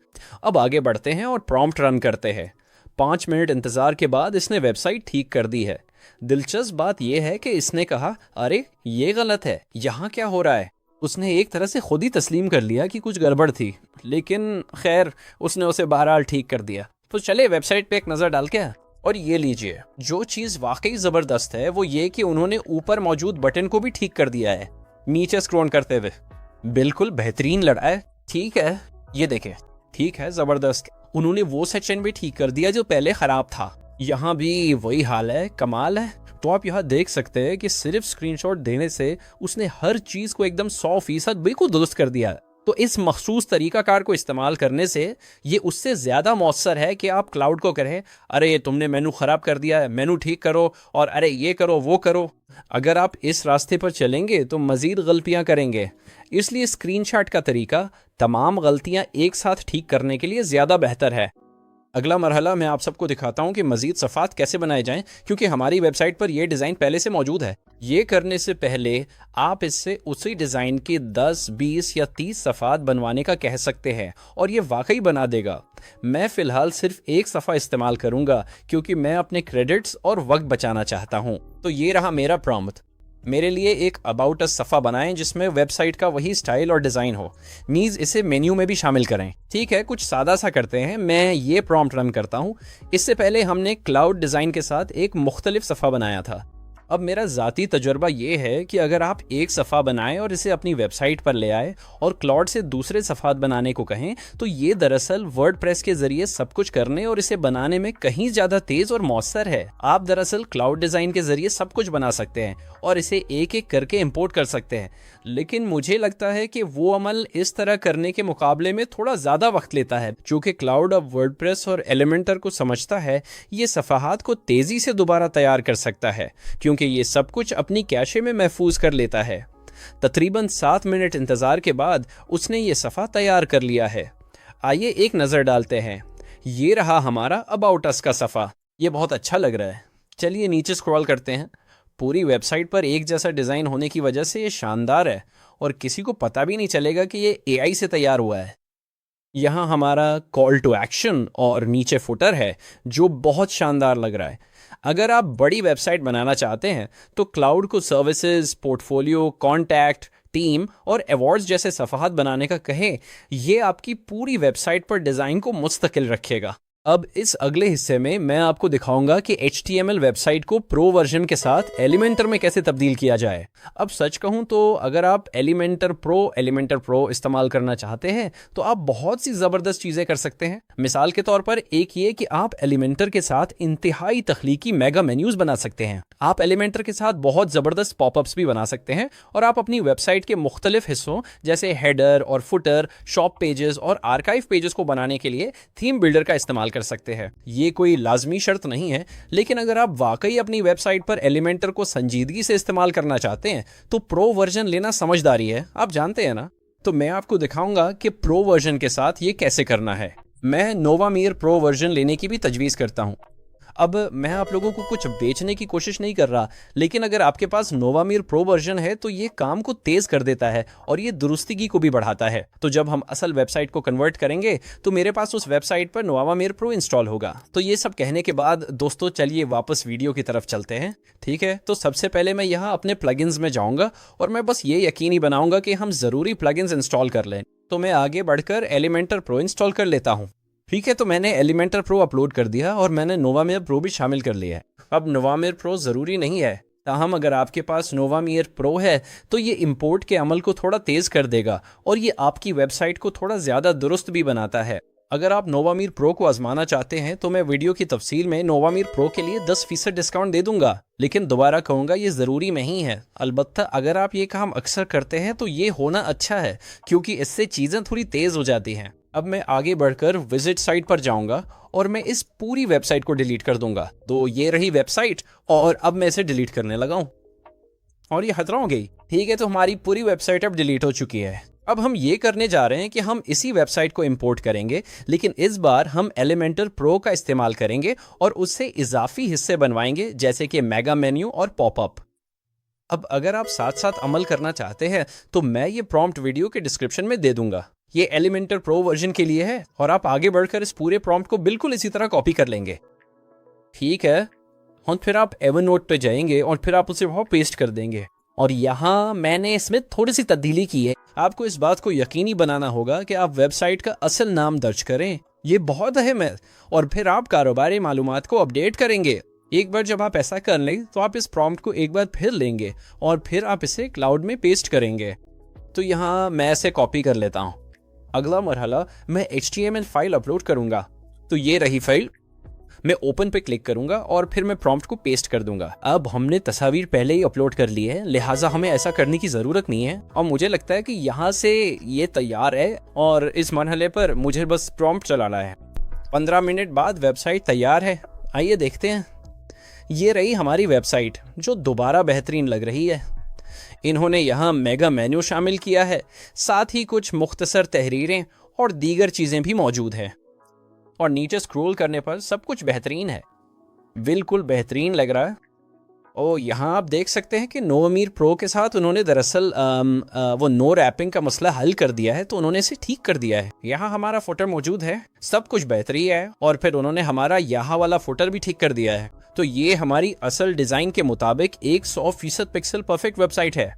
[SPEAKER 1] अब आगे बढ़ते हैं और प्रॉम्प्ट रन करते हैं। 5 मिनट इंतज़ार के बाद इसने वेबसाइट ठीक कर दी है। दिलचस्प बात यह है कि इसने कहा, अरे ये गलत है, यहाँ क्या हो रहा है। उसने एक तरह से खुद ही तस्लीम कर लिया कि कुछ गड़बड़ थी, लेकिन खैर उसने उसे बहरहाल ठीक कर दिया। तो चले वेबसाइट पे एक नज़र डाल के। और ये लीजिए, जो चीज़ वाकई ज़बरदस्त है वो ये कि उन्होंने ऊपर मौजूद बटन को भी ठीक कर दिया है नीचे स्क्रॉल करते हुए। बिल्कुल बेहतरीन लड़ा है। ठीक है, ये देखें, ठीक है, ज़बरदस्त। उन्होंने वो सेक्शन भी ठीक कर दिया जो पहले ख़राब था। यहाँ भी वही हाल है, कमाल है। तो आप यहाँ देख सकते हैं कि सिर्फ स्क्रीनशॉट देने से उसने हर चीज़ को एकदम 100% बिल्कुल दुरुस्त कर दिया। तो इस मखसूस तरीक़ाकार को इस्तेमाल करने से ये उससे ज़्यादा मौसर है कि आप क्लाउड को करें, अरे तुमने मेनू ख़राब कर दिया है, मेनू ठीक करो, और अरे ये करो वो करो। अगर आप इस रास्ते पर चलेंगे तो मज़ीद गलतियाँ करेंगे। इसलिए स्क्रीनशॉट का तरीका तमाम गलतियाँ एक साथ ठीक करने के लिए ज़्यादा बेहतर है। अगला मरहला मैं आप सबको दिखाता हूँ कि मज़ीद सफ़ात कैसे बनाए जाएं, क्योंकि हमारी वेबसाइट पर यह डिज़ाइन पहले से मौजूद है। ये करने से पहले आप इससे उसी डिज़ाइन के 10, 20 या 30 सफ़ात बनवाने का कह सकते हैं और ये वाकई बना देगा। मैं फ़िलहाल सिर्फ एक सफ़ा इस्तेमाल करूँगा क्योंकि मैं अपने क्रेडिट्स और वक्त बचाना चाहता हूँ। तो ये रहा मेरा प्रॉम्प्ट। मेरे लिए एक अबाउट अस सफ़ा बनाएं जिसमें वेबसाइट का वही स्टाइल और डिज़ाइन हो। नीज़ इसे मेन्यू में भी शामिल करें। ठीक है, कुछ सादा सा करते हैं। मैं ये प्रॉम्प्ट रन करता हूँ। इससे पहले हमने क्लाउड डिज़ाइन के साथ एक मुख्तलिफ सफ़ा बनाया था। अब मेरा ज़ाती तजुर्बा ये है कि अगर आप एक सफ़ा बनाएं और इसे अपनी वेबसाइट पर ले आए और क्लाउड से दूसरे सफ़ात बनाने को कहें, तो ये दरअसल वर्डप्रेस के ज़रिए सब कुछ करने और इसे बनाने में कहीं ज़्यादा तेज़ और मौसर है। आप दरअसल क्लाउड डिज़ाइन के ज़रिए सब कुछ बना सकते हैं और इसे एक एक करके इंपोर्ट कर सकते हैं, लेकिन मुझे लगता है कि वो अमल इस तरह करने के मुकाबले में थोड़ा ज़्यादा वक्त लेता है। चूँकि क्लाउड अब वर्डप्रेस और एलिमेंटर को समझता है, ये सफ़ाहात को तेज़ी से दोबारा तैयार कर सकता है क्योंकि ये सब कुछ अपनी कैशे में महफूज कर लेता है। तकरीबन 7 मिनट इंतज़ार के बाद उसने ये सफ़ा तैयार कर लिया है। आइए एक नज़र डालते हैं। ये रहा हमारा अबाउट अस का सफ़ा। ये बहुत अच्छा लग रहा है। चलिए नीचे स्क्रॉल करते हैं। पूरी वेबसाइट पर एक जैसा डिज़ाइन होने की वजह से ये शानदार है और किसी को पता भी नहीं चलेगा कि ये AI से तैयार हुआ है। यहाँ हमारा कॉल टू एक्शन और नीचे फुटर है जो बहुत शानदार लग रहा है। अगर आप बड़ी वेबसाइट बनाना चाहते हैं तो क्लाउड को सर्विसेज, पोर्टफोलियो, कॉन्टैक्ट, टीम और अवार्ड्स जैसे सफ़ाहत बनाने का कहें, ये आपकी पूरी वेबसाइट पर डिज़ाइन को मुस्तकिल रखेगा। अब इस अगले हिस्से में मैं आपको दिखाऊंगा कि HTML वेबसाइट को प्रो वर्जन के साथ एलिमेंटर में कैसे तब्दील किया जाए। अब सच कहूं तो अगर आप एलिमेंटर प्रो इस्तेमाल करना चाहते हैं तो आप बहुत सी ज़बरदस्त चीज़ें कर सकते हैं। मिसाल के तौर पर एक ये कि आप एलिमेंटर के साथ इंतहाई तख्लीकी मेगा मेन्यूज़ बना सकते हैं। आप एलिमेंटर के साथ बहुत ज़बरदस्त पॉपअप्स भी बना सकते हैं और आप अपनी वेबसाइट के मुख्तलिफ हिस्सों जैसे हेडर और फुटर, शॉप पेजेस और आर्काइव पेजेस को बनाने के लिए थीम बिल्डर का इस्तेमाल कर सकते हैं। ये कोई लाजमी शर्त नहीं है, लेकिन अगर आप वाकई अपनी वेबसाइट पर एलिमेंटर को संजीदगी से इस्तेमाल करना चाहते हैं तो प्रो वर्जन लेना समझदारी है, आप जानते हैं ना। तो मैं आपको दिखाऊंगा कि प्रो वर्जन के साथ ये कैसे करना है। मैं नोवामीर प्रो वर्जन लेने की भी तजवीज़ करता हूँ। अब मैं आप लोगों को कुछ बेचने की कोशिश नहीं कर रहा, लेकिन अगर आपके पास नोवामीर प्रो वर्जन है तो ये काम को तेज़ कर देता है और ये दुरुस्ती को भी बढ़ाता है। तो जब हम असल वेबसाइट को कन्वर्ट करेंगे तो मेरे पास उस वेबसाइट पर नोवामीर प्रो इंस्टॉल होगा। तो ये सब कहने के बाद दोस्तों चलिए वापस वीडियो की तरफ चलते हैं। ठीक है, तो सबसे पहले मैं यहाँ अपने प्लगइन्स में जाऊँगा और मैं बस ये यकीनी बनाऊँगा कि हम ज़रूरी प्लगइन्स इंस्टॉल कर लें। तो मैं आगे बढ़कर एलिमेंटर प्रो इंस्टॉल कर लेता हूँ। ठीक है, तो मैंने एलिमेंटर प्रो अपलोड कर दिया और मैंने नोवामेर प्रो भी शामिल कर लिया है। अब नोवामेर प्रो ज़रूरी नहीं है, ताहम अगर आपके पास नोवामेर प्रो है तो ये इंपोर्ट के अमल को थोड़ा तेज़ कर देगा और ये आपकी वेबसाइट को थोड़ा ज़्यादा दुरुस्त भी बनाता है। अगर आप नोवामेर प्रो को आजमाना चाहते हैं तो मैं वीडियो की तफसील में नोवामेर प्रो के लिए 10% डिस्काउंट दे दूंगा, लेकिन दोबारा कहूँगा ये ज़रूरी नहीं है। अलबत्ता अगर आप ये काम अक्सर करते हैं तो ये होना अच्छा है, क्योंकि इससे चीज़ें थोड़ी तेज़ हो जाती हैं। अब मैं आगे बढ़कर विजिट साइट पर जाऊंगा और मैं इस पूरी वेबसाइट को डिलीट कर दूंगा। तो ये रही वेबसाइट और अब मैं इसे डिलीट करने लगा हूं और ये खतरा हो गई। ठीक है, तो हमारी पूरी वेबसाइट अब डिलीट हो चुकी है। अब हम ये करने जा रहे हैं कि हम इसी वेबसाइट को इंपोर्ट करेंगे, लेकिन इस बार हम एलिमेंटर प्रो का इस्तेमाल करेंगे और उससे इजाफी हिस्से बनवाएंगे, जैसे कि मेगा मेन्यू और पॉपअप। अब अगर आप साथ साथ अमल करना चाहते हैं तो मैं ये प्रॉम्प्ट वीडियो के डिस्क्रिप्शन में दे दूंगा। ये एलिमेंटर प्रो वर्जन के लिए है और आप आगे बढ़कर इस पूरे प्रॉम्प्ट को बिल्कुल इसी तरह कॉपी कर लेंगे। ठीक है, और फिर आप एवरनोट पे जाएंगे और फिर आप उसे वहाँ पेस्ट कर देंगे। और यहाँ मैंने इसमें थोड़ी सी तब्दीली की है। आपको इस बात को यकीनी बनाना होगा कि आप वेबसाइट का असल नाम दर्ज करें, ये बहुत अहम है। और फिर आप कारोबारी मालूमात को अपडेट करेंगे। एक बार जब आप ऐसा कर लें तो आप इस प्रॉम्प्ट को एक बार फिर लेंगे और फिर आप इसे क्लाउड में पेस्ट करेंगे। तो यहाँ मैं इसे कॉपी कर लेता हूँ। अगला मरहला, मैं HTML फाइल अपलोड करूँगा। तो ये रही फाइल, मैं ओपन पे क्लिक करूंगा और फिर मैं प्रॉम्प्ट को पेस्ट कर दूंगा। अब हमने तस्वीर पहले ही अपलोड कर ली है, लिहाजा हमें ऐसा करने की ज़रूरत नहीं है और मुझे लगता है कि यहाँ से ये तैयार है और इस मरहले पर मुझे बस प्रॉम्प्ट चलाना है। 15 मिनट बाद वेबसाइट तैयार है। आइए देखते हैं। ये रही हमारी वेबसाइट, जो दोबारा बेहतरीन लग रही है। इन्होंने यहाँ मेगा मेन्यू शामिल किया है, साथ ही कुछ मुख्तसर तहरीरें और दीगर चीज़ें भी मौजूद हैं। और नीचे स्क्रॉल करने पर सब कुछ बेहतरीन है, बिल्कुल बेहतरीन लग रहा है। और यहाँ आप देख सकते हैं कि नोवामेर प्रो के साथ उन्होंने दरअसल वो नो रैपिंग का मसला हल कर दिया है, तो उन्होंने इसे ठीक कर दिया है। यहाँ हमारा फुटर मौजूद है, सब कुछ बेहतरीन है और फिर उन्होंने हमारा यहाँ वाला फुटर भी ठीक कर दिया है। तो ये हमारी असल डिज़ाइन के मुताबिक 100% पिक्सल परफेक्ट वेबसाइट है।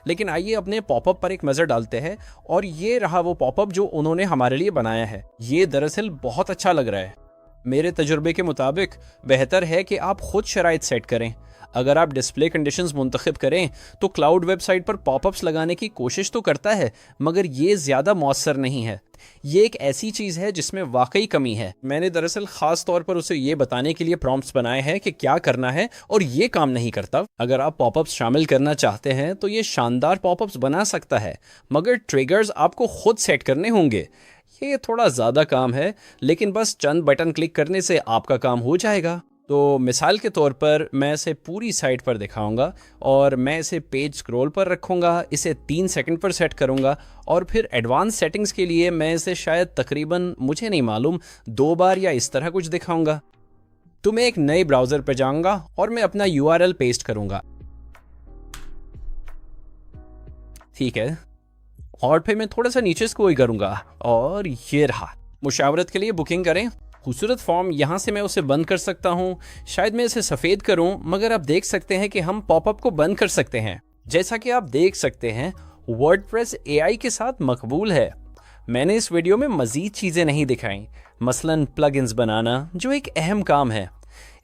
[SPEAKER 1] लेकिन आइए अपने पॉपअप पर एक नज़र डालते हैं और ये रहा वो पॉपअप जो उन्होंने हमारे लिए बनाया है। ये दरअसल बहुत अच्छा लग रहा है। मेरे तजुर्बे के मुताबिक बेहतर है कि आप खुद शराइत सेट करें। अगर आप डिस्प्ले कंडीशंस मुंतखब करें तो क्लाउड वेबसाइट पर पॉपअप्स लगाने की कोशिश तो करता है, मगर ये ज़्यादा मौसर नहीं है। ये एक ऐसी चीज़ है जिसमें वाकई कमी है। मैंने दरअसल ख़ास तौर पर उसे ये बताने के लिए प्रॉम्प्ट्स बनाए हैं कि क्या करना है और ये काम नहीं करता। अगर आप पॉपअप्स शामिल करना चाहते हैं तो ये शानदार पॉपअप्स बना सकता है, मगर ट्रिगर्स आपको खुद सेट करने होंगे। ये थोड़ा ज़्यादा काम है, लेकिन बस चंद बटन क्लिक करने से आपका काम हो जाएगा। तो मिसाल के तौर पर मैं इसे पूरी साइट पर दिखाऊंगा और मैं इसे पेज स्क्रॉल पर रखूंगा, इसे 3 सेकंड पर सेट करूंगा और फिर एडवांस सेटिंग्स के लिए मैं इसे शायद तकरीबन, मुझे नहीं मालूम, 2 बार या इस तरह कुछ दिखाऊंगा। तो मैं एक नए ब्राउज़र पर जाऊंगा और मैं अपना URL पेस्ट करूंगा। ठीक है, और फिर मैं थोड़ा सा नीचे स्क्रॉल करूंगा और ये रहा। मुशावरत के लिए बुकिंग करें। खूबसूरत फॉर्म, यहाँ से मैं उसे बंद कर सकता हूँ। शायद मैं इसे सफ़ेद करूँ, मगर आप देख सकते हैं कि हम पॉपअप को बंद कर सकते हैं। जैसा कि आप देख सकते हैं, वर्डप्रेस AI के साथ मकबूल है। मैंने इस वीडियो में मज़ीद चीज़ें नहीं दिखाई, मसलन प्लगइन्स बनाना, जो एक अहम काम है।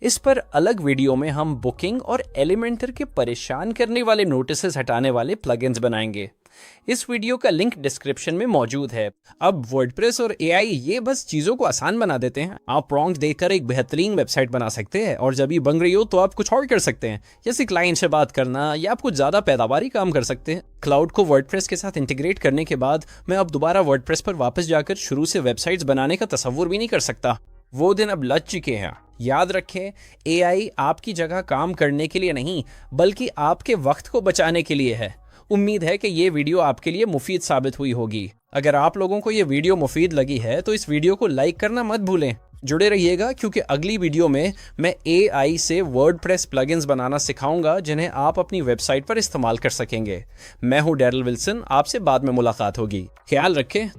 [SPEAKER 1] इस पर अलग वीडियो में हम बुकिंग और एलिमेंटर के परेशान करने वाले नोटिसेस हटाने वाले प्लगइन्स बनाएंगे। इस वीडियो का लिंक डिस्क्रिप्शन में मौजूद है। अब वर्डप्रेस और AI ये बस चीज़ों को आसान बना देते हैं। आप प्रॉम्प्ट देकर एक बेहतरीन वेबसाइट बना सकते हैं और जब ये बन रही हो तो आप कुछ और कर सकते हैं, जैसे क्लाइंट से बात करना या आप कुछ ज़्यादा पैदावारी काम कर सकते हैं। क्लाउड को वर्डप्रेस के साथ इंटीग्रेट करने के बाद मैं अब दोबारा वर्डप्रेस पर वापस जाकर शुरू से वेबसाइट्स बनाने का तसव्वुर भी नहीं कर सकता। वो दिन अब लग चुके हैं। याद रखें, AI आपकी जगह काम करने के लिए नहीं, बल्कि आपके वक्त को बचाने के लिए है। उम्मीद है कि ये वीडियो आपके लिए मुफीद साबित हुई होगी। अगर आप लोगों को ये वीडियो मुफीद लगी है तो इस वीडियो को लाइक करना मत भूलें। जुड़े रहिएगा, क्योंकि अगली वीडियो में मैं AI से वर्डप्रेस प्लगइन्स बनाना सिखाऊंगा जिन्हें आप अपनी वेबसाइट पर इस्तेमाल कर सकेंगे। मैं हूं डैरिल विल्सन, आपसे बाद में मुलाकात होगी। ख्याल रखें।